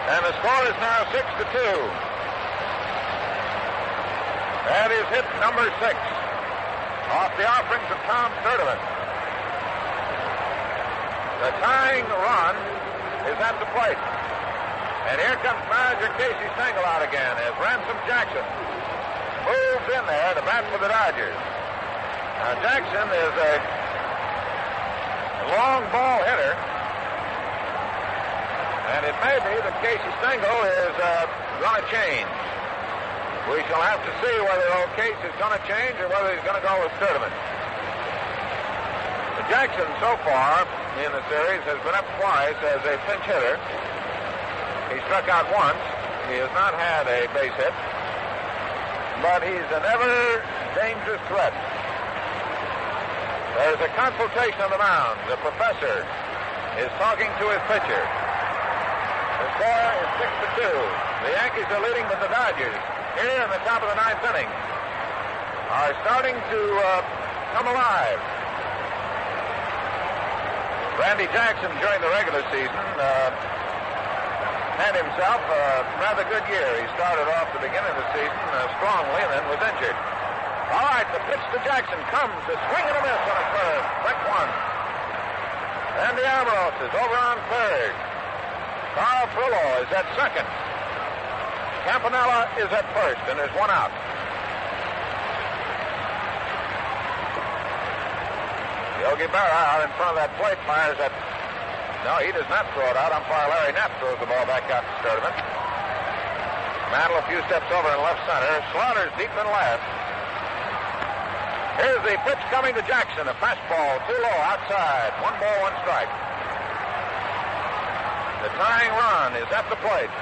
And the score is now 6-2. That is hit number 6 off the offerings of Tom Sturdivant. The tying run is at the plate. And here comes manager Casey Stengel out again as Ransom Jackson moves in there to bat for the Dodgers. Now, Jackson is a long ball hitter. And it may be that Casey Stengel is going to change. We shall have to see whether old Case is going to change or whether he's going to go with Sturdivant. Jackson, so far in the series, has been up twice as a pinch hitter. He struck out once. He has not had a base hit. But he's an ever-dangerous threat. There's a consultation on the mound. The professor is talking to his pitcher. The score is 6-2. The Yankees are leading, but the Dodgers, here in the top of the 9th inning, are starting to come alive. Randy Jackson, during the regular season, had himself a rather good year. He started off the beginning of the season strongly and then was injured. All right, the pitch to Jackson comes. A swing and a miss on a curve. Strike one. Andy Amaros is over on third. Carl Frillo is at second. Campanella is at first, and there's one out. Yogi Berra out in front of that plate fires at... No, he does not throw it out. Umpire Larry Knapp throws the ball back out to Sturdivant. Mantle a few steps over in left center. Slaughter's deep in left. Here's the pitch coming to Jackson. A fastball too low outside. 1 ball, 1 strike. The tying run is at the plate.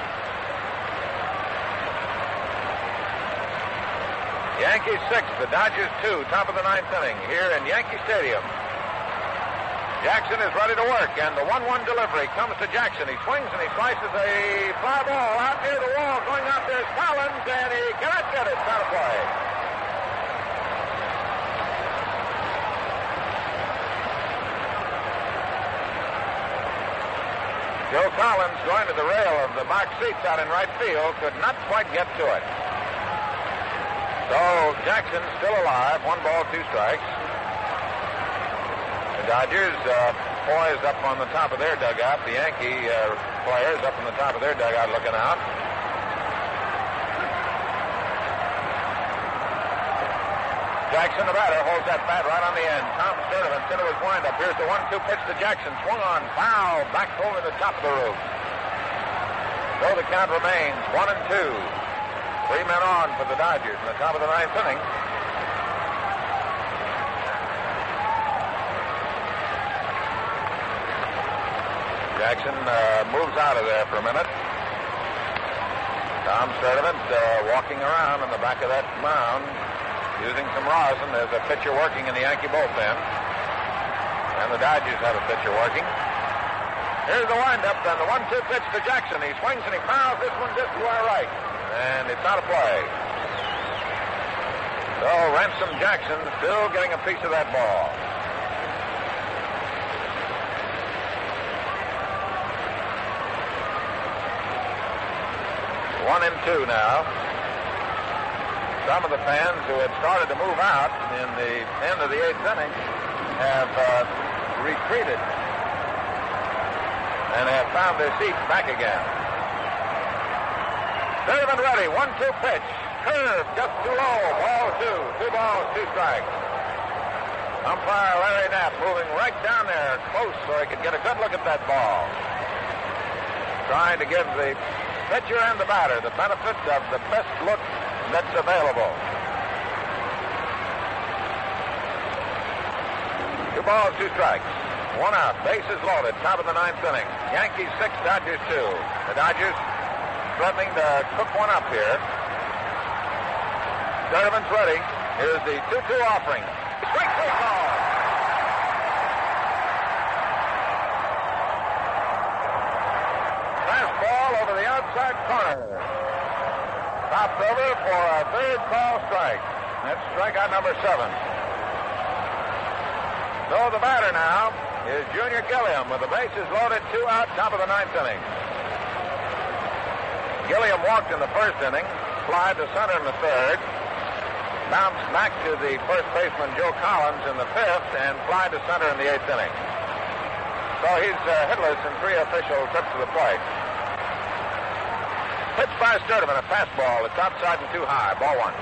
Yankees 6, the Dodgers 2, top of the 9th inning here in Yankee Stadium. Jackson is ready to work, and the 1-1 delivery comes to Jackson. He swings and he slices a fly ball out near the wall. Going out there is Collins, and he cannot get it. It's out of play. Joe Collins, going to the rail of the box seats out in right field, could not quite get to it. So Jackson still alive. 1 ball, 2 strikes. The Dodgers poised up on the top of their dugout. The Yankee players up on the top of their dugout looking out. Jackson, the batter, holds that bat right on the end. Tom Sturdivant into his windup. Here's the 1-2 pitch to Jackson. Swung on, foul, back over the top of the roof. So the count remains 1-2. 3 men on for the Dodgers in the top of the 9th inning. Jackson moves out of there for a minute. Tom Sturdivant walking around on the back of that mound, using some rosin. There's a pitcher working in the Yankee bullpen. And the Dodgers have a pitcher working. Here's the windup, and the 1-2 pitch to Jackson. He swings and he fouls this one just to our right. And it's not a play. So Ransom Jackson still getting a piece of that ball. One and two now. Some of the fans who had started to move out in the end of the 8th inning have retreated and have found their seats back again. Sturdivant ready. 1-2 pitch. Curve just too low. Ball 2. 2 balls, 2 strikes. Umpire Larry Knapp moving right down there close so he could get a good look at that ball. Trying to give the pitcher and the batter the benefit of the best look that's available. 2 balls, 2 strikes. 1 out. Bases loaded. Top of the 9th inning. Yankees 6, Dodgers 2. The Dodgers threatening to cook one up here. Sturdivant's ready. Here's the 2-2 offering. Strike 3 ball. Fastball over the outside corner. Topped over for a 3rd call strike. That's strikeout number 7. So the batter now is Junior Gilliam with the bases loaded, 2 out, top of the 9th inning. Gilliam walked in the 1st inning, flied to center in the 3rd, bounced back to the first baseman Joe Collins in the 5th, and flied to center in the 8th inning. So he's hitless in 3 official trips to the plate. Pitched by Sturdivant, a fastball. It's outside and too high. Ball 1.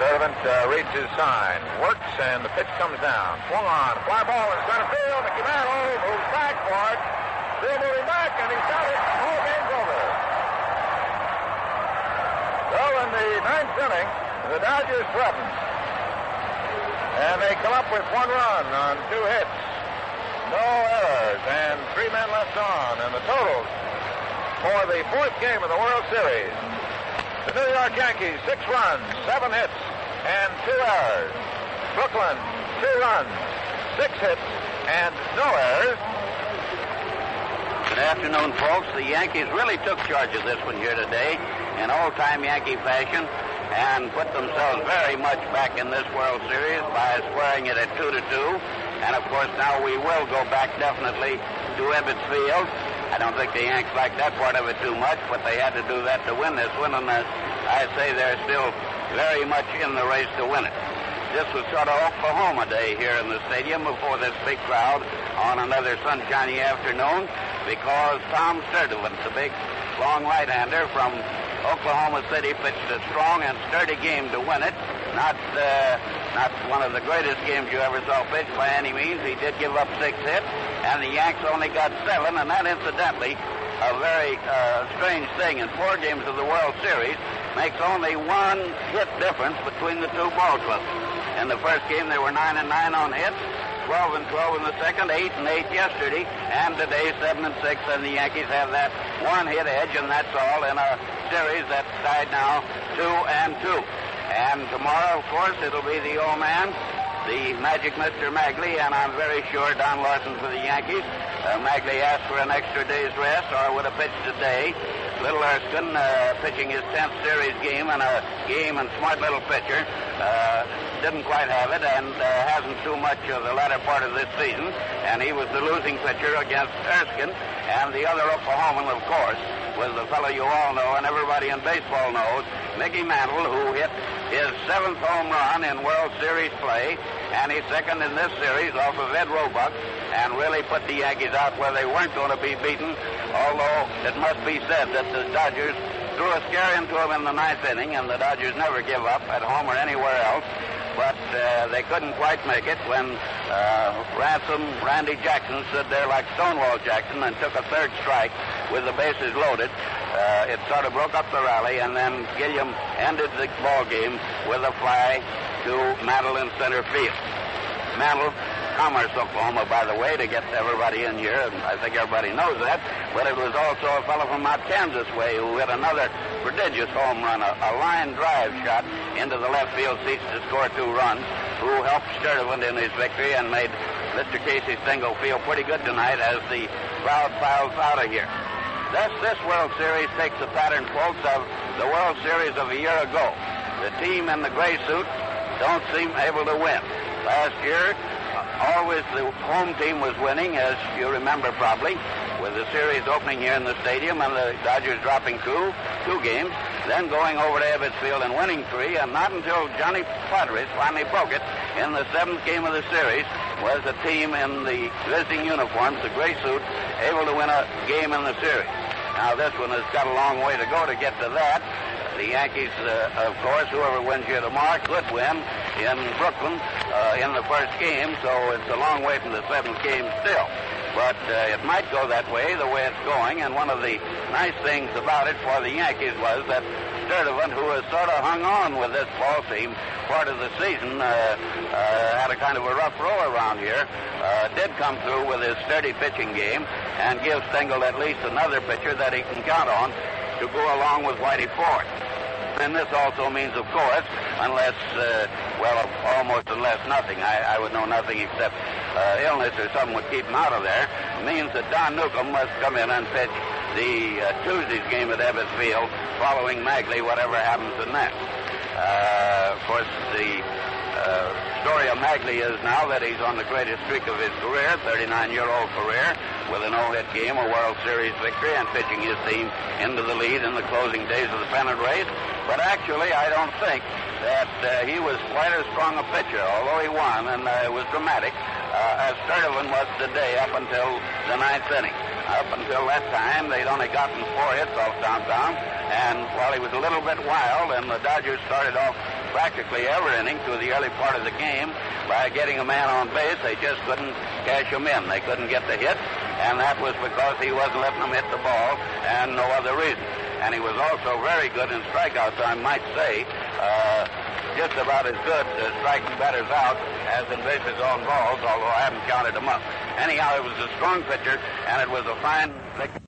Sturdivant reads his sign, works, and the pitch comes down. Swung on, fly ball in center field. Campanella moves back for it. Still moving back, and he's got it. Ball game's over. So in the 9th inning, the Dodgers threaten. And they come up with 1 run on 2 hits. No errors, and 3 men left on. And the totals for the 4th game of the World Series. The New York Yankees, 6 runs, 7 hits, and 2 errors. Brooklyn, 2 runs, 6 hits, and no errors. Good afternoon, folks. The Yankees really took charge of this one here today in old-time Yankee fashion and put themselves very much back in this World Series by squaring it at 2-2. And, of course, now we will go back definitely to Ebbets Field. I don't think the Yanks like that part of it too much, but they had to do that to win this one, and I say they're still very much in the race to win it. This was sort of Oklahoma Day here in the stadium before this big crowd on another sunshiny afternoon, because Tom Sturdivant, the big long right-hander from Oklahoma City, pitched a strong and sturdy game to win it. Not one of the greatest games you ever saw pitched by any means. He did give up 6 hits, and the Yanks only got 7, and that, incidentally, a very strange thing. In 4 games of the World Series, makes only 1 hit difference between the 2 ball clubs. In the first game, they were 9-9 on hits, 12-12 in the second, 8-8 yesterday, and today 7-6, and the Yankees have that 1 hit edge, and that's all in a series that's tied now 2-2. And tomorrow, of course, it'll be the old man, the Magic Mr. Magley, and I'm very sure Don Larson for the Yankees. Magley asked for an extra day's rest, or would have pitched today. Little Erskine pitching his 10th series game, and a game and smart little pitcher. Didn't quite have it, and hasn't too much of the latter part of this season. And he was the losing pitcher against Erskine. And the other Oklahoman, of course, was the fellow you all know and everybody in baseball knows, Mickey Mantle, who hit his 7th home run in World Series play, and he's second in this series off of Ed Roebuck, and really put the Yankees out where they weren't going to be beaten, although it must be said that the Dodgers threw a scare into them in the 9th inning, and the Dodgers never give up at home or anywhere else. But they couldn't quite make it when Randy Jackson stood there like Stonewall Jackson and took a 3rd strike with the bases loaded. It sort of broke up the rally, and then Gilliam ended the ball game with a fly to Mantle in center field. Mantle, Commerce, Oklahoma, by the way, to get everybody in here, and I think everybody knows that, but it was also a fellow from out Kansas way who hit another prodigious home run, a line drive shot into the left field seats to score 2 runs, who helped Sturdivant in his victory and made Mr. Casey Stengel feel pretty good tonight as the crowd piles out of here. Thus, this World Series takes the pattern, folks, of the World Series of a year ago. The team in the gray suit don't seem able to win. Last year, always the home team was winning, as you remember probably, with the series opening here in the stadium and the Dodgers dropping two games, then going over to Ebbets Field and winning 3, and not until Johnny Padres finally broke it in the 7th game of the series was the team in the visiting uniforms, the gray suit, able to win a game in the series. Now this one has got a long way to go to get to that. The Yankees, of course, whoever wins here tomorrow could win in Brooklyn in the 1st game, so it's a long way from the 7th game still. But it might go that way, the way it's going, and one of the nice things about it for the Yankees was that Sturdivant, who has sort of hung on with this ball team part of the season, had a kind of a rough roll around here, did come through with his sturdy pitching game and give Stengel at least another pitcher that he can count on to go along with Whitey Ford. And this also means, of course, unless nothing. I would know nothing except illness or something would keep him out of there. It means that Don Newcomb must come in and pitch the Tuesday's game at Ebbets Field following Magley, whatever happens in that. Of course, the story of Magley is now that he's on the greatest streak of his career, 39-year-old career, with a no-hit game, a World Series victory, and pitching his team into the lead in the closing days of the pennant race. But actually, I don't think that he was quite as strong a pitcher, although he won, and it was dramatic, as Sturdivant was today up until the 9th inning. Up until that time, they'd only gotten 4 hits off downtown, and while he was a little bit wild, and the Dodgers started off practically every inning through the early part of the game by getting a man on base, they just couldn't cash him in. They couldn't get the hit, and that was because he wasn't letting them hit the ball, and no other reason. And he was also very good in strikeouts, I might say, just about as good striking batters out as in bases on balls, although I haven't counted them up. Anyhow, it was a strong pitcher, and it was a fine victory.